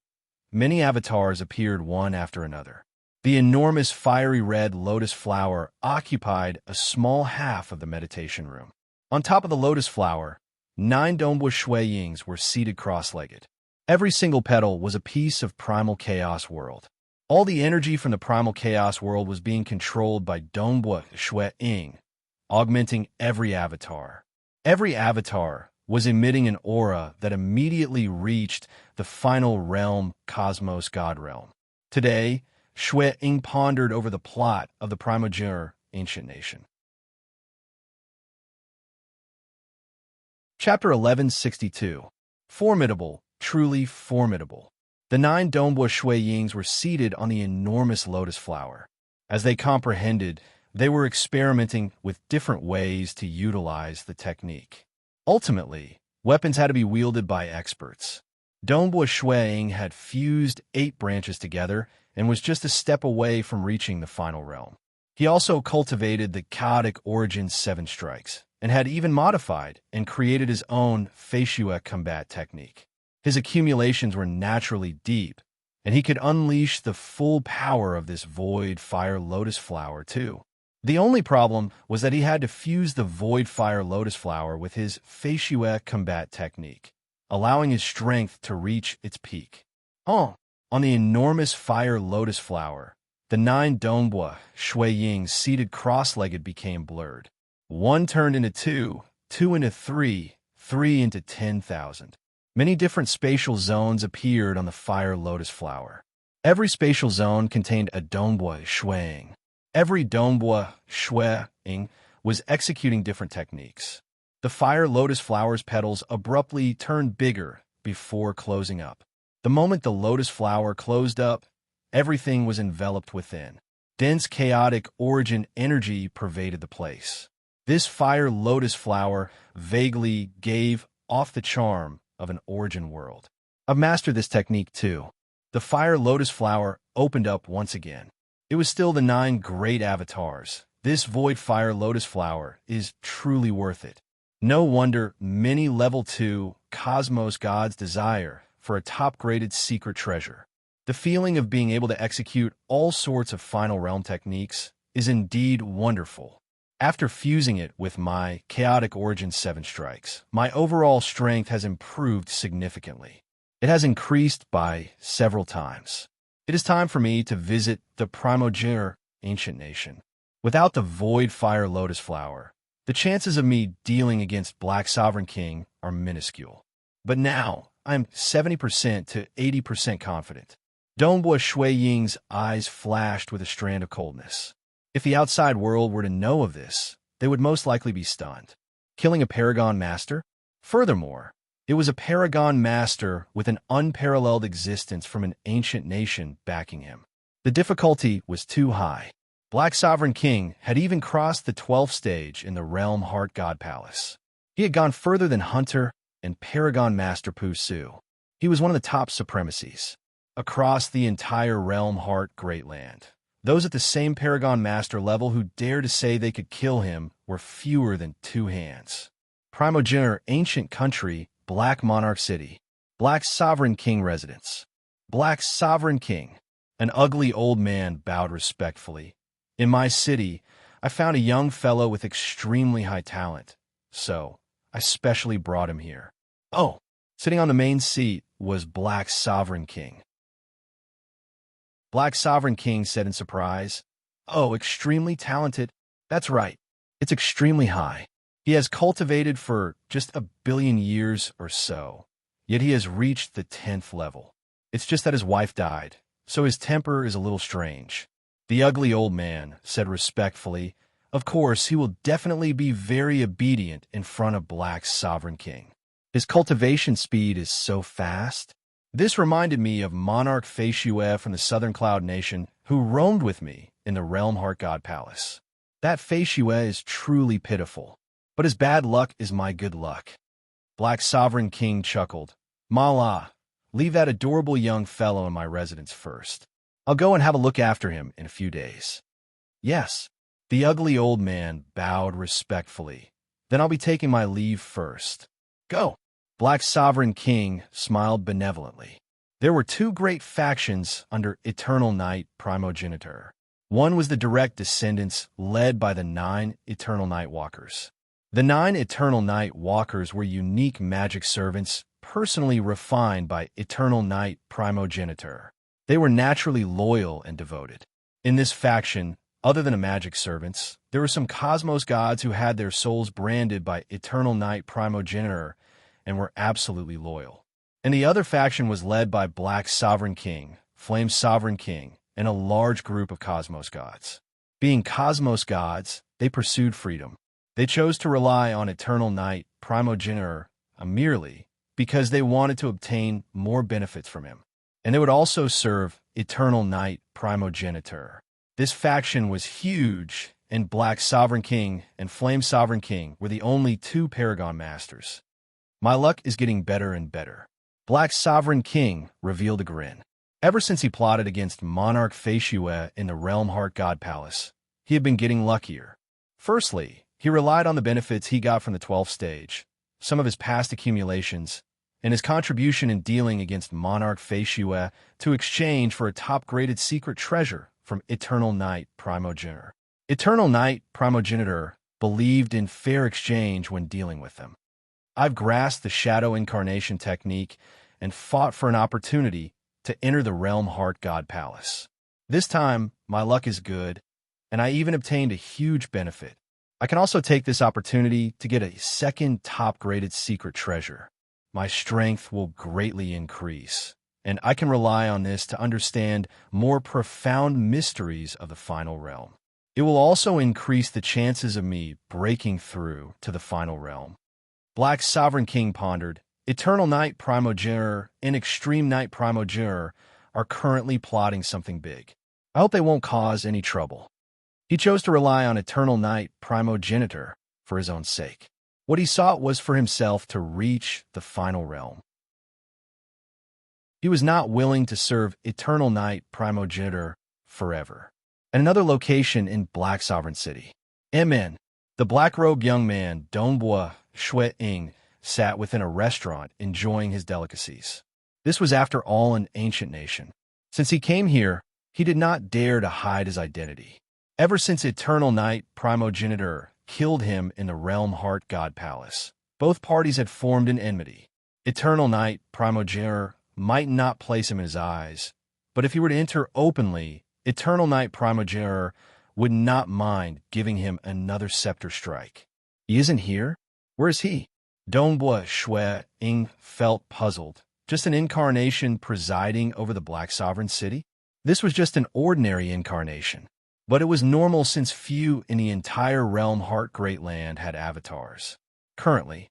Many avatars appeared one after another. The enormous fiery red lotus flower occupied a small half of the meditation room. On top of the lotus flower, 9 Dongbua Shuayings were seated cross-legged. Every single petal was a piece of primal chaos world. All the energy from the primal chaos world was being controlled by Dongbua Shuaying, augmenting every avatar. Every avatar was emitting an aura that immediately reached the final realm, Cosmos God Realm. Today, Shuaying pondered over the plot of the primogenitor ancient nation. Chapter 1162. Formidable, truly formidable. The 9 Dongbua Shuayings were seated on the enormous lotus flower. As they comprehended, they were experimenting with different ways to utilize the technique. Ultimately, weapons had to be wielded by experts. Dongbua Shuaying had fused 8 branches together and was just a step away from reaching the final realm. He also cultivated the chaotic origin 7 strikes, and had even modified and created his own Feishua combat technique. His accumulations were naturally deep, and he could unleash the full power of this Void Fire Lotus Flower too. The only problem was that he had to fuse the Void Fire Lotus Flower with his Feishua combat technique, allowing his strength to reach its peak. On the enormous Fire Lotus Flower, the 9 Dongbua Shuayings seated cross-legged became blurred. 1 turned into 2, 2 into 3, 3 into 10,000. Many different spatial zones appeared on the Fire Lotus Flower. Every spatial zone contained a Dongbua Shuaying. Every Dongbua Shuaying was executing different techniques. The Fire Lotus Flower's petals abruptly turned bigger before closing up. The moment the lotus flower closed up, everything was enveloped within. Dense chaotic origin energy pervaded the place. This Fire Lotus Flower vaguely gave off the charm of an origin world. I've mastered this technique too. The Fire Lotus Flower opened up once again. It was still the 9 great avatars. This Void Fire Lotus Flower is truly worth it. No wonder many level 2 Cosmos gods desire for a top-graded secret treasure. The feeling of being able to execute all sorts of final realm techniques is indeed wonderful. After fusing it with my chaotic origin 7 strikes, my overall strength has improved significantly. It has increased by several times. It is time for me to visit the primogenitor ancient nation. Without the void fire lotus flower, the chances of me dealing against Black Sovereign King are minuscule. But now, I'm 70% to 80% confident. Donghua Shui Ying's eyes flashed with a strand of coldness. If the outside world were to know of this, they would most likely be stunned. Killing a Paragon Master? Furthermore, it was a Paragon Master with an unparalleled existence from an ancient nation backing him. The difficulty was too high. Black Sovereign King had even crossed the 12th stage in the Realm Heart God Palace. He had gone further than Hunter and Paragon Master Pu Su. He was one of the top supremacies. Across the entire Realm Heart Great Land, those at the same Paragon Master level who dared to say they could kill him were fewer than 2 hands. Primogenitor Ancient Country, Black Monarch City. Black Sovereign King Residence. Black Sovereign King. An ugly old man bowed respectfully. In my city, I found a young fellow with extremely high talent, so I specially brought him here. Oh, sitting on the main seat was Black Sovereign King. Black Sovereign King said in surprise, "Oh, extremely talented. That's right. It's extremely high. He has cultivated for just 1 billion years or so, yet he has reached the 10th level. It's just that his wife died, so his temper is a little strange." The ugly old man said respectfully, "Of course, he will definitely be very obedient in front of Black Sovereign King. His cultivation speed is so fast." This reminded me of Monarch Fei Xue from the Southern Cloud Nation, who roamed with me in the Realm Heart God Palace. That Fei Xue is truly pitiful, but his bad luck is my good luck. Black Sovereign King chuckled. "Mala, leave that adorable young fellow in my residence first. I'll go and have a look after him in a few days." "Yes." The ugly old man bowed respectfully. "Then I'll be taking my leave first. Go." Black Sovereign King smiled benevolently. There were 2 great factions under Eternal Night Primogenitor. One was the direct descendants led by the 9 Eternal Night Walkers. The 9 Eternal Night Walkers were unique magic servants personally refined by Eternal Night Primogenitor. They were naturally loyal and devoted. In this faction, other than the magic servants, there were some cosmos gods who had their souls branded by Eternal Night Primogenitor and were absolutely loyal. And the other faction was led by Black Sovereign King, Flame Sovereign King, and a large group of cosmos gods. Being cosmos gods, they pursued freedom. They chose to rely on Eternal Night Primogenitor merely because they wanted to obtain more benefits from him. And they would also serve Eternal Night Primogenitor. This faction was huge, and Black Sovereign King and Flame Sovereign King were the only 2 Paragon Masters. My luck is getting better and better. Black Sovereign King revealed a grin. Ever since he plotted against Monarch Fei Xue in the Realm Heart God Palace, he had been getting luckier. Firstly, he relied on the benefits he got from the 12th stage, some of his past accumulations, and his contribution in dealing against Monarch Fei Xue to exchange for a top-graded secret treasure from Eternal Night Primogenitor. Eternal Night Primogenitor believed in fair exchange when dealing with them. I've grasped the Shadow Incarnation technique and fought for an opportunity to enter the Realm Heart God Palace. This time, my luck is good, and I even obtained a huge benefit. I can also take this opportunity to get a second top-graded secret treasure. My strength will greatly increase, and I can rely on this to understand more profound mysteries of the final realm. It will also increase the chances of me breaking through to the final realm. Black Sovereign King pondered. Eternal Night Primogenitor and Extreme Night Primogenitor are currently plotting something big. I hope they won't cause any trouble. He chose to rely on Eternal Night Primogenitor for his own sake. What he sought was for himself to reach the final realm. He was not willing to serve Eternal Night Primogenitor forever. At another location in Black Sovereign City, MN, the black-robed young man, Donghua Shui Ying, sat within a restaurant enjoying his delicacies. This was, after all, an ancient nation. Since he came here, he did not dare to hide his identity. Ever since Eternal Night Primogenitor killed him in the Realm Heart God Palace, both parties had formed an enmity. Eternal Night Primogenitor might not place him in his eyes, but if he were to enter openly, Eternal Night Primogenitor would not mind giving him another scepter strike. He isn't here? Where is he? Dongbua Shui Ying felt puzzled. Just an incarnation presiding over the Black Sovereign City? This was just an ordinary incarnation. But it was normal since few in the entire Realm Heart Great Land had avatars. Currently,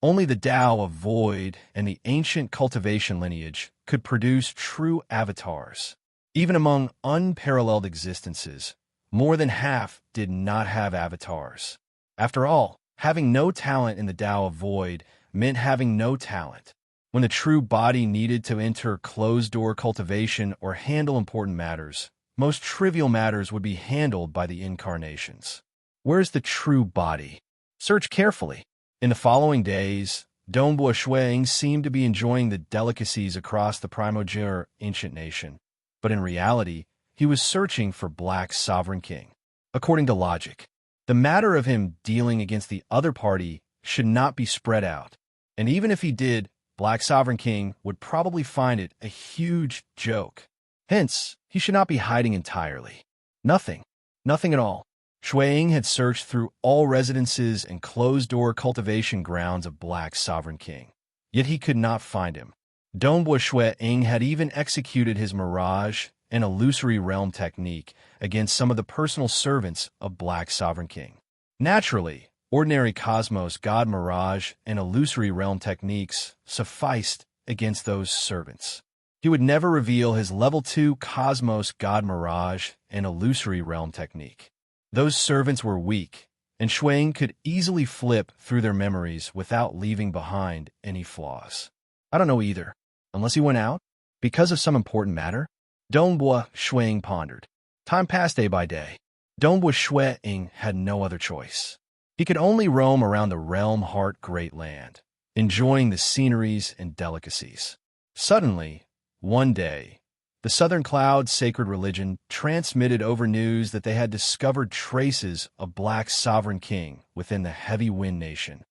only the Tao of Void and the ancient cultivation lineage could produce true avatars. Even among unparalleled existences, more than half did not have avatars. After all, having no talent in the Tao of Void meant having no talent. When the true body needed to enter closed-door cultivation or handle important matters, most trivial matters would be handled by the incarnations. Where's the true body? Search carefully. In the following days, Dongbua Shuiying seemed to be enjoying the delicacies across the Primogenitor ancient nation, but in reality, he was searching for Black Sovereign King. According to logic, the matter of him dealing against the other party should not be spread out, and even if he did, Black Sovereign King would probably find it a huge joke. Hence, he should not be hiding entirely. Nothing at all. Shuiying had searched through all residences and closed-door cultivation grounds of Black Sovereign King, yet he could not find him. Dongbua Shuiying had even executed his mirage and illusory realm technique against some of the personal servants of Black Sovereign King. Naturally, ordinary cosmos god mirage and illusory realm techniques sufficed against those servants. He would never reveal his level 2 cosmos god mirage and illusory realm technique. Those servants were weak, and Shuiying could easily flip through their memories without leaving behind any flaws. I don't know either. Unless he went out? Because of some important matter? Dongbua Shuiying pondered. Time passed day by day. Dongbua Shuiying had no other choice. He could only roam around the Realm Heart Great Land, enjoying the sceneries and delicacies. Suddenly, one day, the Southern Cloud Sacred Religion transmitted over news that they had discovered traces of Black Sovereign King within the Heavy Wind Nation.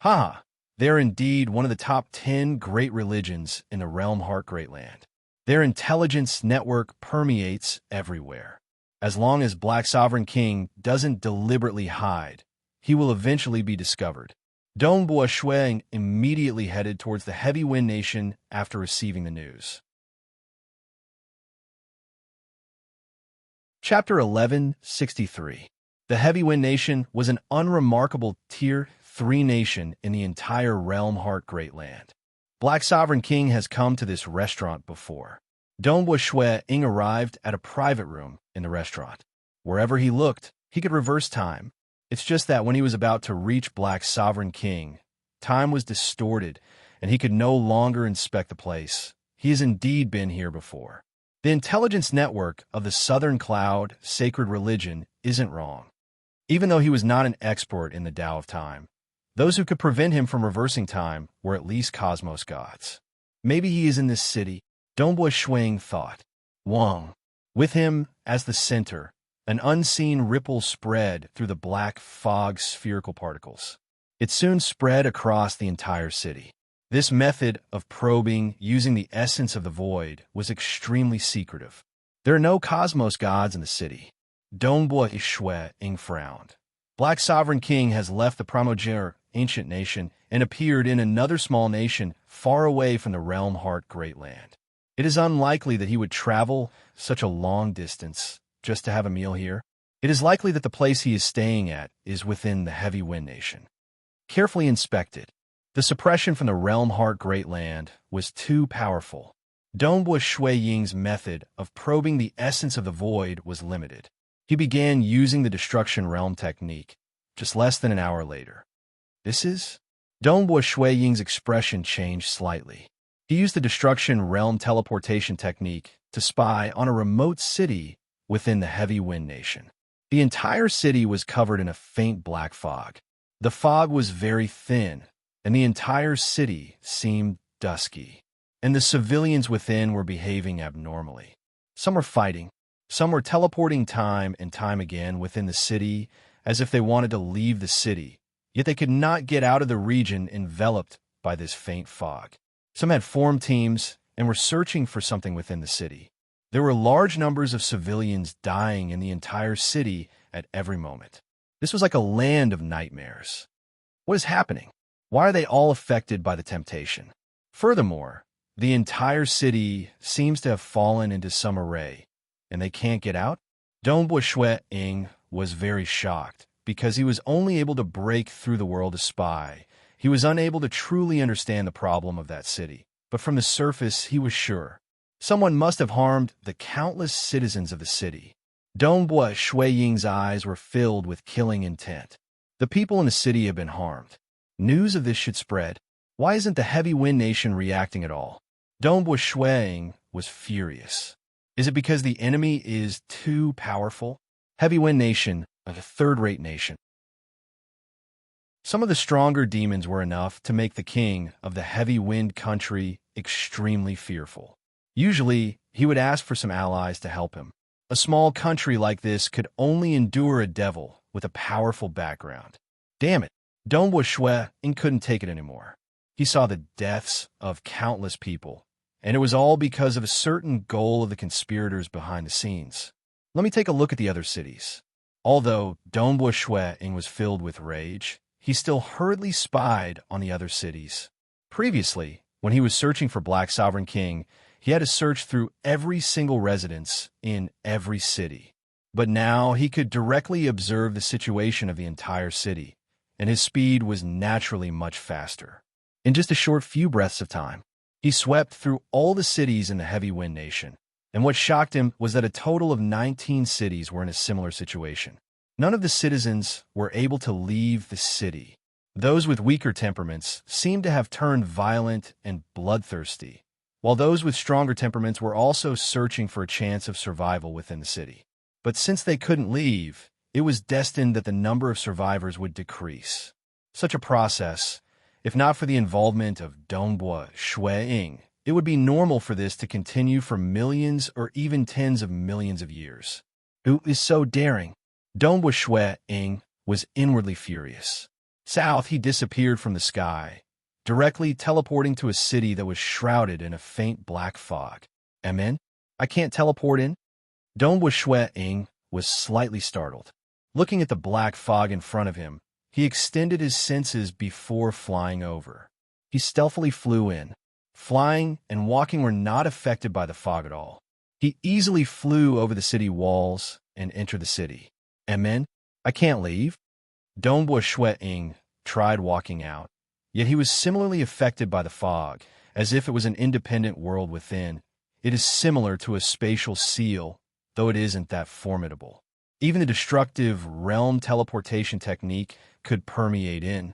Ha! They are indeed one of the top 10 great religions in the Realm Heart Great Land. Their intelligence network permeates everywhere. As long as Black Sovereign King doesn't deliberately hide, he will eventually be discovered. Dongbua Shuiying immediately headed towards the Heavy Wind Nation after receiving the news. Chapter 1163. The Heavy Wind Nation was an unremarkable Tier 3 nation in the entire Realm Heart Great Land. Black Sovereign King has come to this restaurant before. Dongbua Shuiying arrived at a private room in the restaurant. Wherever he looked, he could reverse time. It's just that when he was about to reach Black Sovereign King, time was distorted, and he could no longer inspect the place. He has indeed been here before. The intelligence network of the Southern Cloud Sacred Religion isn't wrong. Even though he was not an expert in the Tao of Time, those who could prevent him from reversing time were at least cosmos gods. Maybe he is in this city, Dongbua Shuiying thought. Wang. With him, as the center, an unseen ripple spread through the black fog spherical particles. It soon spread across the entire city. This method of probing using the essence of the void was extremely secretive. There are no cosmos gods in the city. Dongbua Shuiying frowned. Black Sovereign King has left the Primogenitor ancient nation and appeared in another small nation far away from the Realm Heart Great Land. It is unlikely that he would travel such a long distance just to have a meal here. It is likely that the place he is staying at is within the Heavy Wind Nation. Carefully inspected, the suppression from the Realm Heart Great Land was too powerful. Dongbua Shuiying's method of probing the essence of the void was limited. He began using the Destruction Realm technique just less than an hour later. This is? Dongbua Shuiying's expression changed slightly. He used the Destruction Realm teleportation technique to spy on a remote city within the Heavy Wind Nation. The entire city was covered in a faint black fog. The fog was very thin, and the entire city seemed dusky, and the civilians within were behaving abnormally. Some were fighting, Some were teleporting time and time again within the city as if they wanted to leave the city, yet they could not get out of the region enveloped by this faint fog. Some had formed teams and were searching for something within the city. There were large numbers of civilians dying in the entire city at every moment. This was like a land of nightmares. What is happening? Why are they all affected by the temptation? Furthermore, the entire city seems to have fallen into some array, and they can't get out? Ying was very shocked because he was only able to break through the world to spy. He was unable to truly understand the problem of that city, but from the surface he was sure. Someone must have harmed the countless citizens of the city. Ying's eyes were filled with killing intent. The people in the city have been harmed. News of this should spread. Why isn't the Heavy Wind Nation reacting at all? Ying was furious. Is it because the enemy is too powerful? Heavy Wind Nation, a third-rate nation. Some of the stronger demons were enough to make the king of the Heavy Wind country extremely fearful. Usually, he would ask for some allies to help him. A small country like this could only endure a devil with a powerful background. Damn it, Ying couldn't take it anymore. He saw the deaths of countless people, and it was all because of a certain goal of the conspirators behind the scenes. Let me take a look at the other cities. Although Ying was filled with rage, he still hurriedly spied on the other cities. Previously, when he was searching for Black Sovereign King, he had to search through every single residence in every city. But now he could directly observe the situation of the entire city, and his speed was naturally much faster. In just a short few breaths of time, he swept through all the cities in the Heavy Wind Nation, and what shocked him was that a total of 19 cities were in a similar situation. None of the citizens were able to leave the city. Those with weaker temperaments seemed to have turned violent and bloodthirsty, while those with stronger temperaments were also searching for a chance of survival within the city. But since they couldn't leave, it was destined that the number of survivors would decrease. Such a process, if not for the involvement of Ying, it would be normal for this to continue for millions or even tens of millions of years. Who is so daring? Ying was inwardly furious. South, he disappeared from the sky, directly teleporting to a city that was shrouded in a faint black fog. Amen? I can't teleport in? Ying was slightly startled. Looking at the black fog in front of him, he extended his senses before flying over. He stealthily flew in. Flying and walking were not affected by the fog at all. He easily flew over the city walls and entered the city. Amen? I can't leave? Ying tried walking out, yet he was similarly affected by the fog, as if it was an independent world within. It is similar to a spatial seal, though it isn't that formidable. Even the destructive realm teleportation technique could permeate in.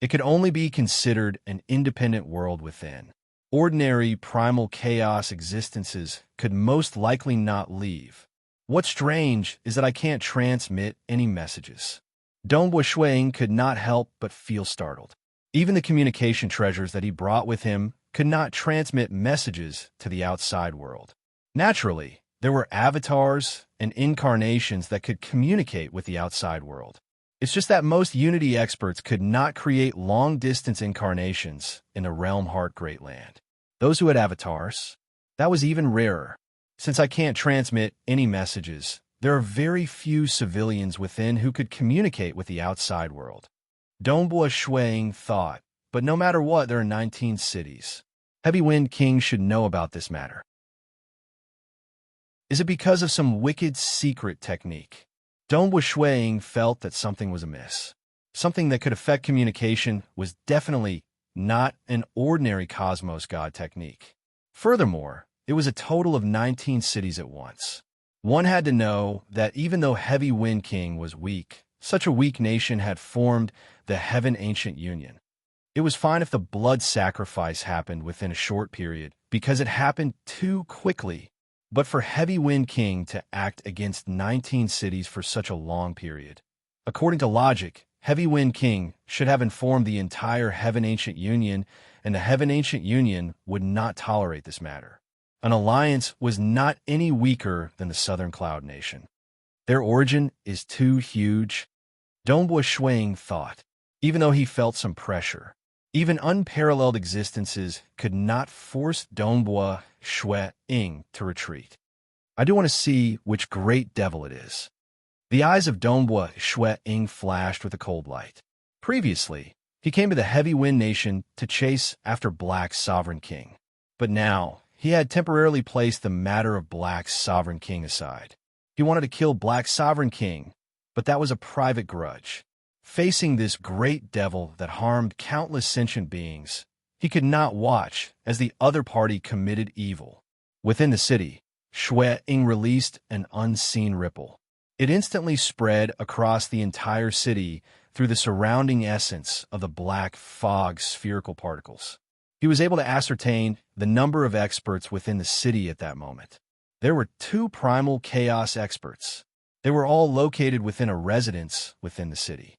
It could only be considered an independent world within. Ordinary primal chaos existences could most likely not leave. What's strange is that I can't transmit any messages. Ying could not help but feel startled. Even the communication treasures that he brought with him could not transmit messages to the outside world. Naturally, there were avatars and incarnations that could communicate with the outside world. It's just that most Unity experts could not create long-distance incarnations in the Realm Heart Great Land. Those who had avatars, that was even rarer. Since I can't transmit any messages, there are very few civilians within who could communicate with the outside world. Ying thought, but no matter what, there are 19 cities. Heavy Wind King should know about this matter. Is it because of some wicked secret technique? Ying felt that something was amiss. Something that could affect communication was definitely not an ordinary Cosmos God technique. Furthermore, it was a total of 19 cities at once. One had to know that even though Heavy Wind King was weak, such a weak nation had formed the Heaven Ancient Union. It was fine if the blood sacrifice happened within a short period, because it happened too quickly. But for Heavy Wind King to act against 19 cities for such a long period, according to logic, Heavy Wind King should have informed the entire Heaven Ancient Union, and the Heaven Ancient Union would not tolerate this matter. an alliance was not any weaker than the Southern Cloud Nation. Their origin is too huge, Dongbua Shuang thought, even though he felt some pressure. Even unparalleled existences could not force Dongbua Shuang to retreat. I do want to see which great devil it is. The eyes of Dongbua Shuang flashed with a cold light. Previously, he came to the Heavy Wind Nation to chase after Black's Sovereign King. But now, he had temporarily placed the matter of Black's Sovereign King aside. He wanted to kill Black's Sovereign King, but that was a private grudge. Facing this great devil that harmed countless sentient beings, he could not watch as the other party committed evil. Within the city, Shuang released an unseen ripple. It instantly spread across the entire city through the surrounding essence of the black fog spherical particles. He was able to ascertain the number of experts within the city at that moment. There were 2 primal chaos experts. They were all located within a residence within the city.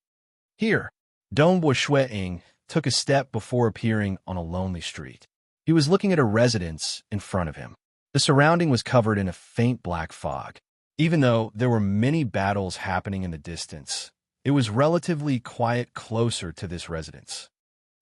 Here, Dongbua Shuang took a step before appearing on a lonely street. He was looking at a residence in front of him. The surrounding was covered in a faint black fog. Even though there were many battles happening in the distance, it was relatively quiet closer to this residence.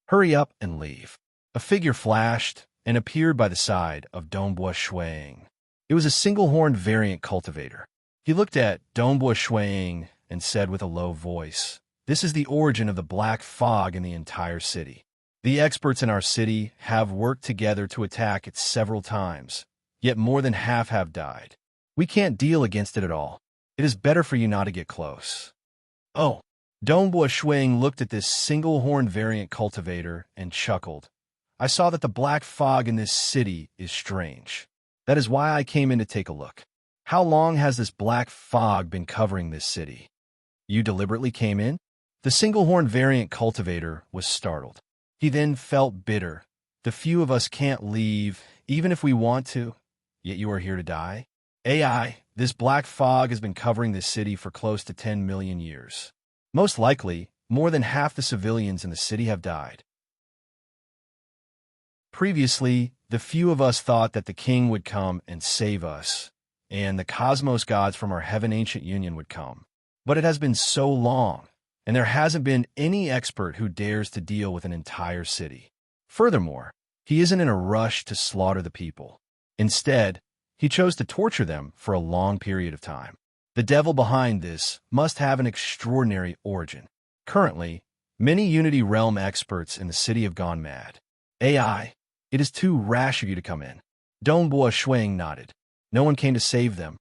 Hurry up and leave. A figure flashed and appeared by the side of Dongbua Shuang. It was a single-horned variant cultivator. He looked at Dongbua Shuang and said with a low voice, "This is the origin of the black fog in the entire city. The experts in our city have worked together to attack it several times, yet more than half have died. We can't deal against it at all. It is better for you not to get close." Oh, Dongbua Shuang looked at this single-horned variant cultivator and chuckled. "I saw that the black fog in this city is strange. That is why I came in to take a look. How long has this black fog been covering this city?" "You deliberately came in?" The single-horned variant cultivator was startled. He then felt bitter. "The few of us can't leave, even if we want to, yet you are here to die?" "AI, this black fog has been covering this city for close to 10 million years. Most likely, more than half the civilians in the city have died. Previously, the few of us thought that the king would come and save us, and the cosmos gods from our heaven ancient union would come. But it has been so long, and there hasn't been any expert who dares to deal with an entire city. Furthermore, he isn't in a rush to slaughter the people. Instead, he chose to torture them for a long period of time. The devil behind this must have an extraordinary origin. Currently, many Unity Realm experts in the city have gone mad. AI, it is too rash of you to come in." Dongbua Shuang nodded. "No one came to save them.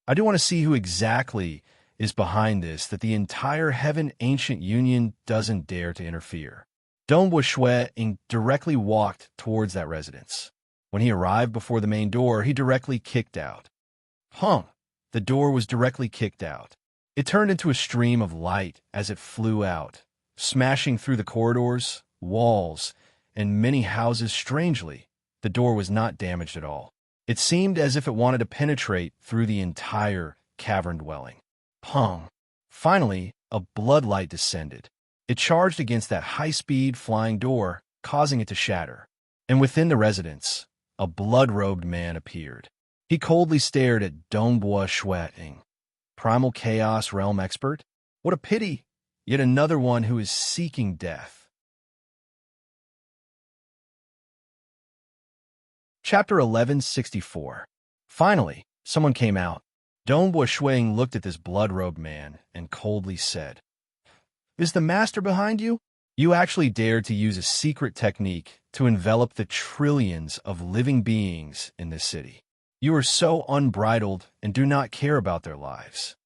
I do want to see who exactly is behind this that the entire Heaven Ancient Union doesn't dare to interfere." Dongbua Shuang directly walked towards that residence. When he arrived before the main door, he directly kicked out. The door was directly kicked out. It turned into a stream of light as it flew out, smashing through the corridors, walls, and many houses. Strangely, the door was not damaged at all. It seemed as if it wanted to penetrate through the entire cavern dwelling. Finally, a bloodlight descended. It charged against that high-speed flying door, causing it to shatter. And within the residence, a blood-robed man appeared. He coldly stared at Dongbua Shuang. Primal Chaos Realm expert? What a pity! Yet another one who is seeking death. Chapter 1164. Finally, someone came out. Dongbua Shuang looked at this blood-robed man and coldly said, "Is the master behind you? You actually dared to use a secret technique to envelop the trillions of living beings in this city. You are so unbridled and do not care about their lives."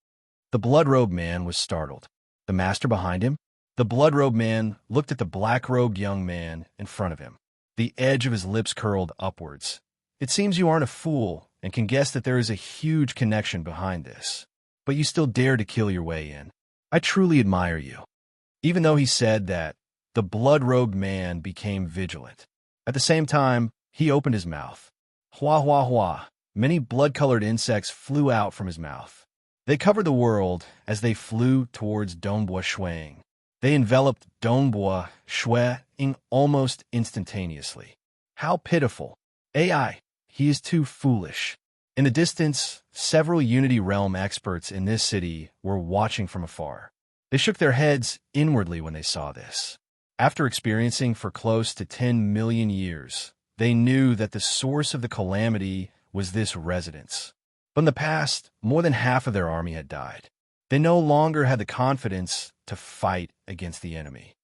The blood-robed man was startled. The master behind him? The blood-robed man looked at the black-robed young man in front of him. The edge of his lips curled upwards. "It seems you aren't a fool and can guess that there is a huge connection behind this. But you still dare to kill your way in. I truly admire you." Even though he said that, the blood-robed man became vigilant. At the same time, he opened his mouth. Hua hua hua. Many blood-colored insects flew out from his mouth. They covered the world as they flew towards Dongbua Shuang. They enveloped Dongbua Shuang almost instantaneously. How pitiful. AI, He is too foolish. In the distance, several Unity Realm experts in this city were watching from afar. They shook their heads inwardly when they saw this. After experiencing for close to 10 million years, they knew that the source of the calamity was this residence. But in the past, more than half of their army had died. They no longer had the confidence to fight against the enemy.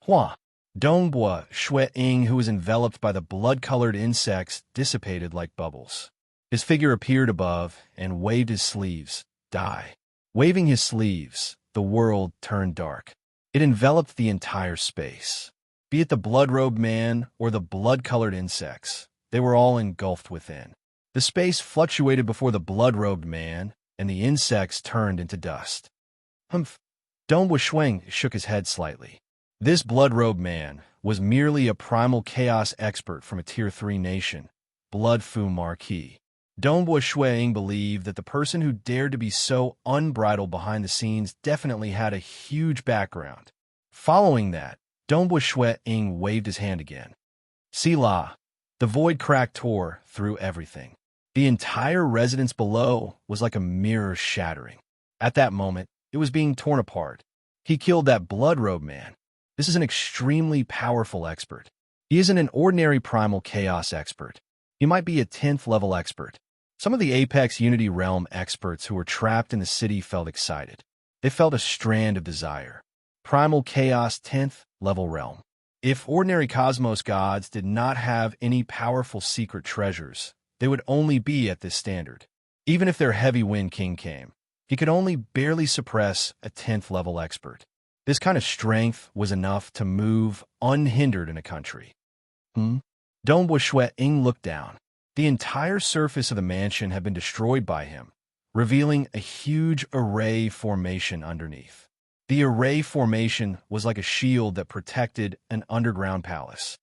Hua, Dongbua Shui Ying, who was enveloped by the blood-colored insects, dissipated like bubbles. His figure appeared above and waved his sleeves. Die. Waving his sleeves, the world turned dark. It enveloped the entire space. Be it the blood-robed man or the blood-colored insects, they were all engulfed within. The space fluctuated before the blood-robed man, and the insects turned into dust. Humph. Dongbua Shui shook his head slightly. This blood-robed man was merely a primal chaos expert from a Tier 3 nation, Blood Fu Marquis. Dongbua Shui believed that the person who dared to be so unbridled behind the scenes definitely had a huge background. Following that, Dongbua Shui waved his hand again. Sila. The void crack tore through everything. The entire residence below was like a mirror shattering. At that moment, it was being torn apart. He killed that blood-robed man. This is an extremely powerful expert. He isn't an ordinary primal chaos expert. He might be a 10th level expert. Some of the Apex Unity Realm experts who were trapped in the city felt excited. They felt a strand of desire. Primal Chaos 10th level realm. If ordinary cosmos gods did not have any powerful secret treasures, they would only be at this standard. Even if their heavy wind king came, he could only barely suppress a 10th level expert. This kind of strength was enough to move unhindered in a country. Dongbua Shui looked down. The entire surface of the mansion had been destroyed by him, revealing a huge array formation underneath. The array formation was like a shield that protected an underground palace.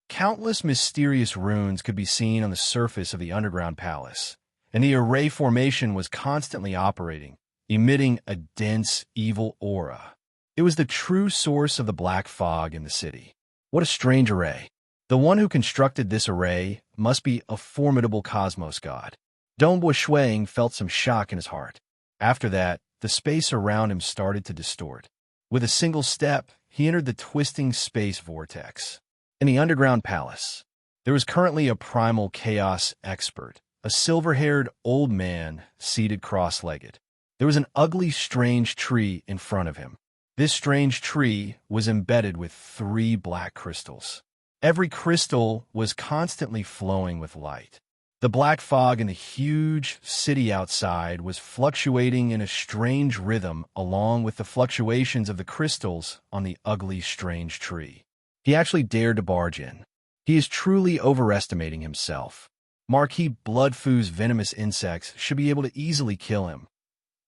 Countless mysterious runes could be seen on the surface of the underground palace, and the array formation was constantly operating, emitting a dense, evil aura. It was the true source of the black fog in the city. What a strange array. The one who constructed this array must be a formidable cosmos god. Dongbua Shui felt some shock in his heart. After that, the space around him started to distort. With a single step, he entered the twisting space vortex. In the underground palace, there was currently a primal chaos expert, a silver-haired old man seated cross-legged. There was an ugly, strange tree in front of him. This strange tree was embedded with 3 black crystals. Every crystal was constantly flowing with light. The black fog in the huge city outside was fluctuating in a strange rhythm along with the fluctuations of the crystals on the ugly, strange tree. He actually dared to barge in. He is truly overestimating himself. Marquis Bloodfu's venomous insects should be able to easily kill him.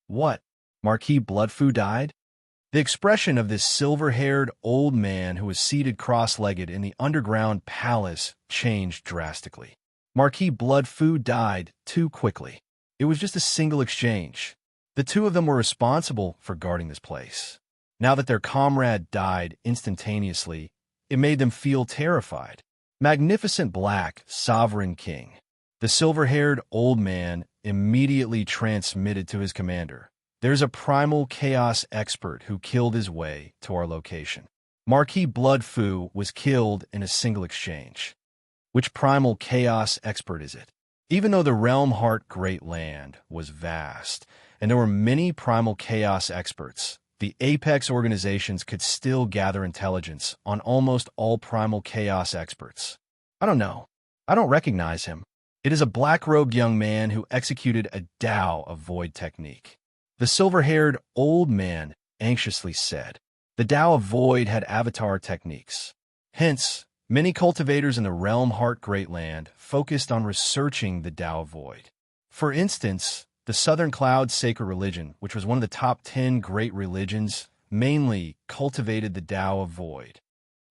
What? Marquis Bloodfu died? The expression of this silver-haired old man who was seated cross-legged in the underground palace changed drastically. Marquis Bloodfu died too quickly. It was just a single exchange. The 2 of them were responsible for guarding this place. Now that their comrade died instantaneously, it made them feel terrified. Magnificent Black Sovereign King. The silver-haired old man immediately transmitted to his commander, "There's a primal chaos expert who killed his way to our location." Marquis Bloodfu was killed in a single exchange. Which primal chaos expert is it? Even though the Realm Heart Great Land was vast, and there were many primal chaos experts, the Apex organizations could still gather intelligence on almost all primal chaos experts. I don't know. I don't recognize him. It is a black-robed young man who executed a Tao of Void technique. The silver-haired old man anxiously said. The Tao of Void had avatar techniques. Hence, many cultivators in the Realm Heart Great Land focused on researching the Tao of Void. For instance, the Southern Cloud Sacred Religion, which was one of the top 10 great religions, mainly cultivated the Tao of Void.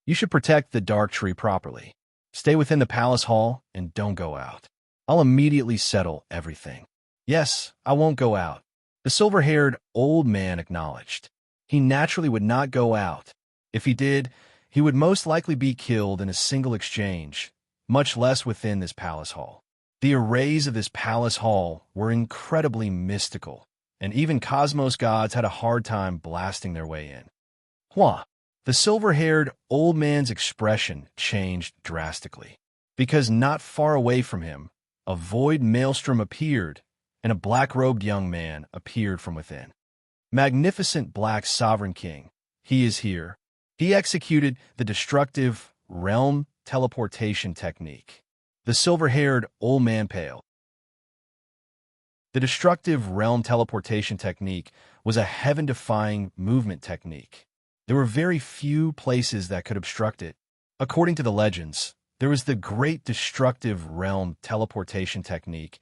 You should protect the Dark Tree properly. Stay within the Palace Hall and don't go out. I'll immediately settle everything. Yes, I won't go out. The silver-haired old man acknowledged. He naturally would not go out. If he did, he would most likely be killed in a single exchange. much less within this palace hall. The arrays of this palace hall were incredibly mystical, and even cosmos gods had a hard time blasting their way in. Hua! The silver-haired old man's expression changed drastically, because not far away from him, a void maelstrom appeared, and a black-robed young man appeared from within. Magnificent Black Sovereign King, he is here. He executed the destructive realm teleportation technique. The silver-haired old man paled. The destructive realm teleportation technique was a heaven-defying movement technique. There were very few places that could obstruct it. According to the legends, there was the great destructive realm teleportation technique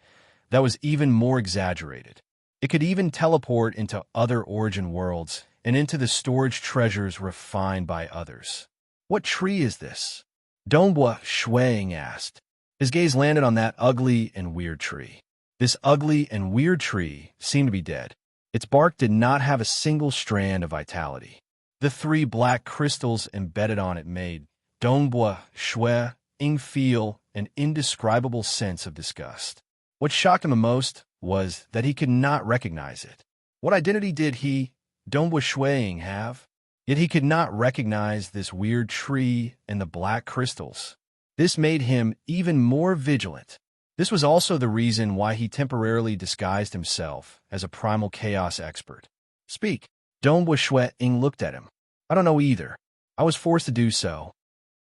that was even more exaggerated. It could even teleport into other origin worlds and into the storage treasures refined by others. What tree is this? Donghua Shuiying asked. His gaze landed on that ugly and weird tree. This ugly and weird tree seemed to be dead. Its bark did not have a single strand of vitality. The 3 black crystals embedded on it made Donghua Shuiying feel an indescribable sense of disgust. What shocked him the most was that he could not recognize it. What identity did he, Donghua Shuiying, have? Yet he could not recognize this weird tree and the black crystals. This made him even more vigilant. This was also the reason why he temporarily disguised himself as a primal chaos expert. Speak. Donghua Shuiying looked at him. I don't know either. I was forced to do so.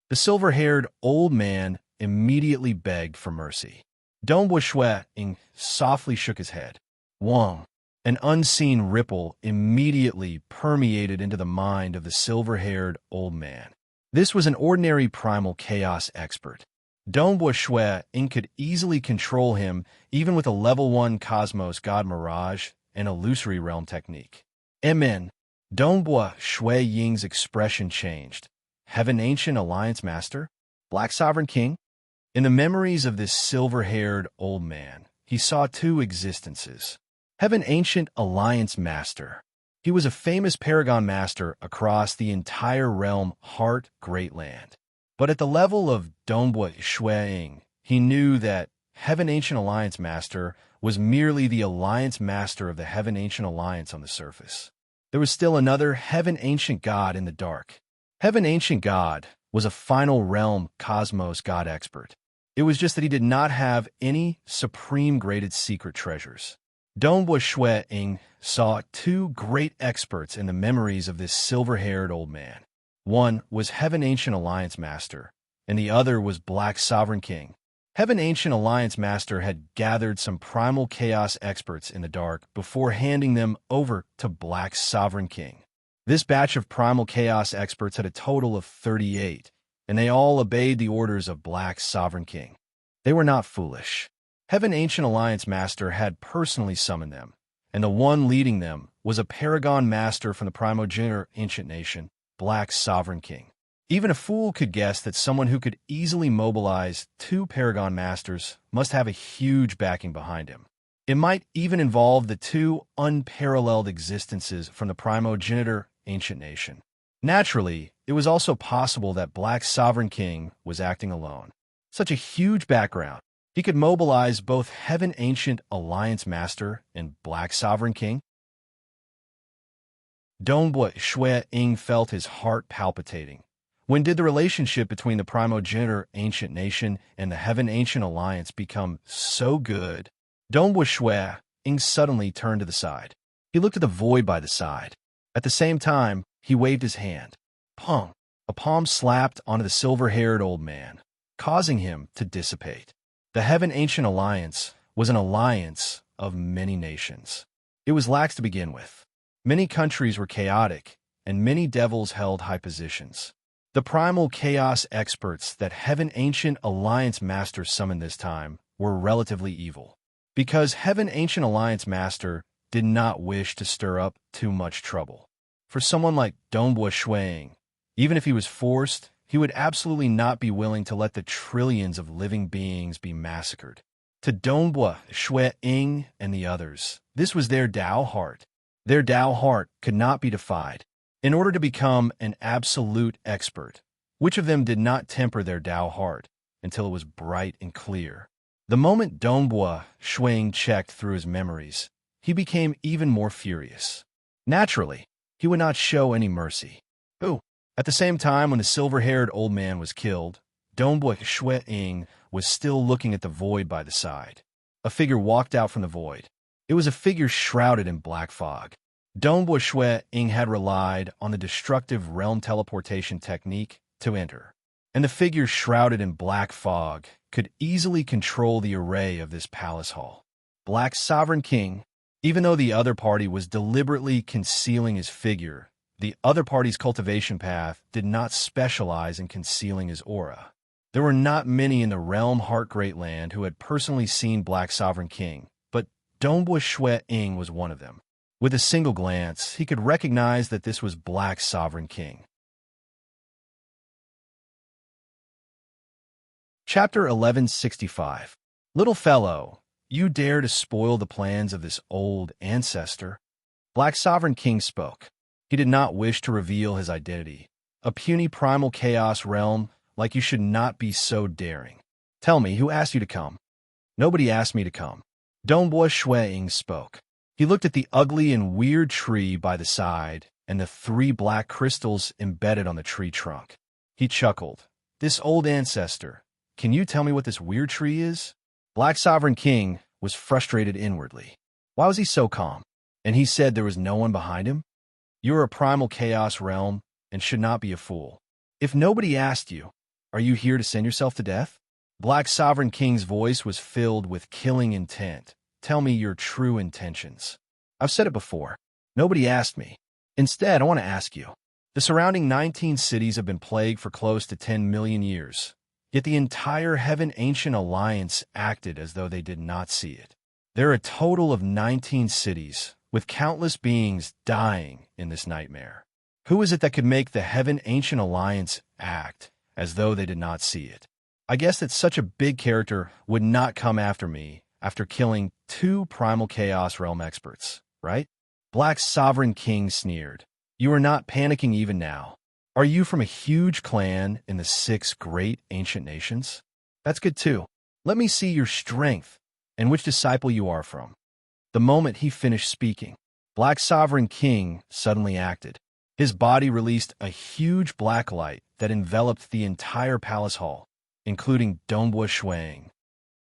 The silver-haired old man immediately begged for mercy. Donghua Shuiying softly shook his head. Wang. An unseen ripple immediately permeated into the mind of the silver-haired old man. This was an ordinary primal chaos expert. Donghua Shuiying could easily control him even with a level 1 cosmos god mirage and illusory realm technique. Amen. Donghua Shuiying's expression changed. Heaven Ancient Alliance Master? Black Sovereign King? In the memories of this silver-haired old man, he saw 2 existences. Heaven Ancient Alliance Master. He was a famous paragon master across the entire realm Heart Great Land. But at the level of Donghua Shuiying, he knew that Heaven Ancient Alliance Master was merely the Alliance Master of the Heaven Ancient Alliance on the surface. There was still another Heaven Ancient God in the dark. Heaven Ancient God was a final realm cosmos god expert. It was just that he did not have any supreme graded secret treasures. Donghua Shuiying saw 2 great experts in the memories of this silver-haired old man. One was Heaven Ancient Alliance Master, and the other was Black Sovereign King. Heaven Ancient Alliance Master had gathered some primal chaos experts in the dark before handing them over to Black Sovereign King. This batch of primal chaos experts had a total of 38, and they all obeyed the orders of Black Sovereign King. They were not foolish. Heaven Ancient Alliance Master had personally summoned them, and the one leading them was a Paragon Master from the primogenitor ancient nation, Black Sovereign King. Even a fool could guess that someone who could easily mobilize 2 Paragon Masters must have a huge backing behind him. It might even involve the 2 unparalleled existences from the primogenitor ancient nation. Naturally, it was also possible that Black Sovereign King was acting alone. Such a huge background. He could mobilize both Heaven Ancient Alliance Master and Black Sovereign King. Donghua Shuiying felt his heart palpitating. When did the relationship between the primogenitor ancient nation and the Heaven Ancient Alliance become so good? Donghua Shuiying suddenly turned to the side. He looked at the void by the side. At the same time, he waved his hand. Pong! A palm slapped onto the silver-haired old man, causing him to dissipate. The Heaven Ancient Alliance was an alliance of many nations. It was lax to begin with. Many countries were chaotic, and many devils held high positions. The primal chaos experts that Heaven Ancient Alliance Master summoned this time were relatively evil, because Heaven Ancient Alliance Master did not wish to stir up too much trouble. For someone like Donghua Shuiying, even if he was forced, he would absolutely not be willing to let the trillions of living beings be massacred. To Donghua Shuiying and the others, this was their Tao heart. Their Tao heart could not be defied. In order to become an absolute expert, which of them did not temper their Tao heart until it was bright and clear. The moment Dongbua Shuang checked through his memories, he became even more furious. Naturally, he would not show any mercy. Who? At the same time when the silver-haired old man was killed, Dongbua Shuang was still looking at the void by the side. A figure walked out from the void. It was a figure shrouded in black fog. Dongbua Shuang had relied on the destructive realm teleportation technique to enter, and the figure shrouded in black fog could easily control the array of this palace hall. Black Sovereign King. Even though the other party was deliberately concealing his figure, the other party's cultivation path did not specialize in concealing his aura. There were not many in the realm Heart Great Land who had personally seen Black Sovereign King, but Dongbua Shuang was one of them. With a single glance, he could recognize that this was Black Sovereign King. Chapter 1165. Little fellow, you dare to spoil the plans of this old ancestor? Black Sovereign King spoke. He did not wish to reveal his identity. A puny primal chaos realm, like you should not be so daring. Tell me, who asked you to come? Nobody asked me to come. Dongbua Shuang spoke. He looked at the ugly and weird tree by the side and the 3 black crystals embedded on the tree trunk. He chuckled. This old ancestor, can you tell me what this weird tree is? Black Sovereign King was frustrated inwardly. Why was he so calm? And he said there was no one behind him? You are a primal chaos realm and should not be a fool. If nobody asked you, are you here to send yourself to death? Black Sovereign King's voice was filled with killing intent. Tell me your true intentions. I've said it before. Nobody asked me. Instead, I want to ask you. The surrounding 19 cities have been plagued for close to 10 million years. Yet the entire Heaven Ancient Alliance acted as though they did not see it. There are a total of 19 cities, with countless beings dying in this nightmare. Who is it that could make the Heaven Ancient Alliance act as though they did not see it? I guess that such a big character would not come after me after killing 2 Primal Chaos Realm experts, right? Black Sovereign King sneered. You are not panicking even now. Are you from a huge clan in the 6 great ancient nations? That's good too. Let me see your strength and which disciple you are from. The moment he finished speaking, Black Sovereign King suddenly acted. His body released a huge black light that enveloped the entire palace hall, including Dongbua Shuang.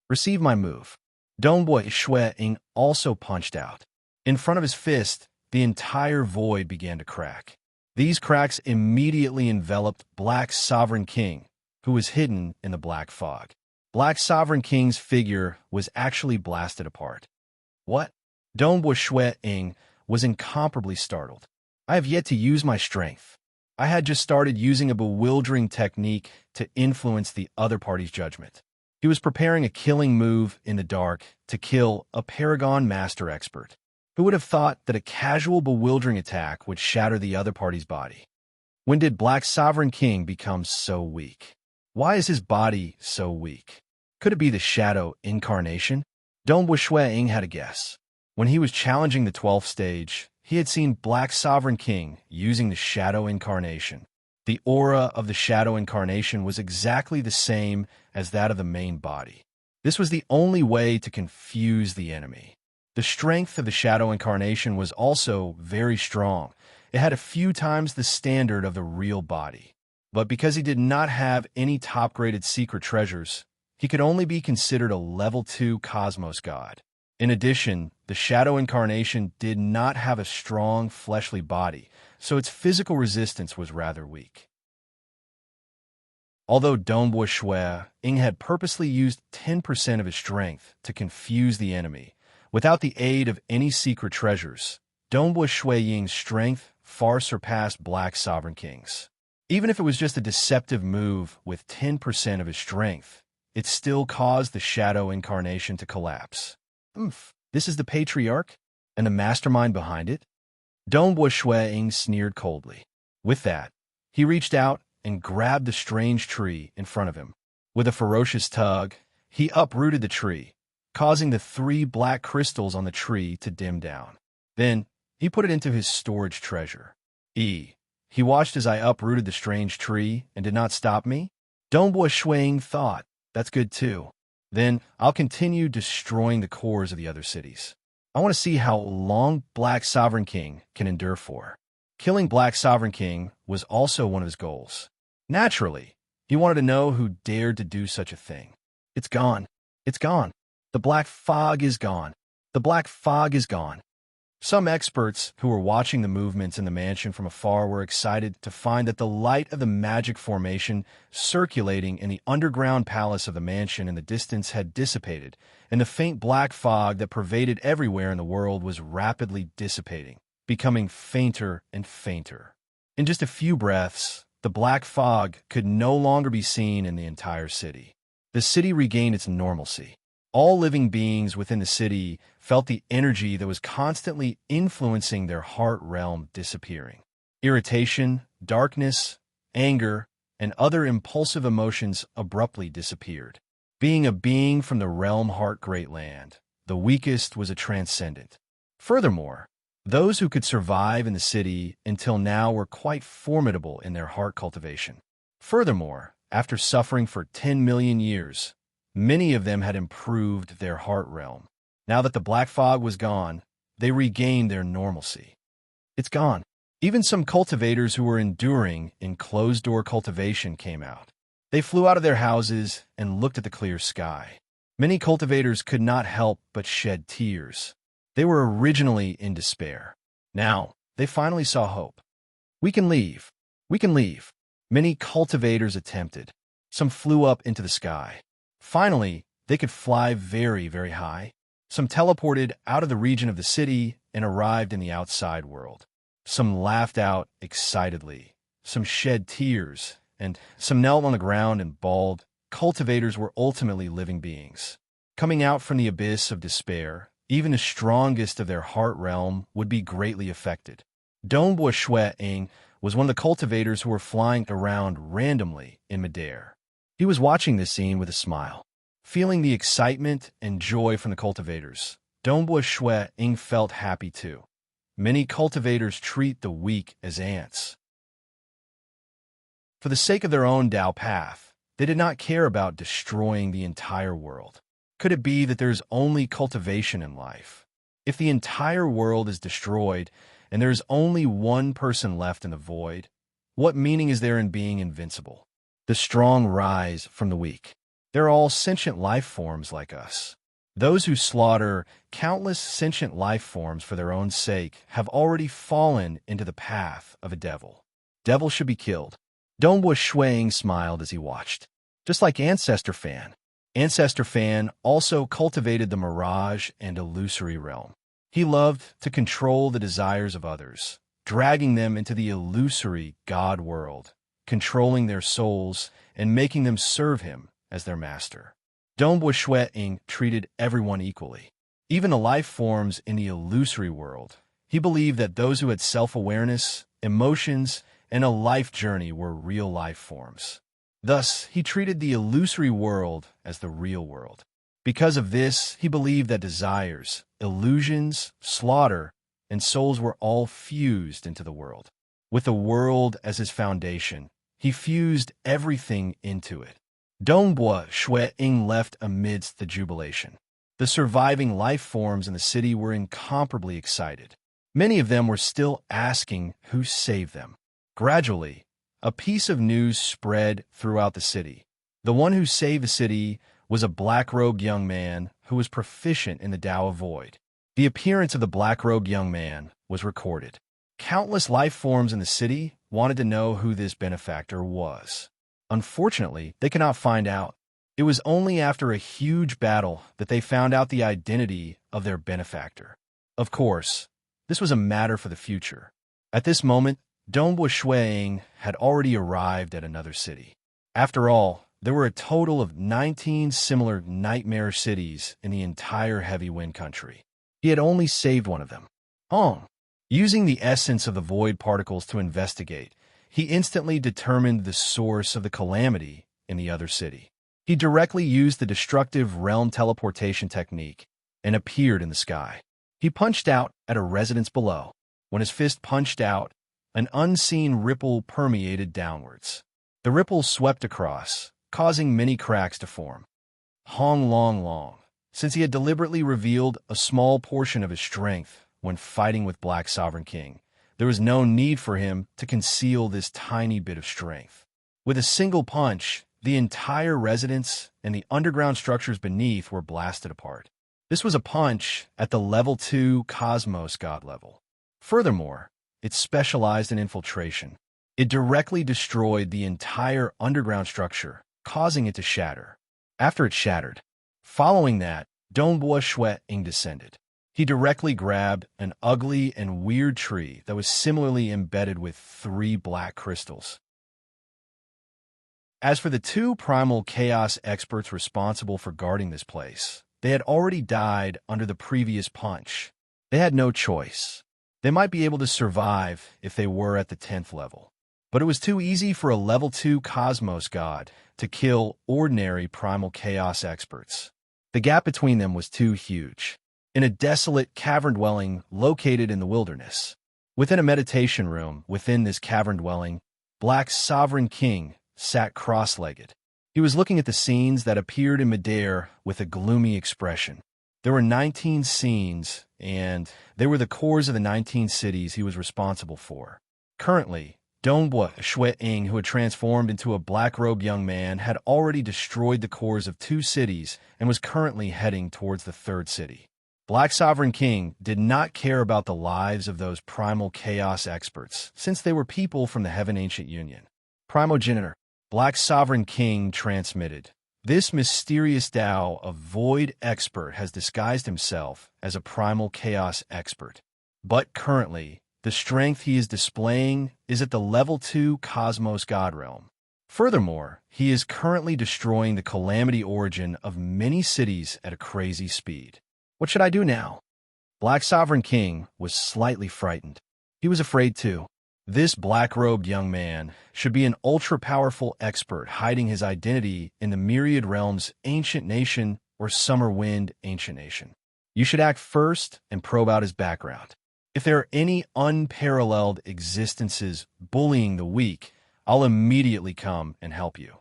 Receive my move. Dongbua Shuang also punched out. In front of his fist, the entire void began to crack. These cracks immediately enveloped Black Sovereign King, who was hidden in the black fog. Black Sovereign King's figure was actually blasted apart. What? Dongbua Shuang was incomparably startled. I have yet to use my strength. I had just started using a bewildering technique to influence the other party's judgment. He was preparing a killing move in the dark to kill a Paragon Master Expert. Who would have thought that a casual bewildering attack would shatter the other party's body? When did Black Sovereign King become so weak? Why is his body so weak? Could it be the shadow incarnation? Dongbua Shuang had a guess. When he was challenging the 12th stage, he had seen Black Sovereign King using the shadow incarnation. The aura of the shadow incarnation was exactly the same as that of the main body. This was the only way to confuse the enemy. The strength of the shadow incarnation was also very strong. It had a few times the standard of the real body. But because he did not have any top-graded secret treasures, he could only be considered a level 2 cosmos god. In addition, the shadow incarnation did not have a strong fleshly body, so its physical resistance was rather weak. Although Dongbua Shuang had purposely used 10% of his strength to confuse the enemy, without the aid of any secret treasures, Dongbua Shuang's strength far surpassed Black Sovereign King's. Even if it was just a deceptive move with 10% of his strength, it still caused the shadow incarnation to collapse. This is the patriarch? And the mastermind behind it? Dongbua Shuang sneered coldly. With that, he reached out and grabbed the strange tree in front of him. With a ferocious tug, he uprooted the tree, causing the 3 black crystals on the tree to dim down. Then, he put it into his storage treasure. He watched as I uprooted the strange tree and did not stop me? Dongbua Shuang thought. That's good too. Then I'll continue destroying the cores of the other cities. I want to see how long Black Sovereign King can endure for. Killing Black Sovereign King was also one of his goals. Naturally, he wanted to know who dared to do such a thing. It's gone. It's gone. The black fog is gone. The black fog is gone. Some experts who were watching the movements in the mansion from afar were excited to find that the light of the magic formation circulating in the underground palace of the mansion in the distance had dissipated, and the faint black fog that pervaded everywhere in the world was rapidly dissipating, becoming fainter and fainter. In just a few breaths, the black fog could no longer be seen in the entire city. The city regained its normalcy. All living beings within the city felt the energy that was constantly influencing their heart realm disappearing. Irritation, darkness, anger, and other impulsive emotions abruptly disappeared. Being a being from the realm heart great land, the weakest was a transcendent. Furthermore, those who could survive in the city until now were quite formidable in their heart cultivation. Furthermore, after suffering for 10 million years, many of them had improved their heart realm. Now that the black fog was gone, they regained their normalcy. It's gone. Even some cultivators who were enduring in closed-door cultivation came out. They flew out of their houses and looked at the clear sky. Many cultivators could not help but shed tears. They were originally in despair. Now, they finally saw hope. We can leave. We can leave. Many cultivators attempted. Some flew up into the sky. Finally, they could fly very, very high. Some teleported out of the region of the city and arrived in the outside world. Some laughed out excitedly. Some shed tears, and some knelt on the ground and bawled. Cultivators were ultimately living beings. Coming out from the abyss of despair, even the strongest of their heart realm would be greatly affected. Dongbua Shui Ying was one of the cultivators who were flying around randomly in midair. He was watching this scene with a smile. Feeling the excitement and joy from the cultivators, Dongbua Shui Ying felt happy too. Many cultivators treat the weak as ants. For the sake of their own Tao path, they did not care about destroying the entire world. Could it be that there is only cultivation in life? If the entire world is destroyed and there is only one person left in the void, what meaning is there in being invincible? The strong rise from the weak. They're all sentient life forms like us. Those who slaughter countless sentient life forms for their own sake have already fallen into the path of a devil. Devil should be killed. Dongbua Shui Ying smiled as he watched. Just like Ancestor Fan. Ancestor Fan also cultivated the mirage and illusory realm. He loved to control the desires of others, dragging them into the illusory God world, controlling their souls and making them serve him as their master. Dongbua Shui Ying treated everyone equally, even the life forms in the illusory world. He believed that those who had self-awareness, emotions, and a life journey were real life forms. Thus, he treated the illusory world as the real world. Because of this, he believed that desires, illusions, slaughter, and souls were all fused into the world. With the world as his foundation, he fused everything into it. Dongbua Shui Ying left amidst the jubilation. The surviving life forms in the city were incomparably excited. Many of them were still asking who saved them. Gradually, a piece of news spread throughout the city. The one who saved the city was a black-robed young man who was proficient in the Tao of Void. The appearance of the black-robed young man was recorded. Countless life forms in the city wanted to know who this benefactor was. Unfortunately, they could not find out. It was only after a huge battle that they found out the identity of their benefactor. Of course, this was a matter for the future. At this moment, Dongbua Shui Ying had already arrived at another city. After all, there were a total of 19 similar nightmare cities in the entire Heavy Wind country. He had only saved one of them. Using the essence of the void particles to investigate, he instantly determined the source of the calamity in the other city. He directly used the destructive realm teleportation technique and appeared in the sky. He punched out at a residence below. When his fist punched out, an unseen ripple permeated downwards. The ripple swept across, causing many cracks to form. Hong Long Long, since he had deliberately revealed a small portion of his strength when fighting with Black Sovereign King, there was no need for him to conceal this tiny bit of strength. With a single punch, the entire residence and the underground structures beneath were blasted apart. This was a punch at the level 2 Cosmos God level. Furthermore, it specialized in infiltration. It directly destroyed the entire underground structure, causing it to shatter. After it shattered, following that, Dongbua Shui Ying descended. He directly grabbed an ugly and weird tree that was similarly embedded with 3 black crystals. As for the 2 primal chaos experts responsible for guarding this place, they had already died under the previous punch. They had no choice. They might be able to survive if they were at the 10th level. But it was too easy for a level 2 Cosmos God to kill ordinary primal chaos experts. The gap between them was too huge. In a desolate cavern dwelling located in the wilderness, within a meditation room within this cavern dwelling, Black Sovereign King sat cross-legged. He was looking at the scenes that appeared in midair with a gloomy expression. There were 19 scenes, and they were the cores of the 19 cities he was responsible for. Currently, Dongbua Shui Ying, who had transformed into a black-robed young man, had already destroyed the cores of 2 cities and was currently heading towards the 3rd city. Black Sovereign King did not care about the lives of those primal chaos experts, since they were people from the Heaven Ancient Union. Primogenitor, Black Sovereign King transmitted. This mysterious Tao of Void expert has disguised himself as a primal chaos expert. But currently, the strength he is displaying is at the level 2 Cosmos God realm. Furthermore, he is currently destroying the calamity origin of many cities at a crazy speed. What should I do now? Black Sovereign King was slightly frightened. He was afraid too. This black-robed young man should be an ultra-powerful expert hiding his identity in the Myriad Realms Ancient Nation or Summer Wind Ancient Nation. You should act first and probe out his background. If there are any unparalleled existences bullying the weak, I'll immediately come and help you.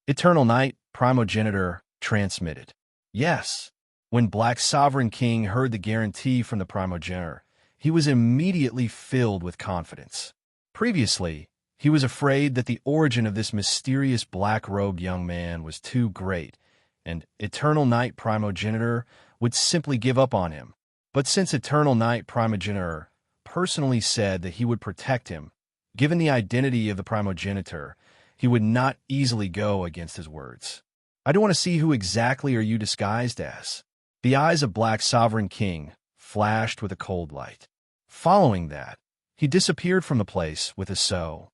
Eternal Night, Primogenitor, transmitted. Yes. When Black Sovereign King heard the guarantee from the Primogenitor, he was immediately filled with confidence. Previously, he was afraid that the origin of this mysterious black-robed young man was too great, and Eternal Night Primogenitor would simply give up on him. But since Eternal Night Primogenitor personally said that he would protect him, given the identity of the Primogenitor, he would not easily go against his words. I don't want to see who exactly are you disguised as. The eyes of Black Sovereign King flashed with a cold light. Following that, he disappeared from the place with a sough.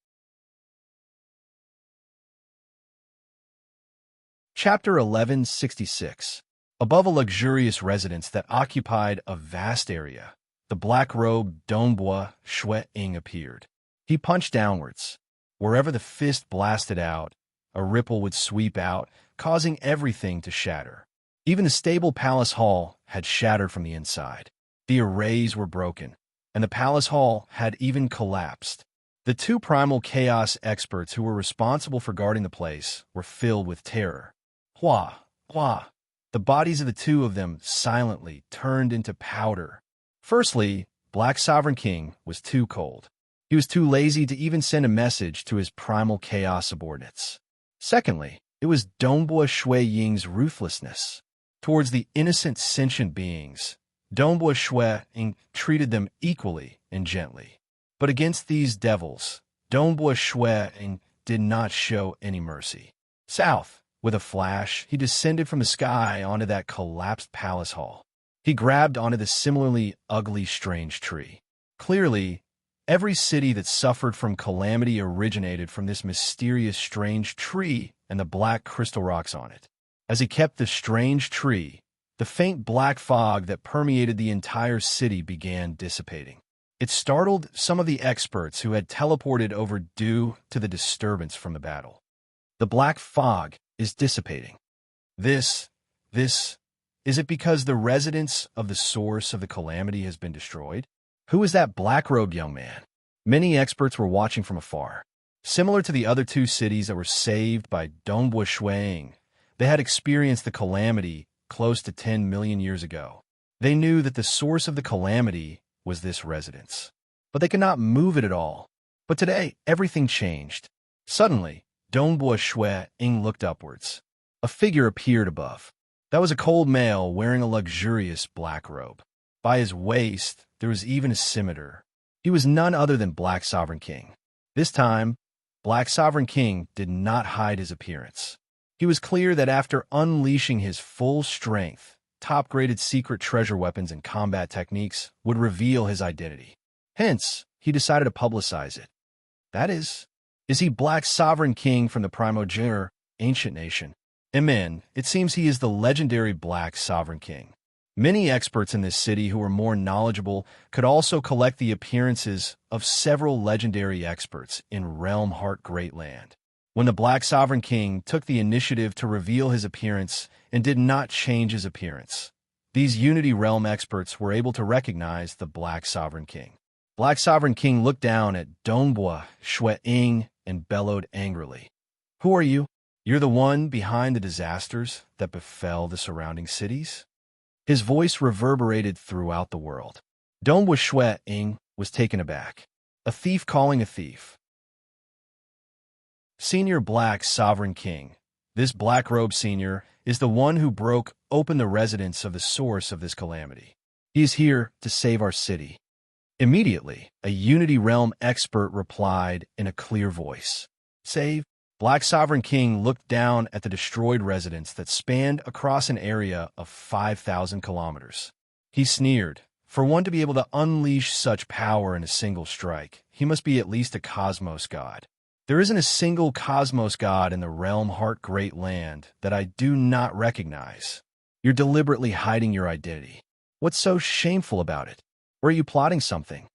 Chapter 1166. Above a luxurious residence that occupied a vast area, the black-robed Dongbua Shui Ying appeared. He punched downwards. Wherever the fist blasted out, a ripple would sweep out, causing everything to shatter. Even the stable palace hall had shattered from the inside. The arrays were broken, and the palace hall had even collapsed. The 2 primal chaos experts who were responsible for guarding the place were filled with terror. Hua, hua. The bodies of the 2 of them silently turned into powder. Firstly, Black Sovereign King was too cold. He was too lazy to even send a message to his primal chaos subordinates. Secondly, it was Dongbua Shui Ying's ruthlessness. Towards the innocent sentient beings, Dongbua Shui Ying treated them equally and gently. But against these devils, Dongbua Shui Ying did not show any mercy. South, with a flash, he descended from the sky onto that collapsed palace hall. He grabbed onto the similarly ugly strange tree. Clearly, every city that suffered from calamity originated from this mysterious strange tree and the black crystal rocks on it. As he kept the strange tree, the faint black fog that permeated the entire city began dissipating. It startled some of the experts who had teleported over due to the disturbance from the battle. The black fog is dissipating. Is it because the residence of the source of the calamity has been destroyed? Who is that black-robed young man? Many experts were watching from afar. Similar to the other two cities that were saved by Dongbua Shuang, they had experienced the calamity close to 10 million years ago. They knew that the source of the calamity was this residence, but they could not move it at all. But today, everything changed. Suddenly, Dongbua Shuang looked upwards. A figure appeared above. That was a cold male wearing a luxurious black robe. By his waist, there was even a scimitar. He was none other than Black Sovereign King. This time, Black Sovereign King did not hide his appearance. He was clear that after unleashing his full strength, top-graded secret treasure weapons and combat techniques would reveal his identity. Hence, he decided to publicize it. That is he Black Sovereign King from the primordial ancient nation? Amen. It seems he is the legendary Black Sovereign King. Many experts in this city who were more knowledgeable could also collect the appearances of several legendary experts in Realm Heart Great Land. When the Black Sovereign King took the initiative to reveal his appearance and did not change his appearance, these Unity Realm experts were able to recognize the Black Sovereign King. Black Sovereign King looked down at Dongbua Shuang and bellowed angrily. "Who are you? You're the one behind the disasters that befell the surrounding cities?" His voice reverberated throughout the world. Dongbua Shuang was taken aback. A thief calling a thief. Senior Black Sovereign King. This black-robed senior is the one who broke open the residence of the source of this calamity. He is here to save our city. Immediately, a Unity Realm expert replied in a clear voice. Save? Black Sovereign King looked down at the destroyed residence that spanned across an area of 5,000 kilometers. He sneered. For one to be able to unleash such power in a single strike, he must be at least a cosmos god. There isn't a single cosmos god in the Realm Heart Great Land that I do not recognize. You're deliberately hiding your identity. What's so shameful about it? Or are you plotting something?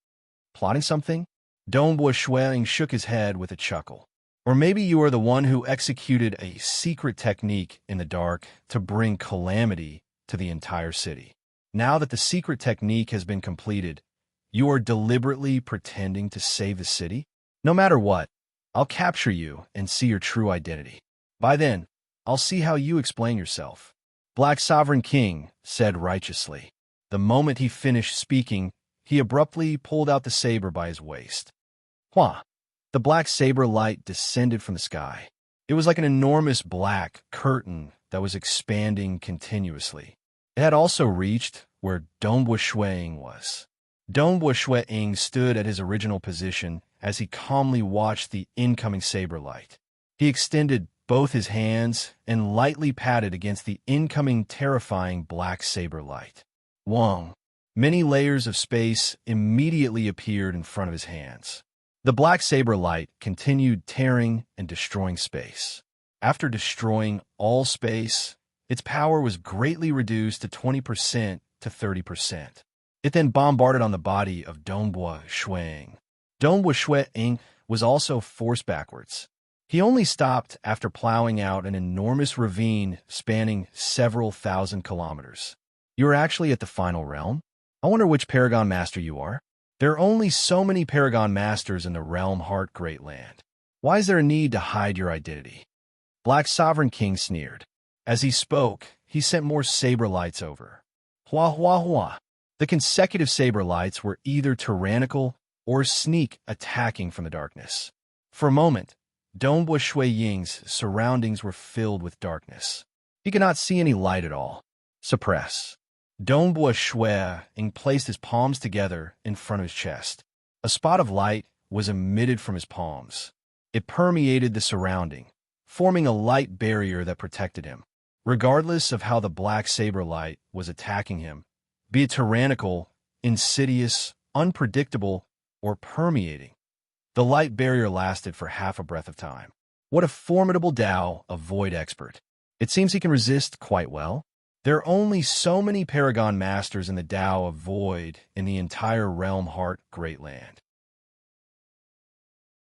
Plotting something? Dongbua Shuang shook his head with a chuckle. Or maybe you are the one who executed a secret technique in the dark to bring calamity to the entire city. Now that the secret technique has been completed, you are deliberately pretending to save the city? No matter what, I'll capture you and see your true identity. By then, I'll see how you explain yourself. Black Sovereign King said righteously. The moment he finished speaking, he abruptly pulled out the saber by his waist. Hua! The black saber light descended from the sky. It was like an enormous black curtain that was expanding continuously. It had also reached where Dongbua Shuang was. Dongbua Shuang stood at his original position as he calmly watched the incoming saber light. He extended both his hands and lightly patted against the incoming terrifying black saber light. Wong! Many layers of space immediately appeared in front of his hands. The black saber light continued tearing and destroying space. After destroying all space, its power was greatly reduced to 20% to 30%. It then bombarded on the body of Dongbua Shuang. Dongbua Shuang was also forced backwards. He only stopped after plowing out an enormous ravine spanning several thousand kilometers. You are actually at the final realm? I wonder which Paragon Master you are. There are only so many Paragon Masters in the Realm Heart Great Land. Why is there a need to hide your identity? Black Sovereign King sneered. As he spoke, he sent more saber lights over. Hua hua hua. The consecutive saber lights were either tyrannical or sneak attacking from the darkness. For a moment, Dongbua Shuang's surroundings were filled with darkness. He could not see any light at all. Suppress. Dongbua Shuang placed his palms together in front of his chest. A spot of light was emitted from his palms. It permeated the surrounding, forming a light barrier that protected him. Regardless of how the black saber light was attacking him, be it tyrannical, insidious, unpredictable, or permeating, the light barrier lasted for half a breath of time. What a formidable Tao of Void expert. It seems he can resist quite well. There are only so many Paragon Masters in the Tao of Void in the entire Realm Heart Great Land.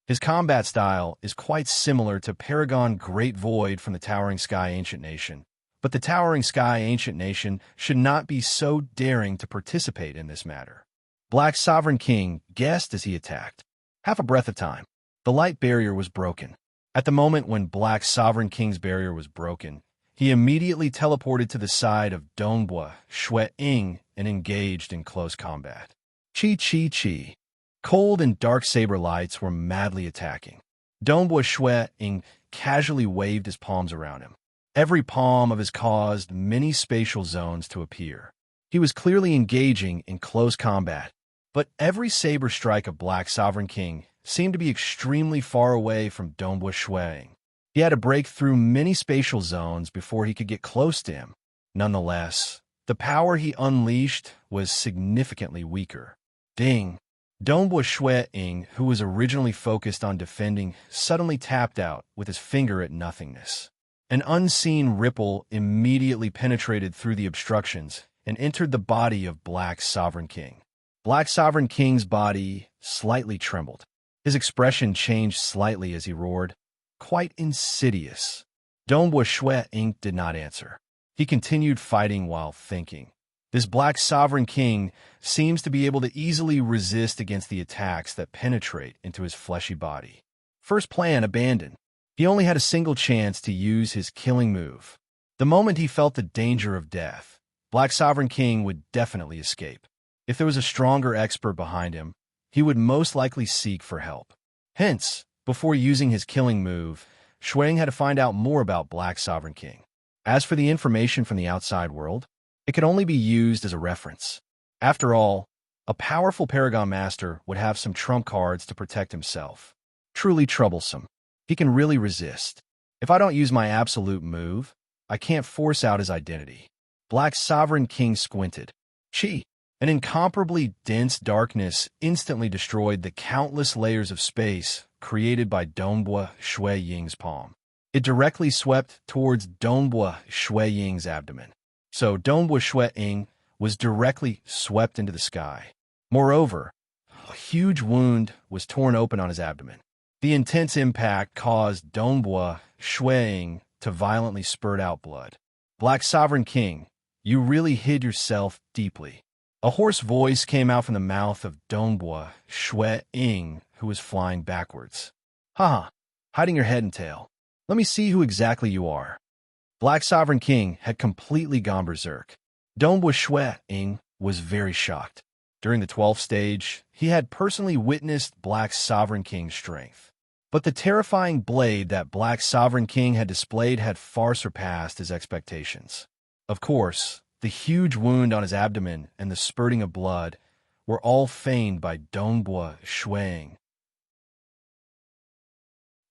His combat style is quite similar to Paragon Great Void from the Towering Sky Ancient Nation, but the Towering Sky Ancient Nation should not be so daring to participate in this matter. Black Sovereign King guessed as he attacked. Half a breath of time. The light barrier was broken. At the moment when Black Sovereign King's barrier was broken, he immediately teleported to the side of Dongbua Shui Ying and engaged in close combat. Chi chi chi. Cold and dark saber lights were madly attacking. Dongbua Shui Ying casually waved his palms around him. Every palm of his caused many spatial zones to appear. He was clearly engaging in close combat, but every saber strike of Black Sovereign King seemed to be extremely far away from Dongbua Shui Ying. He had to break through many spatial zones before he could get close to him. Nonetheless, the power he unleashed was significantly weaker. Ding! Dongbua Shui Ying, who was originally focused on defending, suddenly tapped out with his finger at nothingness. An unseen ripple immediately penetrated through the obstructions and entered the body of Black Sovereign King. Black Sovereign King's body slightly trembled. His expression changed slightly as he roared, "Quite insidious." Dongbua Shui Ying did not answer. He continued fighting while thinking. This Black Sovereign King seems to be able to easily resist against the attacks that penetrate into his fleshy body. First plan abandoned. He only had a single chance to use his killing move. The moment he felt the danger of death, Black Sovereign King would definitely escape. If there was a stronger expert behind him, he would most likely seek for help. Hence, before using his killing move, Shui Ying had to find out more about Black Sovereign King. As for the information from the outside world, it could only be used as a reference. After all, a powerful Paragon Master would have some trump cards to protect himself. Truly troublesome. He can really resist. If I don't use my absolute move, I can't force out his identity. Black Sovereign King squinted. Chi! An incomparably dense darkness instantly destroyed the countless layers of space created by Dongbua Shui Ying's palm. It directly swept towards Dongbua Shui Ying's abdomen. So Dongbua Shui Ying was directly swept into the sky. Moreover, a huge wound was torn open on his abdomen. The intense impact caused Dongbua Shui Ying to violently spurt out blood. Black Sovereign King, you really hid yourself deeply. A hoarse voice came out from the mouth of Dongbua Shui Ying, who was flying backwards. Haha, hiding your head and tail. Let me see who exactly you are. Black Sovereign King had completely gone berserk. Dongbua Shui Ying was very shocked. During the 12th stage, he had personally witnessed Black Sovereign King's strength. But the terrifying blade that Black Sovereign King had displayed had far surpassed his expectations. Of course, the huge wound on his abdomen and the spurting of blood were all feigned by Dongbua Shui Ying.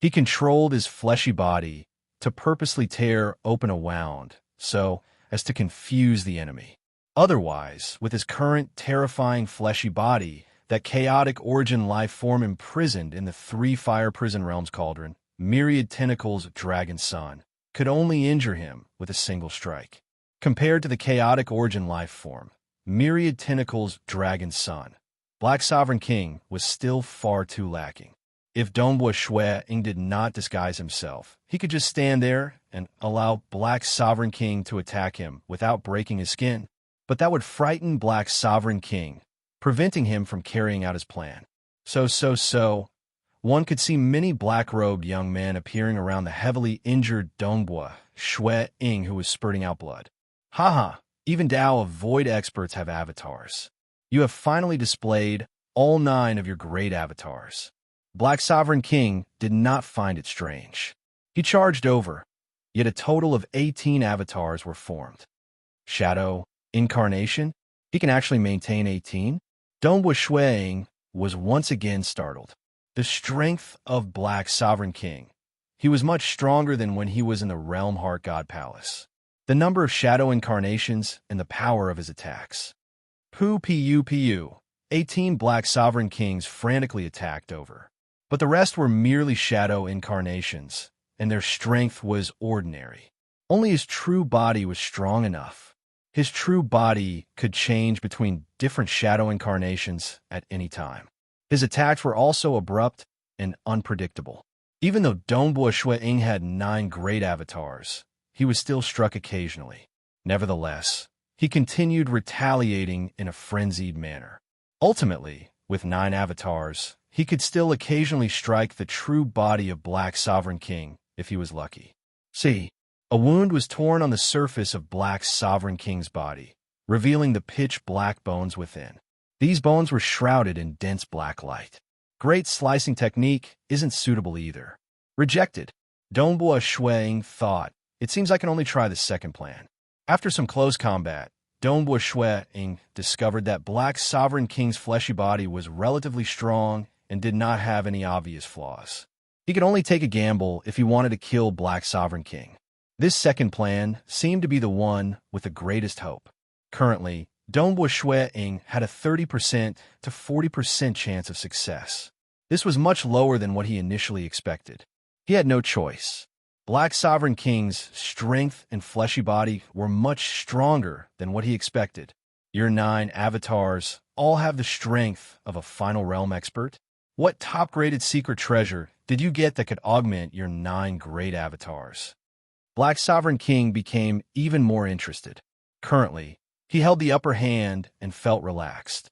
He controlled his fleshy body to purposely tear open a wound so as to confuse the enemy. Otherwise, with his current terrifying fleshy body, that chaotic origin life form imprisoned in the 3 fire prison realms cauldron, myriad tentacles dragon sun, could only injure him with a single strike. Compared to the chaotic origin life form, myriad tentacles dragon sun, Black Sovereign King was still far too lacking. If Dongbua Shui Ying did not disguise himself, he could just stand there and allow Black Sovereign King to attack him without breaking his skin. But that would frighten Black Sovereign King, preventing him from carrying out his plan. So, one could see many black-robed young men appearing around the heavily injured Dongbua Shui Ying who was spurting out blood. Haha, even Dao of Void experts have avatars. You have finally displayed all 9 of your great avatars. Black Sovereign King did not find it strange. He charged over, yet a total of 18 avatars were formed. Shadow, Incarnation, he can actually maintain 18? Dongbua Shui Ying was once again startled. The strength of Black Sovereign King. He was much stronger than when he was in the Realm Heart God Palace. The number of Shadow Incarnations and the power of his attacks. Pu 18 Black Sovereign Kings frantically attacked over. But the rest were merely Shadow Incarnations, and their strength was ordinary. Only his true body was strong enough. His true body could change between different Shadow Incarnations at any time. His attacks were also abrupt and unpredictable. Even though Dongbua Shui Ying had 9 great avatars, he was still struck occasionally. Nevertheless, he continued retaliating in a frenzied manner. Ultimately, with 9 avatars, he could still occasionally strike the true body of Black Sovereign King if he was lucky. See, a wound was torn on the surface of Black Sovereign King's body, revealing the pitch-black bones within. These bones were shrouded in dense black light. Great slicing technique isn't suitable either. Rejected. Dongbua Shuiying thought, it seems I can only try the second plan. After some close combat, Dongbua Shuiying discovered that Black Sovereign King's fleshy body was relatively strong and did not have any obvious flaws. He could only take a gamble if he wanted to kill Black Sovereign King. This second plan seemed to be the one with the greatest hope. Currently, Dongbua Shuiying had a 30% to 40% chance of success. This was much lower than what he initially expected. He had no choice. Black Sovereign King's strength and fleshy body were much stronger than what he expected. Your 9 avatars all have the strength of a final realm expert. What top-graded secret treasure did you get that could augment your 9 great avatars? Black Sovereign King became even more interested. Currently, he held the upper hand and felt relaxed.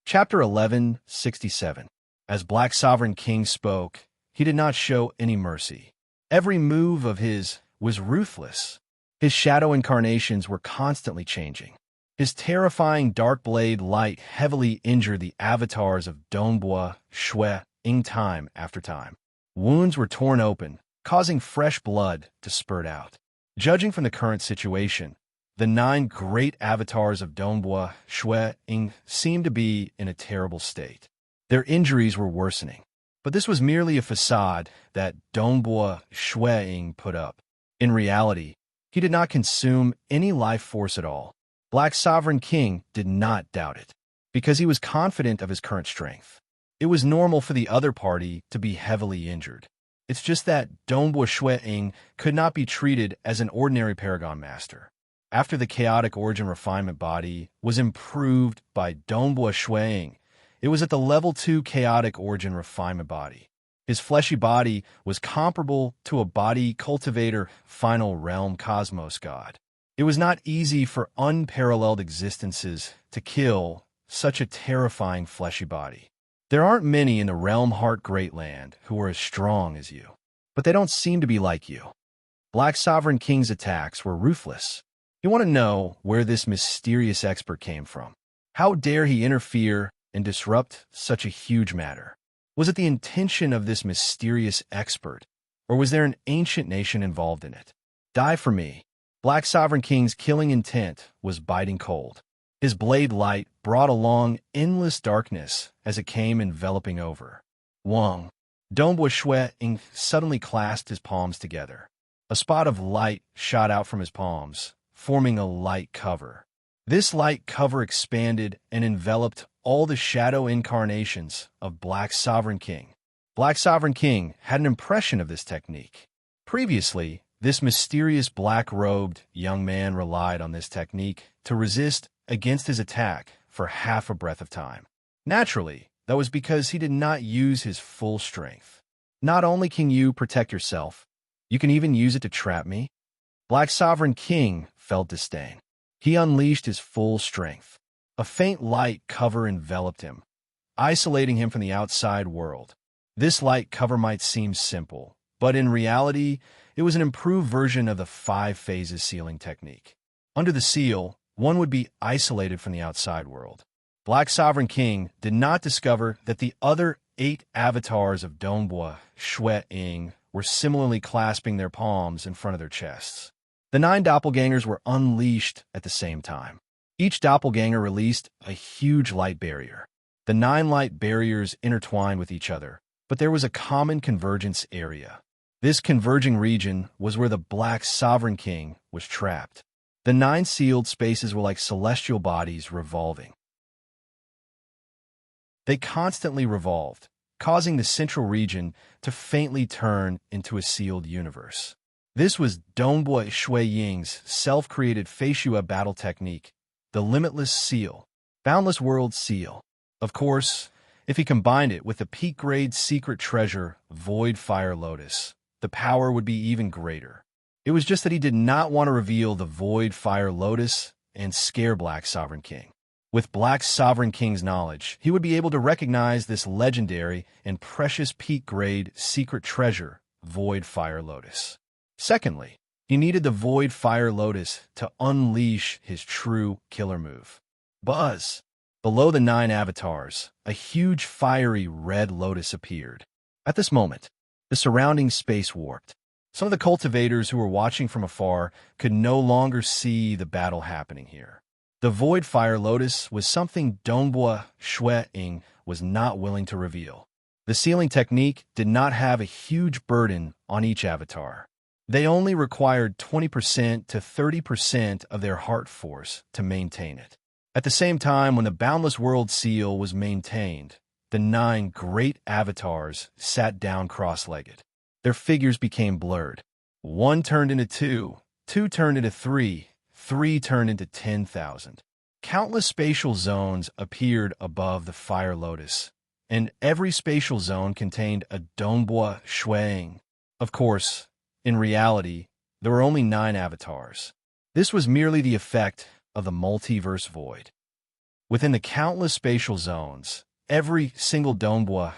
Chapter 1167. As Black Sovereign King spoke, he did not show any mercy. Every move of his was ruthless. His shadow incarnations were constantly changing. His terrifying dark blade light heavily injured the avatars of Dongbua Shuiying time after time. Wounds were torn open, causing fresh blood to spurt out. Judging from the current situation, the 9 great avatars of Dongbua Shuiying seemed to be in a terrible state. Their injuries were worsening, but this was merely a facade that Dongbua Shuiying put up. In reality, he did not consume any life force at all. Black Sovereign King did not doubt it, because he was confident of his current strength. It was normal for the other party to be heavily injured. It's just that Dongbua Shuiying could not be treated as an ordinary Paragon Master. After the chaotic origin refinement body was improved by Dongbua Shuiying, it was at the level 2 chaotic origin refinement body. His fleshy body was comparable to a body cultivator final realm cosmos god. It was not easy for unparalleled existences to kill such a terrifying fleshy body. There aren't many in the Realm Heart Great Land who are as strong as you, but they don't seem to be like you. Black Sovereign King's attacks were ruthless. You want to know where this mysterious expert came from. How dare he interfere and disrupt such a huge matter? Was it the intention of this mysterious expert, or was there an ancient nation involved in it? Die for me. Black Sovereign King's killing intent was biting cold. His blade light brought along endless darkness as it came enveloping over. Wang. Dongbua Shuiying suddenly clasped his palms together. A spot of light shot out from his palms, forming a light cover. This light cover expanded and enveloped all the shadow incarnations of Black Sovereign King. Black Sovereign King had an impression of this technique. Previously, this mysterious black-robed young man relied on this technique to resist against his attack for half a breath of time. Naturally, that was because he did not use his full strength. Not only can you protect yourself, you can even use it to trap me. Black Sovereign King felt disdain. He unleashed his full strength. A faint light cover enveloped him, isolating him from the outside world. This light cover might seem simple, but in reality, it was an improved version of the 5 phases sealing technique. Under the seal, one would be isolated from the outside world. Black Sovereign King did not discover that the other 8 avatars of Dongbua Shuiying were similarly clasping their palms in front of their chests. The 9 doppelgangers were unleashed at the same time. Each doppelganger released a huge light barrier. The 9 light barriers intertwined with each other, but there was a common convergence area. This converging region was where the Black Sovereign King was trapped. The 9 sealed spaces were like celestial bodies revolving. They constantly revolved, causing the central region to faintly turn into a sealed universe. This was Dongbua Shuiying's self-created Feishua battle technique, the Limitless Seal, Boundless World Seal. Of course, if he combined it with the peak-grade secret treasure, Void Fire Lotus, the power would be even greater. It was just that he did not want to reveal the Void Fire Lotus and scare Black Sovereign King. With Black's Sovereign King's knowledge, he would be able to recognize this legendary and precious peak-grade secret treasure, Void Fire Lotus. Secondly, he needed the Void Fire Lotus to unleash his true killer move. Buzz! Below the 9 avatars, a huge fiery red lotus appeared. At this moment, the surrounding space warped. Some of the cultivators who were watching from afar could no longer see the battle happening here. The Void Fire Lotus was something Dongbua Ying was not willing to reveal. The sealing technique did not have a huge burden on each avatar. They only required 20% to 30% of their heart force to maintain it. At the same time, when the Boundless World Seal was maintained, the 9 great avatars sat down cross-legged. Their figures became blurred. 1 turned into 2, 2 turned into 3, 3 turned into 10,000. Countless spatial zones appeared above the Fire Lotus, and every spatial zone contained a Dongbua Ying. Of course, in reality, there were only 9 avatars. This was merely the effect of the multiverse void. Within the countless spatial zones, every single Dongbua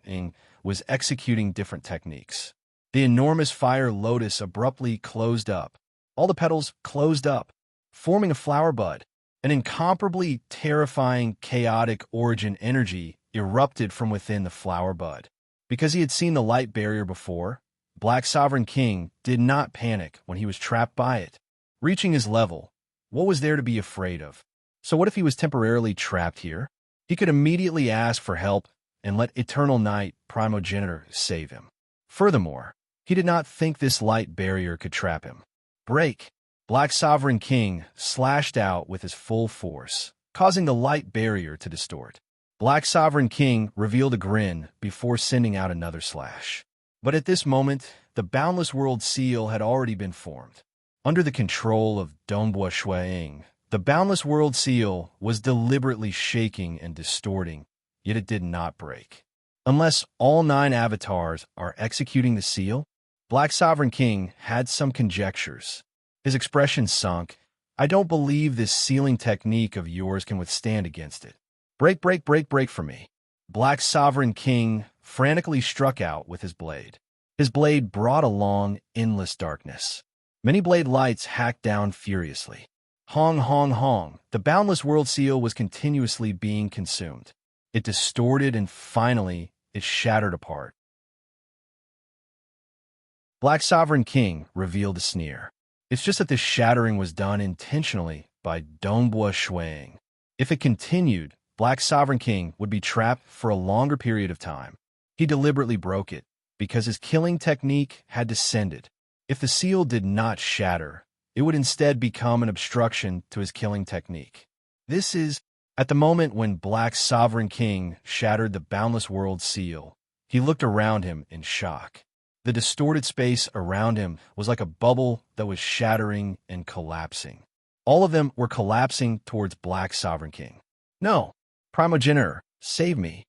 Ying was executing different techniques. The enormous Fire Lotus abruptly closed up. All the petals closed up, forming a flower bud. An incomparably terrifying, chaotic origin energy erupted from within the flower bud. Because he had seen the light barrier before, Black Sovereign King did not panic when he was trapped by it. Reaching his level, what was there to be afraid of? So what if he was temporarily trapped here? He could immediately ask for help and let Eternal Night Primogenitor save him. Furthermore, he did not think this light barrier could trap him. Break! Black Sovereign King slashed out with his full force, causing the light barrier to distort. Black Sovereign King revealed a grin before sending out another slash. But at this moment, the Boundless World Seal had already been formed. Under the control of Dongbua Ying, the Boundless World Seal was deliberately shaking and distorting, yet it did not break. Unless all 9 avatars are executing the seal, Black Sovereign King had some conjectures. His expression sunk. I don't believe this sealing technique of yours can withstand against it. Break, break, break, break for me. Black Sovereign King frantically struck out with his blade. His blade brought along endless darkness. Many blade lights hacked down furiously. Hong, hong, hong. The Boundless World Seal was continuously being consumed. It distorted and finally, it shattered apart. Black Sovereign King revealed a sneer. It's just that this shattering was done intentionally by Dongbua Ying. If it continued, Black Sovereign King would be trapped for a longer period of time. He deliberately broke it, because his killing technique had descended. If the seal did not shatter, it would instead become an obstruction to his killing technique. This is, at the moment when Black Sovereign King shattered the Boundless World Seal, he looked around him in shock. The distorted space around him was like a bubble that was shattering and collapsing. All of them were collapsing towards Black Sovereign King. No, Primogenitor, save me.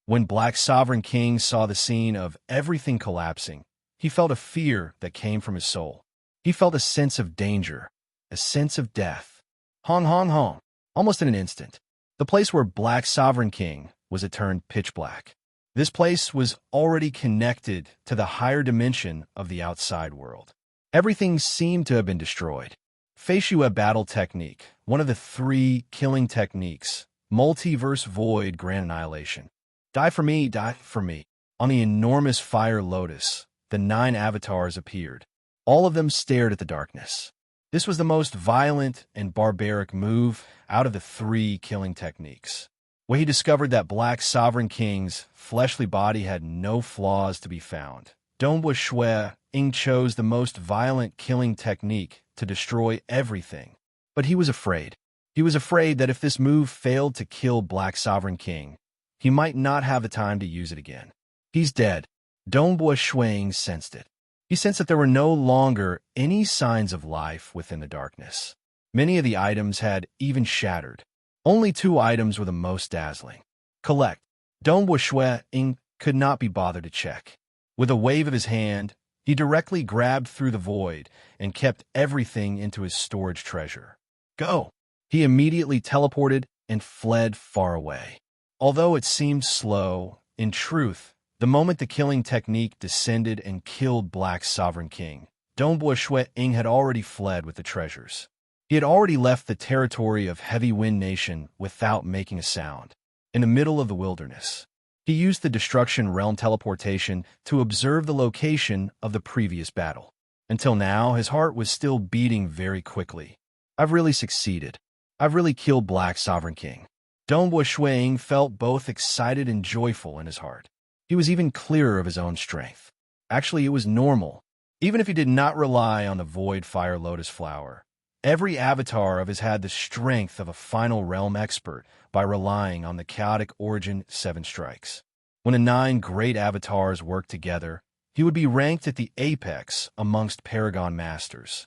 When Black Sovereign King saw the scene of everything collapsing, he felt a fear that came from his soul. He felt a sense of danger, a sense of death. Hong, hong, hong. Almost in an instant, the place where Black Sovereign King was, it turned pitch black. This place was already connected to the higher dimension of the outside world. Everything seemed to have been destroyed. Feishue Battle Technique, one of the 3 killing techniques, Multiverse Void Grand Annihilation. Die for me, die for me. On the enormous Fire Lotus, the 9 avatars appeared. All of them stared at the darkness. This was the most violent and barbaric move out of the 3 killing techniques, where he discovered that Black Sovereign King's fleshly body had no flaws to be found. Dongbua Ying chose the most violent killing technique to destroy everything. But he was afraid. He was afraid that if this move failed to kill Black Sovereign King, he might not have the time to use it again. He's dead. Dongbua Ying sensed it. He sensed that there were no longer any signs of life within the darkness. Many of the items had even shattered. Only 2 items were the most dazzling. Collect. Dongbua Ying could not be bothered to check. With a wave of his hand, he directly grabbed through the void and kept everything into his storage treasure. Go! He immediately teleported and fled far away. Although it seemed slow, in truth, the moment the killing technique descended and killed Black's sovereign king, Ying had already fled with the treasures. He had already left the territory of Heavy Wind Nation without making a sound. In the middle of the wilderness, he used the Destruction Realm teleportation to observe the location of the previous battle. Until now, his heart was still beating very quickly. I've really succeeded. I've really killed Black Sovereign King. Ying felt both excited and joyful in his heart. He was even clearer of his own strength. Actually, it was normal. Even if he did not rely on the Void Fire Lotus Flower, every avatar of his had the strength of a final realm expert by relying on the chaotic origin 7 strikes. When the 9 great avatars worked together, he would be ranked at the apex amongst Paragon Masters.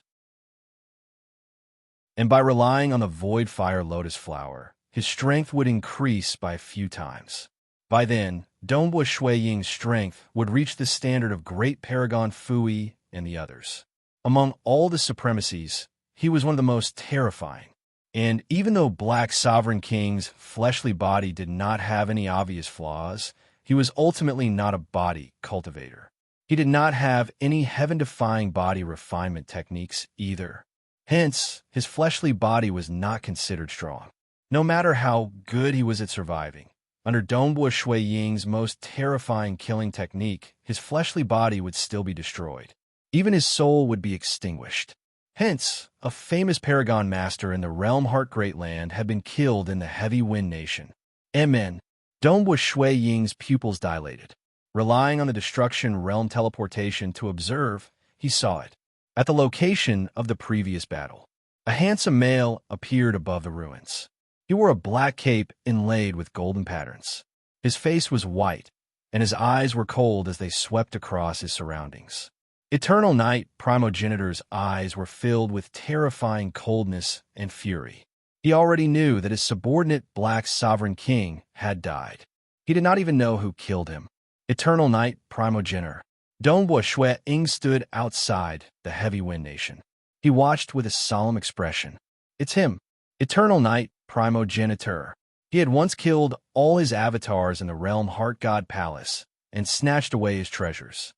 And by relying on the Void Fire Lotus Flower, his strength would increase by a few times. By then, Ying's strength would reach the standard of Great Paragon Fui and the others. Among all the supremacies, he was one of the most terrifying. And even though Black Sovereign King's fleshly body did not have any obvious flaws, he was ultimately not a body cultivator. He did not have any heaven-defying body refinement techniques either. Hence, his fleshly body was not considered strong. No matter how good he was at surviving, under Ying's most terrifying killing technique, his fleshly body would still be destroyed. Even his soul would be extinguished. Hence, a famous Paragon Master in the Realm Heart Great Land had been killed in the Heavy Wind Nation. Amen. Ying's pupils dilated. Relying on the Destruction Realm teleportation to observe, he saw it. At the location of the previous battle, a handsome male appeared above the ruins. He wore a black cape inlaid with golden patterns. His face was white, and his eyes were cold as they swept across his surroundings. Eternal Night Primogenitor's eyes were filled with terrifying coldness and fury. He already knew that his subordinate Black Sovereign King had died. He did not even know who killed him. Eternal Night Primogenitor Ying stood outside the Heavy Wind Nation. He watched with a solemn expression. It's him, Eternal Night Primogenitor. He had once killed all his avatars in the Realm Heart God Palace and snatched away his treasures.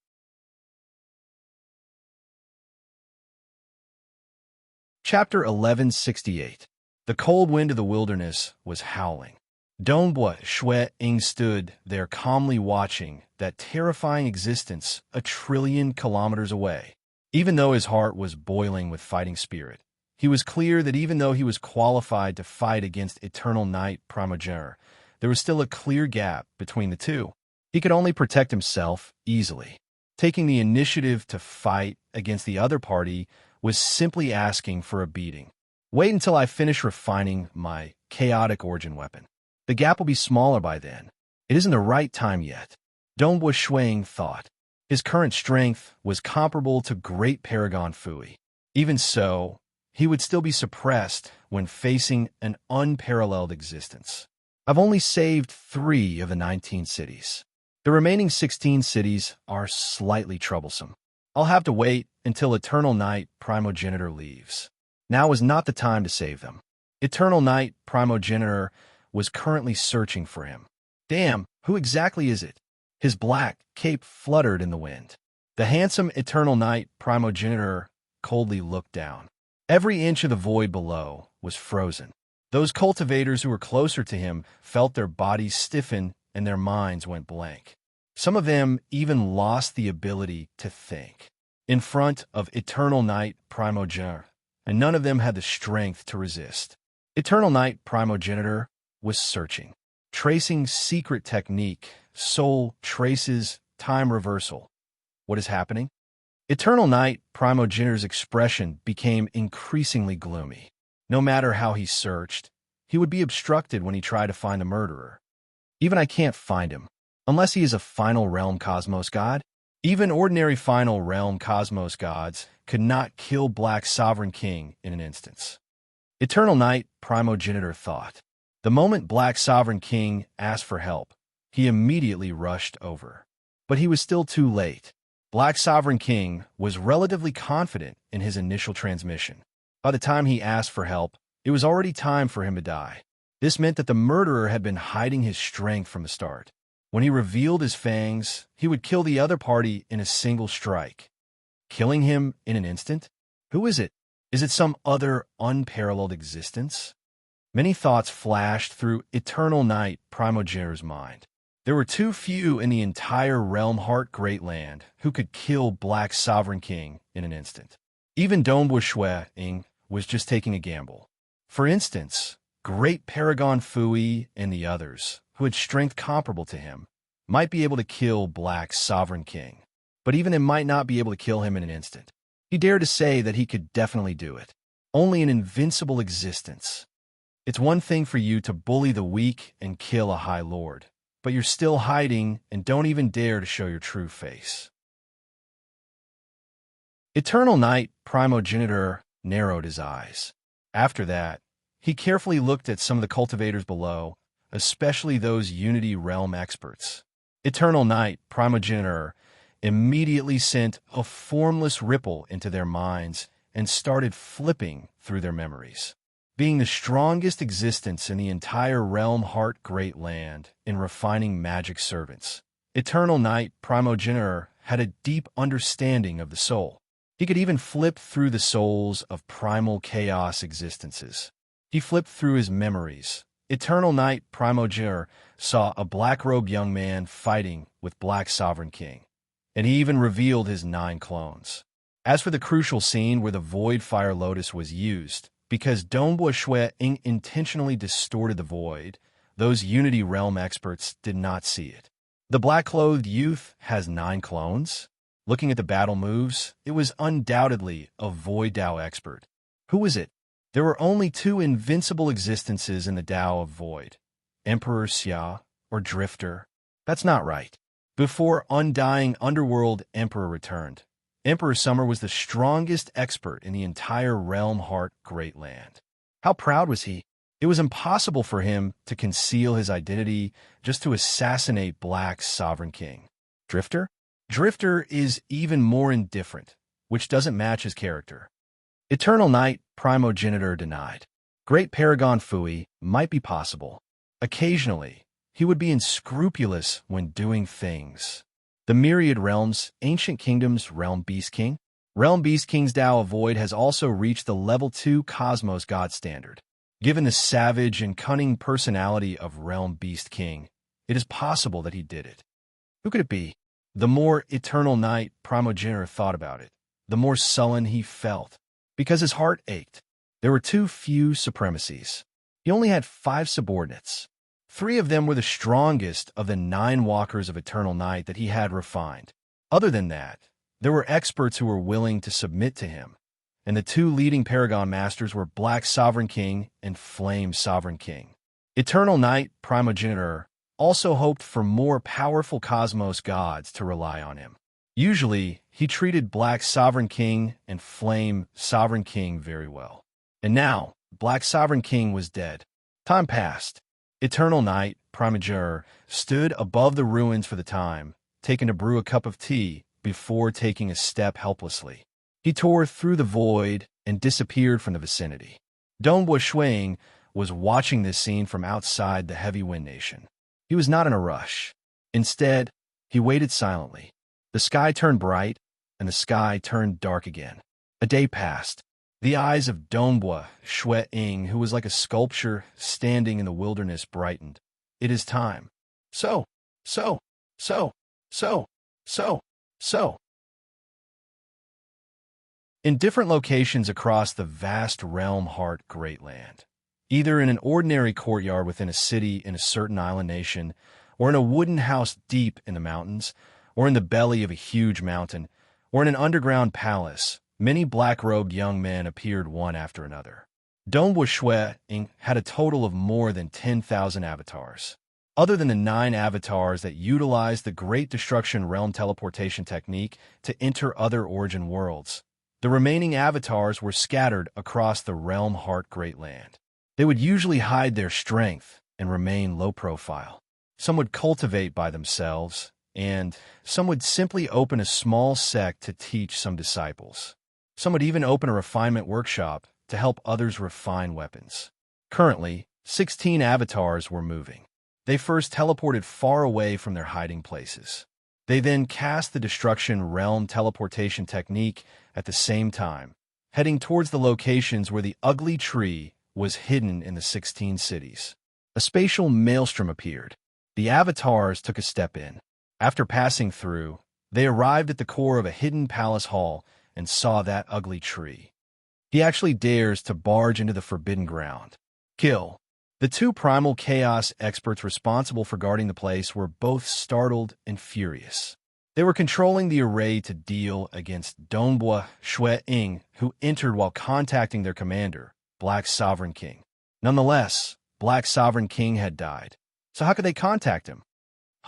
Chapter 1168. The cold wind of the wilderness was howling. Ying stood there calmly watching that terrifying existence 1,000,000,000,000 kilometers away. Even though his heart was boiling with fighting spirit, he was clear that even though he was qualified to fight against Eternal Night Primogenitor, there was still a clear gap between the two. He could only protect himself easily. Taking the initiative to fight against the other party was simply asking for a beating. Wait until I finish refining my chaotic origin weapon. The gap will be smaller by then. It isn't the right time yet. Ying thought. His current strength was comparable to Great Paragon Fui. Even so, he would still be suppressed when facing an unparalleled existence. I've only saved 3 of the 19 cities. The remaining 16 cities are slightly troublesome. I'll have to wait until Eternal Night Primogenitor leaves. Now is not the time to save them. Eternal Night Primogenitor was currently searching for him. Damn, who exactly is it? His black cape fluttered in the wind. The handsome Eternal Night Primogenitor coldly looked down. Every inch of the void below was frozen. Those cultivators who were closer to him felt their bodies stiffen and their minds went blank. Some of them even lost the ability to think. In front of Eternal Night Primogenitor, and none of them had the strength to resist. Eternal Night Primogenitor was searching, tracing secret technique, soul traces, time reversal. What is happening? Eternal Night Primogenitor's expression became increasingly gloomy. No matter how he searched, he would be obstructed when he tried to find the murderer. Even I can't find him, unless he is a Final Realm Cosmos God. Even ordinary Final Realm Cosmos gods could not kill Black Sovereign King in an instance. Eternal Night Primogenitor thought. The moment Black Sovereign King asked for help, he immediately rushed over. But he was still too late. Black Sovereign King was relatively confident in his initial transmission. By the time he asked for help, It was already time for him to die. This meant that the murderer had been hiding his strength from the start. When he revealed his fangs, he would kill the other party in a single strike. Killing him in an instant? Who is it? Is it some other unparalleled existence? Many thoughts flashed through Eternal Night Primogenitor's mind. There were too few in the entire Realm Heart Great Land who could kill Black Sovereign King in an instant. Even Dongbua Ying was just taking a gamble. For instance, Great Paragon Fui and the others, who had strength comparable to him, might be able to kill Black Sovereign King. But even they might not be able to kill him in an instant. He dared to say that he could definitely do it. Only an invincible existence. It's one thing for you to bully the weak and kill a High Lord, but you're still hiding and don't even dare to show your true face. Eternal Night Primogenitor narrowed his eyes. After that, he carefully looked at some of the cultivators below, especially those Unity Realm experts. Eternal Night Primogenitor immediately sent a formless ripple into their minds and started flipping through their memories. Being the strongest existence in the entire Realm Heart Great Land in refining magic servants, Eternal Night Primogenitor had a deep understanding of the soul. He could even flip through the souls of primal chaos existences. He flipped through his memories. Eternal Night Primogenitor saw a black-robed young man fighting with Black Sovereign King, and he even revealed his 9 clones. As for the crucial scene where the Void Fire Lotus was used, because Dongbua Ying intentionally distorted the void, those Unity Realm experts did not see it. The black-clothed youth has 9 clones? Looking at the battle moves, it was undoubtedly a Void Dao expert. Who was it? There were only 2 invincible existences in the Dao of Void, Emperor Xia or Drifter. That's not right. Before Undying Underworld Emperor returned, Emperor Summer was the strongest expert in the entire Realm Heart Great Land. How proud was he? It was impossible for him to conceal his identity just to assassinate Black Sovereign King. Drifter? Drifter is even more indifferent, which doesn't match his character. Eternal Night Primogenitor denied. Great Paragon Fui might be possible. Occasionally, he would be unscrupulous when doing things. The Myriad Realms, Ancient Kingdoms, Realm Beast King. Realm Beast King's Dao of Void has also reached the Level 2 Cosmos God standard. Given the savage and cunning personality of Realm Beast King, it is possible that he did it. Who could it be? The more Eternal Night Primogenitor thought about it, the more sullen he felt, because his heart ached. There were too few supremacies. He only had 5 subordinates. 3 of them were the strongest of the 9 walkers of Eternal Night that he had refined. Other than that, there were experts who were willing to submit to him, and the 2 leading Paragon Masters were Black Sovereign King and Flame Sovereign King. Eternal Night Primogenitor also hoped for more powerful cosmos gods to rely on him. Usually, he treated Black Sovereign King and Flame Sovereign King very well. And now, Black Sovereign King was dead. Time passed. Eternal Night Primogenitor stood above the ruins for the time, taking to brew a cup of tea before taking a step helplessly. He tore through the void and disappeared from the vicinity. Dongbua Ying was watching this scene from outside the Heavy Wind Nation. He was not in a rush. Instead, he waited silently. The sky turned bright, and the sky turned dark again. A day passed. The eyes of Dongbua Ying, who was like a sculpture standing in the wilderness, brightened. It is time. So. In different locations across the vast Realm Heart Great Land, either in an ordinary courtyard within a city in a certain island nation, or in a wooden house deep in the mountains, or in the belly of a huge mountain, or in an underground palace, many black-robed young men appeared one after another. Dongbua Ying had a total of more than 10,000 avatars. Other than the 9 avatars that utilized the Great Destruction Realm teleportation technique to enter other origin worlds, the remaining avatars were scattered across the Realm Heart Great Land. They would usually hide their strength and remain low profile. Some would cultivate by themselves, and some would simply open a small sect to teach some disciples. Some would even open a refinement workshop to help others refine weapons. Currently, 16 avatars were moving. They first teleported far away from their hiding places. They then cast the Destruction Realm teleportation technique at the same time, heading towards the locations where the ugly tree was hidden in the 16 cities. A spatial maelstrom appeared. The avatars took a step in. After passing through, they arrived at the core of a hidden palace hall and saw that ugly tree. He actually dares to barge into the forbidden ground. Kill. The two primal chaos experts responsible for guarding the place were both startled and furious. They were controlling the array to deal against Dongbua Shui Ying, who entered while contacting their commander, Black Sovereign King. Nonetheless, Black Sovereign King had died. So how could they contact him?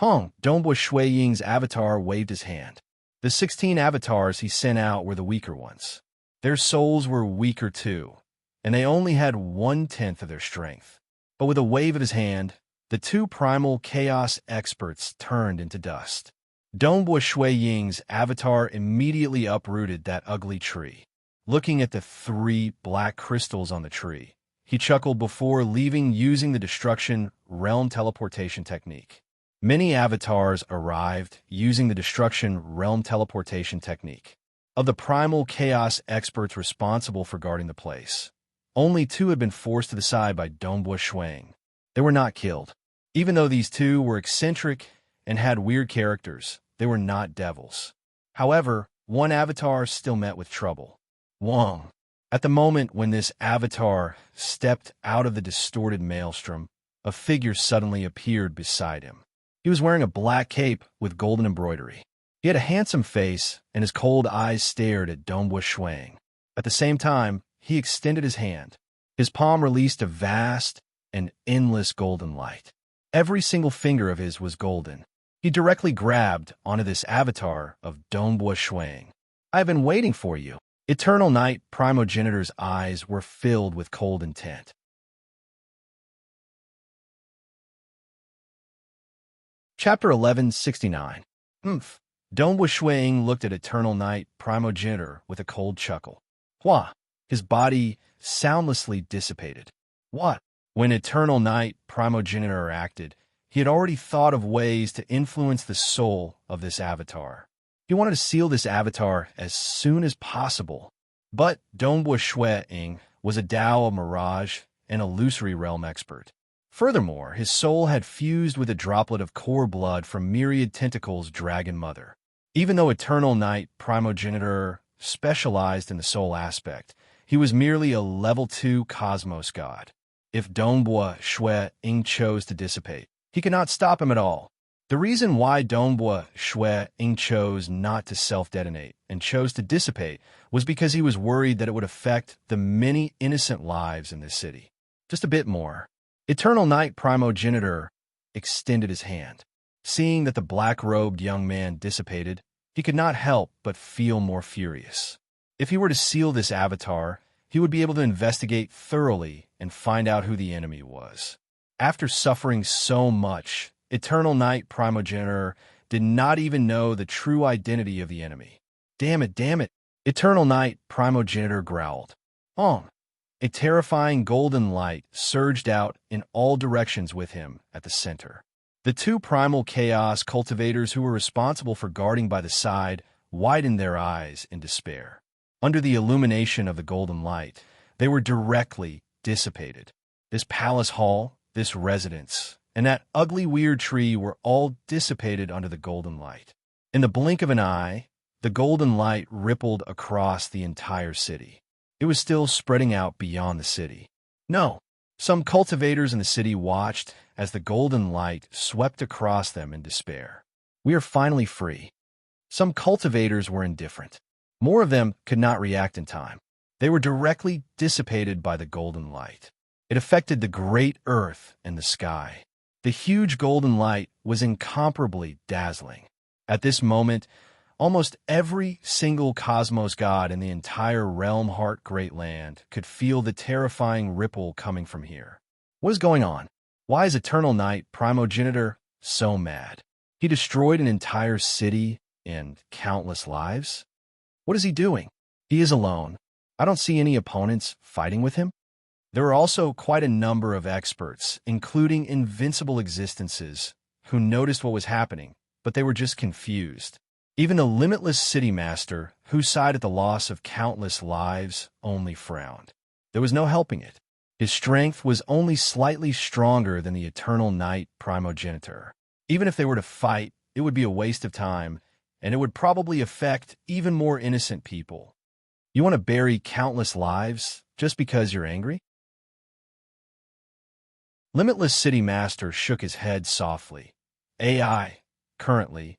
Dongbua Shui Ying's avatar waved his hand. The 16 avatars he sent out were the weaker ones. Their souls were weaker too, and they only had 1/10 of their strength. But with a wave of his hand, the two primal chaos experts turned into dust. Dongbua Shui Ying's avatar immediately uprooted that ugly tree. Looking at the 3 black crystals on the tree, he chuckled before leaving using the Destruction Realm teleportation technique. Many avatars arrived using the Destruction Realm teleportation technique. Of the primal chaos experts responsible for guarding the place, only 2 had been forced to the side by Dongbua Shui. They were not killed. Even though these 2 were eccentric and had weird characters, they were not devils. However, one avatar still met with trouble. Wang. At the moment when this avatar stepped out of the distorted maelstrom, a figure suddenly appeared beside him. He was wearing a black cape with golden embroidery. He had a handsome face, and his cold eyes stared at Dongbua Shui. At the same time, he extended his hand. His palm released a vast and endless golden light. Every single finger of his was golden. He directly grabbed onto this avatar of Dongbua Shui. "I have been waiting for you." Eternal Night Primogenitor's eyes were filled with cold intent. Chapter 1169. Dongbua Shui looked at Eternal Night Primogenitor with a cold chuckle. Hua! His body soundlessly dissipated. What? When Eternal Night Primogenitor acted, he had already thought of ways to influence the soul of this avatar. He wanted to seal this avatar as soon as possible. But Dongbua Shui was a Tao of Mirage and illusory realm expert. Furthermore, his soul had fused with a droplet of core blood from Myriad Tentacles' Dragon Mother. Even though Eternal Night Primogenitor specialized in the soul aspect, he was merely a level 2 cosmos god. If Dongbua Shui chose to dissipate, he could not stop him at all. The reason why Dongbua Shui chose not to self-detonate and chose to dissipate was because he was worried that it would affect the many innocent lives in this city. Just a bit more. Eternal Night Primogenitor extended his hand. Seeing that the black-robed young man dissipated, he could not help but feel more furious. If he were to seal this avatar, he would be able to investigate thoroughly and find out who the enemy was. After suffering so much, Eternal Night Primogenitor did not even know the true identity of the enemy. Damn it, Eternal Night Primogenitor growled. A terrifying golden light surged out in all directions with him at the center. The 2 primal chaos cultivators who were responsible for guarding by the side widened their eyes in despair. Under the illumination of the golden light, they were directly dissipated. This palace hall, this residence, and that ugly weird tree were all dissipated under the golden light. In the blink of an eye, the golden light rippled across the entire city. It was still spreading out beyond the city. No, some cultivators in the city watched as the golden light swept across them in despair. We are finally free. Some cultivators were indifferent. More of them could not react in time. They were directly dissipated by the golden light. It affected the great earth and the sky. The huge golden light was incomparably dazzling. At this moment, almost every single cosmos god in the entire Realm Heart Great Land could feel the terrifying ripple coming from here. What is going on? Why is Eternal Night Primogenitor so mad? He destroyed an entire city and countless lives? What is he doing? He is alone. I don't see any opponents fighting with him. There were also quite a number of experts, including invincible existences, who noticed what was happening, but they were just confused. Even the limitless city master, who sighed at the loss of countless lives, only frowned. There was no helping it. His strength was only slightly stronger than the eternal night primogenitor. Even if they were to fight, it would be a waste of time, and it would probably affect even more innocent people. You want to bury countless lives just because you're angry? Limitless City Master shook his head softly. AI, currently,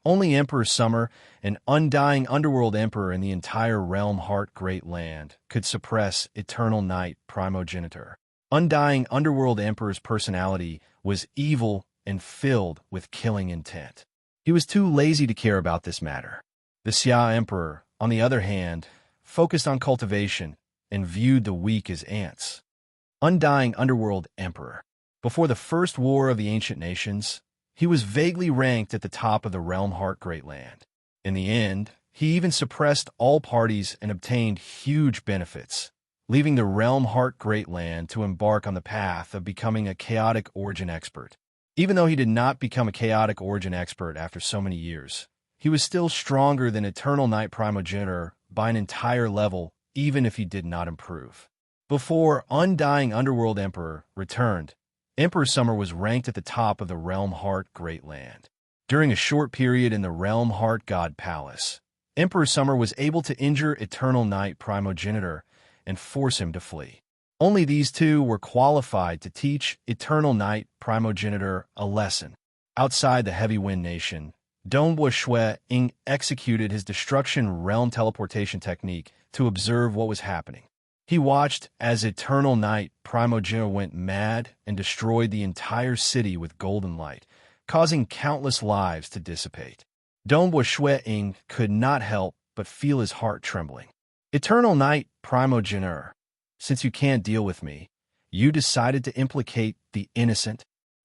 only Emperor Summer, an undying underworld emperor in the entire Realm Heart Great Land, could suppress Eternal Night Primogenitor. Undying underworld emperor's personality was evil and filled with killing intent. He was too lazy to care about this matter. The Xia Emperor, on the other hand, focused on cultivation and viewed the weak as ants. Undying Underworld Emperor. Before the First War of the Ancient Nations, he was vaguely ranked at the top of the Realm Heart Great Land. In the end, he even suppressed all parties and obtained huge benefits, leaving the Realm Heart Great Land to embark on the path of becoming a chaotic origin expert. Even though he did not become a chaotic origin expert after so many years, he was still stronger than Eternal Night Primogenitor by an entire level, even if he did not improve. Before Undying Underworld Emperor returned, Emperor Summer was ranked at the top of the Realm Heart Great Land. During a short period in the Realm Heart God Palace, Emperor Summer was able to injure Eternal Night Primogenitor and force him to flee. Only these two were qualified to teach Eternal Night Primogenitor a lesson. Outside the Heavy Wind Nation, Dongbua Shui Ying executed his Destruction Realm teleportation technique to observe what was happening. He watched as Eternal Night Primogenitor went mad and destroyed the entire city with golden light, causing countless lives to dissipate. Dongbua Shui Ying could not help but feel his heart trembling. Eternal Night Primogenitor, since you can't deal with me, you decided to implicate the innocent?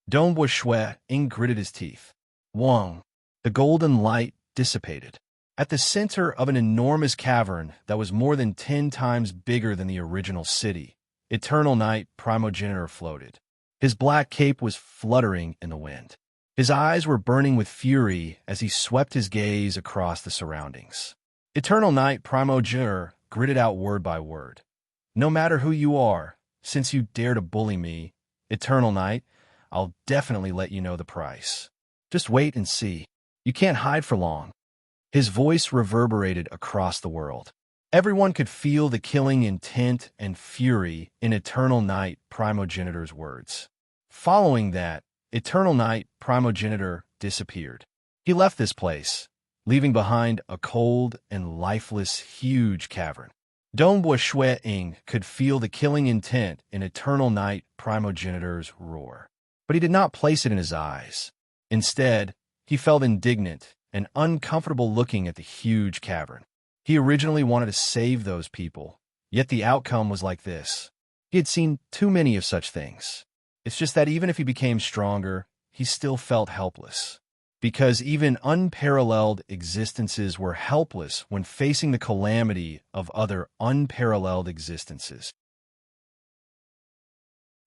Dongbua Shui Ying gritted his teeth. Wang. The golden light dissipated. At the center of an enormous cavern that was more than 10 times bigger than the original city, Eternal Night Primogenitor floated. His black cape was fluttering in the wind. His eyes were burning with fury as he swept his gaze across the surroundings. Eternal Night Primogenitor gritted out word by word. No matter who you are, since you dare to bully me, Eternal Night, I'll definitely let you know the price. Just wait and see. You can't hide for long. His voice reverberated across the world. Everyone could feel the killing intent and fury in Eternal Night Primogenitor's words. Following that, Eternal Night Primogenitor disappeared. He left this place, leaving behind a cold and lifeless huge cavern. Dongbua Shui Ying could feel the killing intent in Eternal Night Primogenitor's roar. But he did not place it in his eyes. Instead, he felt indignant and uncomfortable looking at the huge cavern. He originally wanted to save those people, yet the outcome was like this. He had seen too many of such things. It's just that even if he became stronger, he still felt helpless. Because even unparalleled existences were helpless when facing the calamity of other unparalleled existences.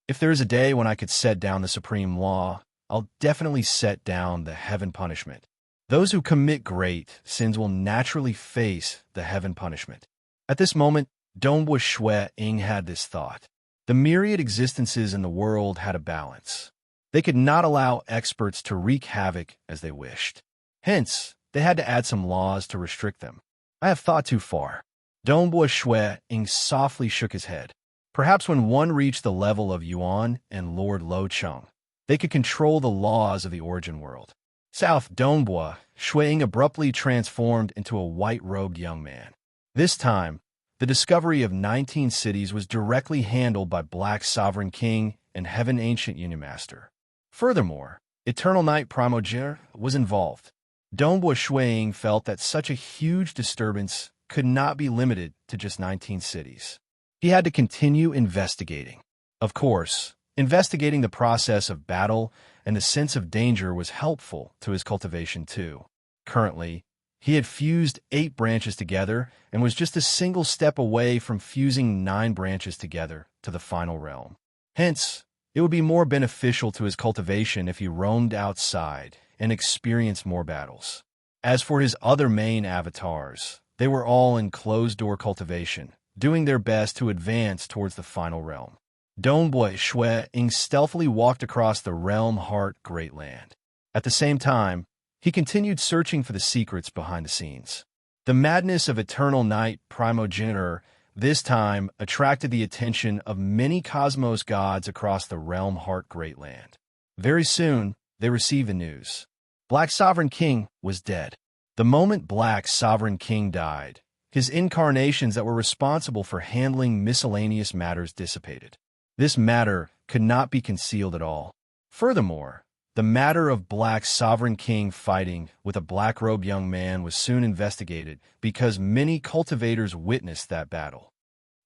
If there is a day when I could set down the supreme law, I'll definitely set down the heaven punishment. Those who commit great sins will naturally face the heaven punishment. At this moment, Dongbua Shui Ying had this thought. The myriad existences in the world had a balance. They could not allow experts to wreak havoc as they wished. Hence, they had to add some laws to restrict them. I have thought too far. Dongbua Shui Ying softly shook his head. Perhaps when one reached the level of Yuan and Lord Lo Chung, they could control the laws of the origin world. South Dongbua Shui Ying abruptly transformed into a white-robed young man. This time, the discovery of 19 cities was directly handled by Black Sovereign King and Heaven Ancient Union Master. Furthermore, Eternal Night Primogenitor was involved. Dongbua Shui Ying felt that such a huge disturbance could not be limited to just 19 cities. He had to continue investigating. Of course, investigating the process of battle and the sense of danger was helpful to his cultivation too. Currently, He had fused 8 branches together and was just a single step away from fusing 9 branches together to the final realm. Hence, it would be more beneficial to his cultivation if he roamed outside and experienced more battles. As for his other main avatars, they were all in closed-door cultivation, doing their best to advance towards the final realm. Dongbui Shui Ying stealthily walked across the realm heart Great Land. At the same time, he continued searching for the secrets behind the scenes. The madness of eternal night primogeniture this time attracted the attention of many cosmos gods across the realm heart Great Land. Very soon, they received the news. Black Sovereign King was dead. The moment Black Sovereign King died, his incarnations that were responsible for handling miscellaneous matters dissipated. This matter could not be concealed at all. Furthermore, the matter of Black Sovereign King fighting with a black-robed young man was soon investigated because many cultivators witnessed that battle.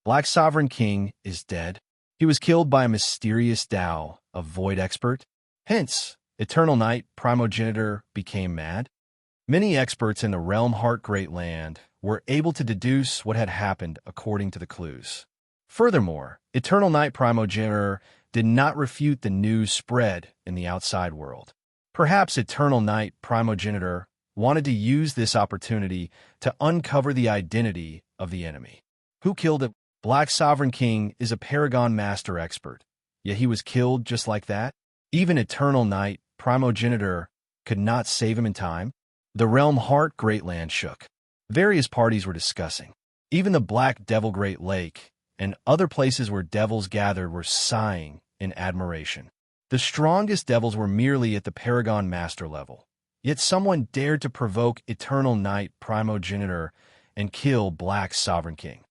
Black Sovereign King is dead. He was killed by a mysterious Tao, a void expert. Hence, Eternal Night primogeniture became mad. Many experts in the Realm Heart Great Land were able to deduce what had happened according to the clues. Furthermore, Eternal Night primogeniture did not refute the news spread in the outside world. Perhaps Eternal Night primogeniture wanted to use this opportunity to uncover the identity of the enemy. Who killed it? Black Sovereign King is a Paragon Master expert, yet he was killed just like that? Even Eternal Night primogeniture could not save him in time? The Realm Heart Great Land shook. Various parties were discussing. Even the Black Devil Great Lake and other places where devils gathered were sighing in admiration. The strongest devils were merely at the Paragon Master level, yet someone dared to provoke Eternal Night primogeniture and kill Black Sovereign King.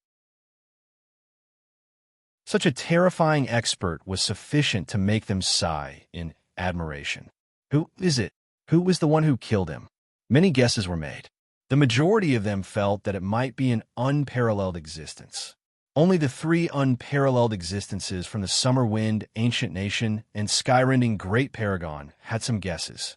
Such a terrifying expert was sufficient to make them sigh in admiration. Who is it? Who was the one who killed him? Many guesses were made. The majority of them felt that it might be an unparalleled existence. Only the 3 unparalleled existences from the Summer Wind, Ancient Nation, and Skyrending Great Paragon had some guesses.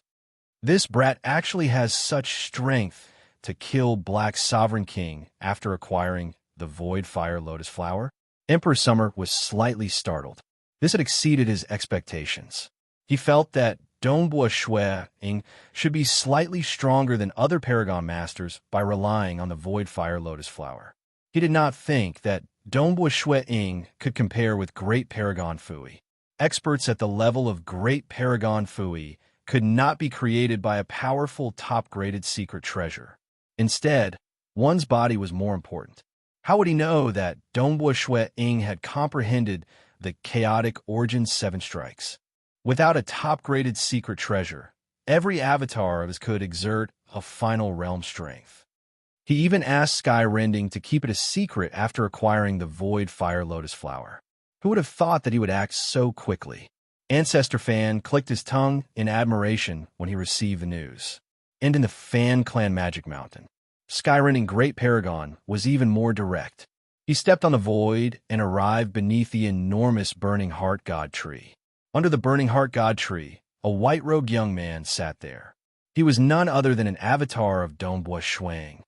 This brat actually has such strength to kill Black Sovereign King after acquiring the Void Fire Lotus Flower? Emperor Summer was slightly startled. This had exceeded his expectations. He felt that Dongbui Shui Ying should be slightly stronger than other Paragon Masters by relying on the Void Fire Lotus Flower. He did not think that Dongbui Shui Ying could compare with Great Paragon Fui. Experts at the level of Great Paragon Fui could not be created by a powerful top-graded secret treasure. Instead, one's body was more important. How would he know that Dongbui Shui Ying had comprehended the chaotic origin 7 strikes? Without a top-graded secret treasure, every avatar of his could exert a final realm strength. He even asked Skyrending to keep it a secret after acquiring the Void Fire Lotus Flower. Who would have thought that he would act so quickly? Ancestor Fan clicked his tongue in admiration when he received the news. And in the Fan Clan Magic Mountain, Skyrending Great Paragon was even more direct. He stepped on the void and arrived beneath the enormous Burning Heart God Tree. Under the Burning Heart God Tree, a white-robed young man sat there. He was none other than an avatar of Dongbui Shui Ying.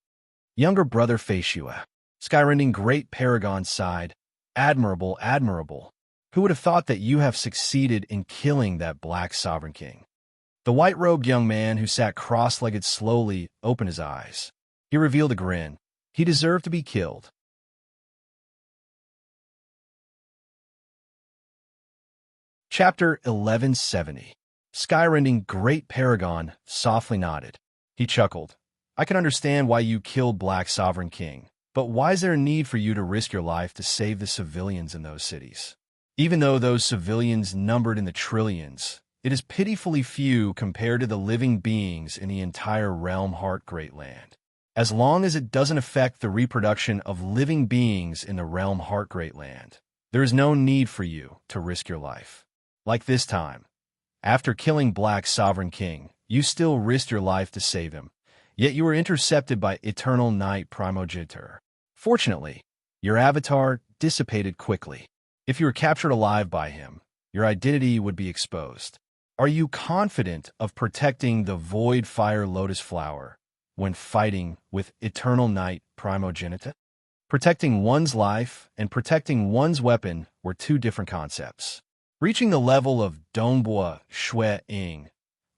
Younger brother Feishua. Skyrending Great Paragon sighed, "Admirable, admirable. Who would have thought that you have succeeded in killing that Black Sovereign King?" The white-robed young man who sat cross-legged slowly opened his eyes. He revealed a grin. He deserved to be killed. Chapter 1170. Skyrending Great Paragon softly nodded. He chuckled. "I can understand why you killed Black Sovereign King, but why is there a need for you to risk your life to save the civilians in those cities? Even though those civilians numbered in the trillions, it is pitifully few compared to the living beings in the entire Realm Heart Great Land. As long as it doesn't affect the reproduction of living beings in the Realm Heart Great Land, there is no need for you to risk your life. Like this time, after killing Black Sovereign King, you still risked your life to save him, yet you were intercepted by Eternal Night primogeniture. Fortunately, your avatar dissipated quickly. If you were captured alive by him, your identity would be exposed. Are you confident of protecting the Void Fire Lotus Flower when fighting with eternal night primogenitor? Protecting one's life and protecting one's weapon were two different concepts. Reaching the level of Dongbua Shui Ying,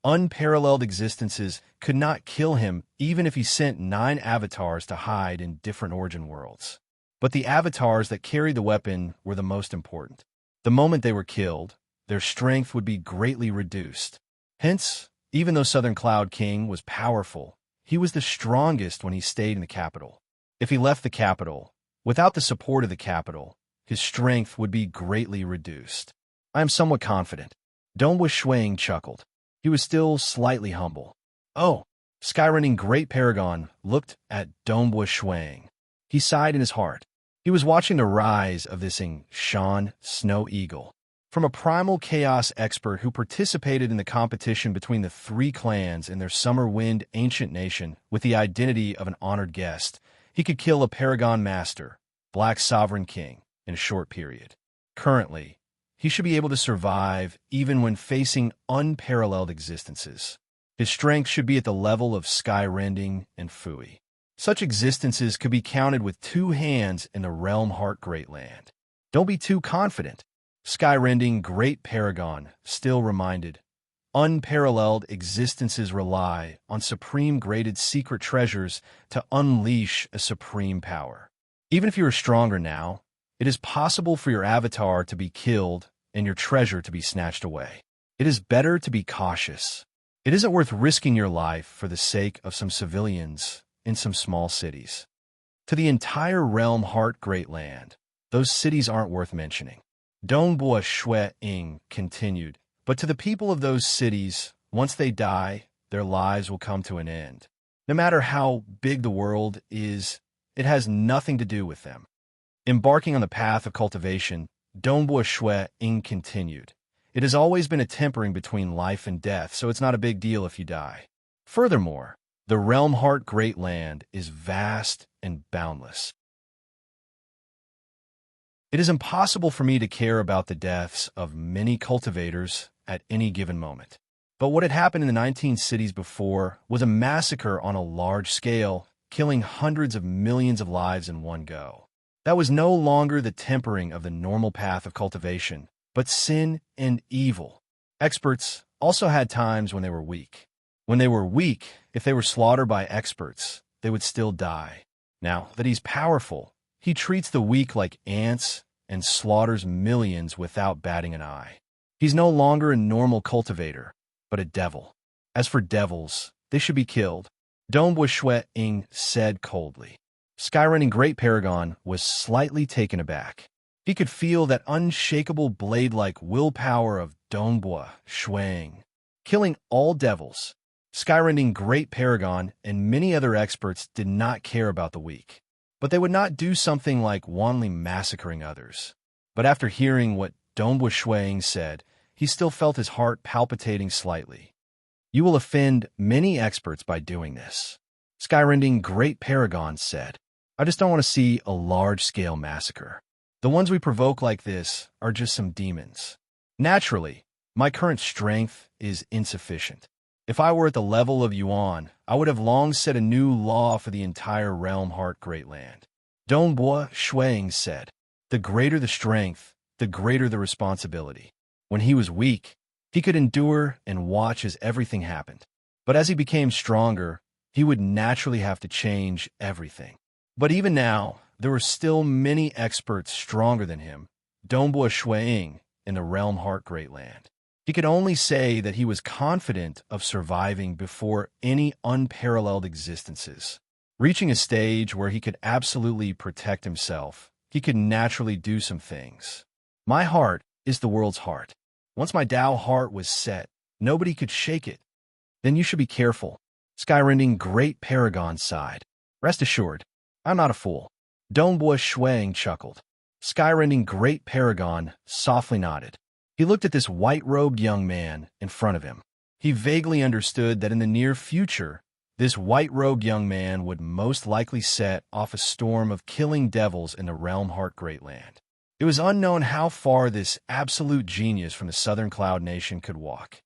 unparalleled existences could not kill him even if he sent 9 avatars to hide in different origin worlds. But the avatars that carried the weapon were the most important. The moment they were killed, their strength would be greatly reduced. Hence, even though Southern Cloud King was powerful, he was the strongest when he stayed in the capital. If he left the capital, without the support of the capital, his strength would be greatly reduced. I am somewhat confident. Dongbua Shuang chuckled. He was still slightly humble. Oh, skyrending Great Paragon looked at Dongbua Shuang. He sighed in his heart. He was watching the rise of this Shan Snow Eagle. From a primal chaos expert who participated in the competition between the 3 clans in their Summer Wind ancient nation with the identity of an honored guest, he could kill a Paragon Master, Black Sovereign King, in a short period. Currently, he should be able to survive even when facing unparalleled existences. His strength should be at the level of Skyrending and Fui. Such existences could be counted with 2 hands in the Realm Heart Great Land. Don't be too confident. Skyrending Great Paragon still reminded, unparalleled existences rely on supreme-graded secret treasures to unleash a supreme power. Even if you are stronger now, it is possible for your avatar to be killed and your treasure to be snatched away. It is better to be cautious. It isn't worth risking your life for the sake of some civilians in some small cities. To the entire Realm Heart Great Land, those cities aren't worth mentioning. Dongbua Shui Ying continued, but to the people of those cities, once they die, their lives will come to an end. No matter how big the world is, it has nothing to do with them. Embarking on the path of cultivation, Dongbua Shui Ying continued. It has always been a tempering between life and death, so it's not a big deal if you die. Furthermore, the Realm Heart Great Land is vast and boundless. It is impossible for me to care about the deaths of many cultivators at any given moment. But what had happened in the 19 cities before was a massacre on a large scale, killing hundreds of millions of lives in one go. That was no longer the tempering of the normal path of cultivation, but sin and evil. Experts also had times when they were weak. When they were weak, if they were slaughtered by experts, they would still die. Now that he's powerful, he treats the weak like ants and slaughters millions without batting an eye. He's no longer a normal cultivator, but a devil. As for devils, they should be killed, Dongbua Shui Ying said coldly. Skyrending Great Paragon was slightly taken aback. He could feel that unshakable blade-like willpower of Dongbua Shui Ying. Killing all devils, Skyrending Great Paragon and many other experts did not care about the weak. But they would not do something like wantonly massacring others. But after hearing what Dongbua Shui Ying said, he still felt his heart palpitating slightly. You will offend many experts by doing this, Skyrending Great Paragon said. I just don't want to see a large-scale massacre. The ones we provoke like this are just some demons. Naturally, my current strength is insufficient. If I were at the level of Yuan, I would have long set a new law for the entire Realm Heart Great Land. Dongbua Shui Ying said, the greater the strength, the greater the responsibility. When he was weak, he could endure and watch as everything happened. But as he became stronger, he would naturally have to change everything. But even now, there were still many experts stronger than him, Dongbua Shui Ying, in the Realm Heart Great Land. He could only say that he was confident of surviving before any unparalleled existences. Reaching a stage where he could absolutely protect himself, he could naturally do some things. My heart is the world's heart. Once my Tao heart was set, nobody could shake it. Then you should be careful. Skyrending Great Paragon sighed. Rest assured, I'm not a fool. Dongbua Shui Ying chuckled. Skyrending Great Paragon softly nodded. He looked at this white-robed young man in front of him. He vaguely understood that in the near future, this white-robed young man would most likely set off a storm of killing devils in the Realm Heart Great Land. It was unknown how far this absolute genius from the Southern Cloud Nation could walk.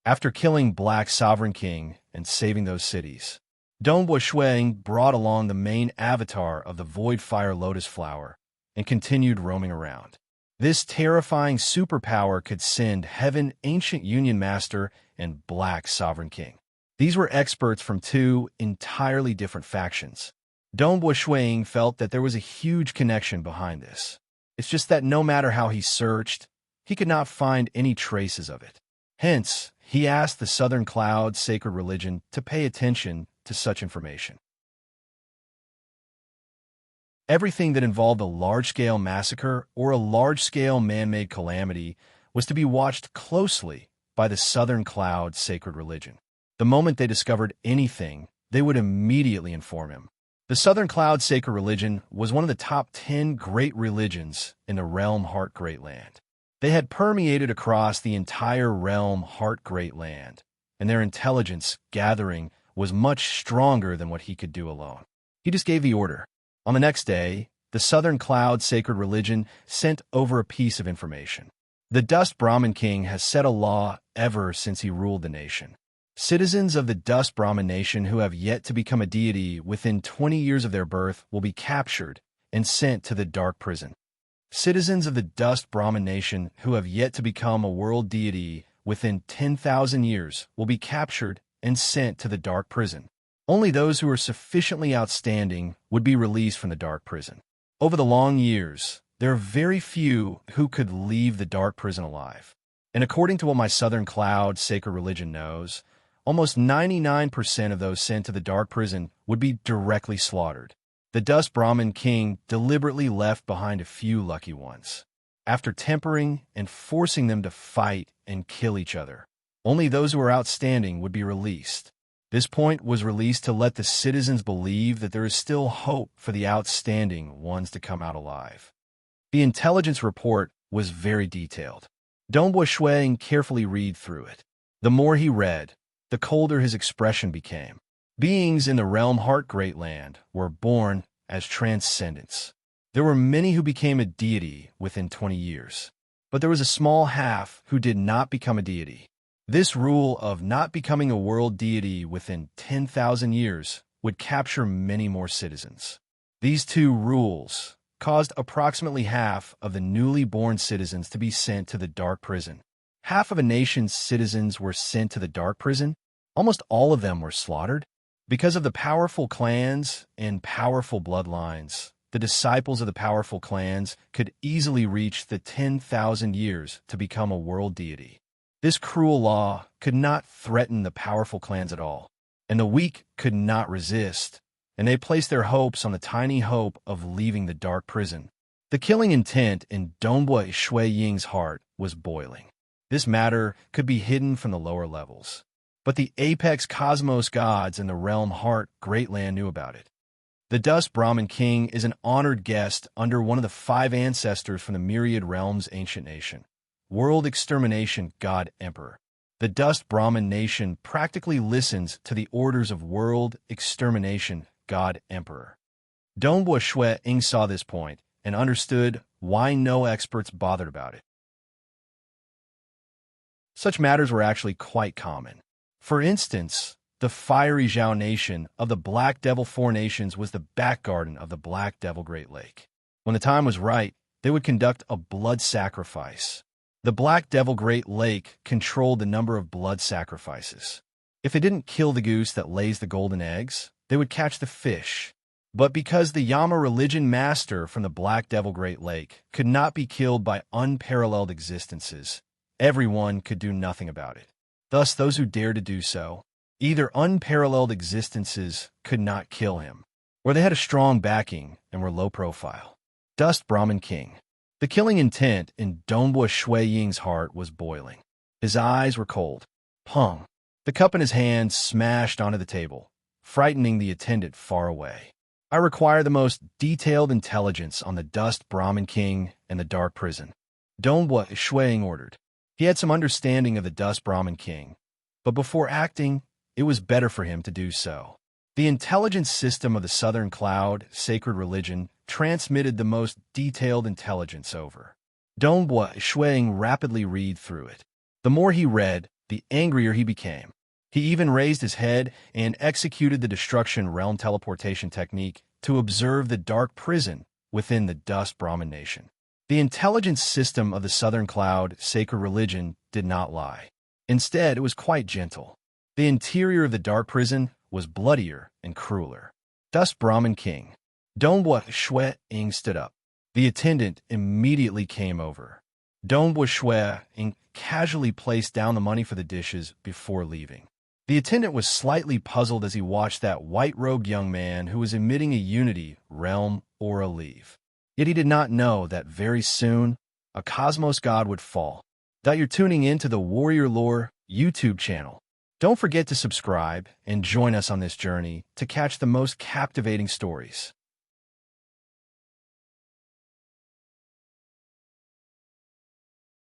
After killing Black Sovereign King and saving those cities, Dongbua Shuang brought along the main avatar of the Void Fire Lotus Flower and continued roaming around. This terrifying superpower could send Heaven Ancient Union Master and Black Sovereign King. These were experts from two entirely different factions. Dongbua Shuang felt that there was a huge connection behind this. It's just that no matter how he searched, he could not find any traces of it. Hence, he asked the Southern Cloud Sacred Religion to pay attention to such information. Everything that involved a large-scale massacre or a large-scale man-made calamity was to be watched closely by the Southern Cloud Sacred Religion. The moment they discovered anything, they would immediately inform him. The Southern Cloud Sacred Religion was one of the top 10 great religions in the Realm Heart Great Land. They had permeated across the entire Realm Heart Great Land, and their intelligence gathering was much stronger than what he could do alone. He just gave the order. On the next day, the Southern Cloud Sacred Religion sent over a piece of information. The Dust Brahmin King has set a law ever since he ruled the nation. Citizens of the Dust Brahmin nation who have yet to become a deity within 20 years of their birth will be captured and sent to the dark prison. Citizens of the Dust Brahmin nation who have yet to become a world deity within 10,000 years will be captured and sent to the dark prison. Only those who are sufficiently outstanding would be released from the dark prison. Over the long years, there are very few who could leave the dark prison alive. And according to what my Southern Cloud Sacred Religion knows, almost 99% of those sent to the dark prison would be directly slaughtered. The Dust Brahmin King deliberately left behind a few lucky ones. After tempering and forcing them to fight and kill each other, only those who are outstanding would be released. This point was released to let the citizens believe that there is still hope for the outstanding ones to come out alive. The intelligence report was very detailed. Dongbua Shuang carefully read through it. The more he read, the colder his expression became. Beings in the Realm Heart Great Land were born as transcendents. There were many who became a deity within 20 years, but there was a small half who did not become a deity. This rule of not becoming a world deity within 10,000 years would capture many more citizens. These two rules caused approximately half of the newly born citizens to be sent to the dark prison. Half of a nation's citizens were sent to the dark prison. Almost all of them were slaughtered. Because of the powerful clans and powerful bloodlines, the disciples of the powerful clans could easily reach the 10,000 years to become a world deity. This cruel law could not threaten the powerful clans at all, and the weak could not resist, and they placed their hopes on the tiny hope of leaving the dark prison. The killing intent in Dongbua Shui Ying's heart was boiling. This matter could be hidden from the lower levels, but the apex cosmos gods in the Realm Heart Great Land knew about it. The Dust Brahmin King is an honored guest under one of the 5 ancestors from the Myriad Realms Ancient Nation, World Extermination God Emperor. The Dust Brahmin Nation practically listens to the orders of World Extermination God Emperor. Dongbua Shui Ying saw this point and understood why no experts bothered about it. Such matters were actually quite common. For instance, the fiery Zhao Nation of the Black Devil Four Nations was the back garden of the Black Devil Great Lake. When the time was right, they would conduct a blood sacrifice. The Black Devil Great Lake controlled the number of blood sacrifices. If they didn't kill the goose that lays the golden eggs, they would catch the fish. But because the Yama religion master from the Black Devil Great Lake could not be killed by unparalleled existences, everyone could do nothing about it. Thus, those who dared to do so, either unparalleled existences could not kill him, or they had a strong backing and were low profile. Dust Brahmin King. The killing intent in Dongbua Shui Ying's heart was boiling. His eyes were cold. Pung. The cup in his hand smashed onto the table, frightening the attendant far away. I require the most detailed intelligence on the Dust Brahmin King and the Dark Prison. Dongbua Shui Ying ordered. He had some understanding of the Dust Brahmin King, but before acting, it was better for him to do so. The intelligence system of the Southern Cloud Sacred Religion transmitted the most detailed intelligence over. Dongbua Shui Ying rapidly read through it. The more he read, the angrier he became. He even raised his head and executed the destruction realm teleportation technique to observe the dark prison within the dust Brahmin nation. The intelligence system of the Southern Cloud sacred religion did not lie. Instead, it was quite gentle. The interior of the dark prison was bloodier and crueler. Dust Brahmin King. Dongbua Shue Ying stood up. The attendant immediately came over. Dongbua Shue Ying casually placed down the money for the dishes before leaving. The attendant was slightly puzzled as he watched that white-robed young man who was emitting a unity realm aura leave. Yet he did not know that very soon, a cosmos god would fall. That you're tuning in to the Warrior Lore YouTube channel. Don't forget to subscribe and join us on this journey to catch the most captivating stories.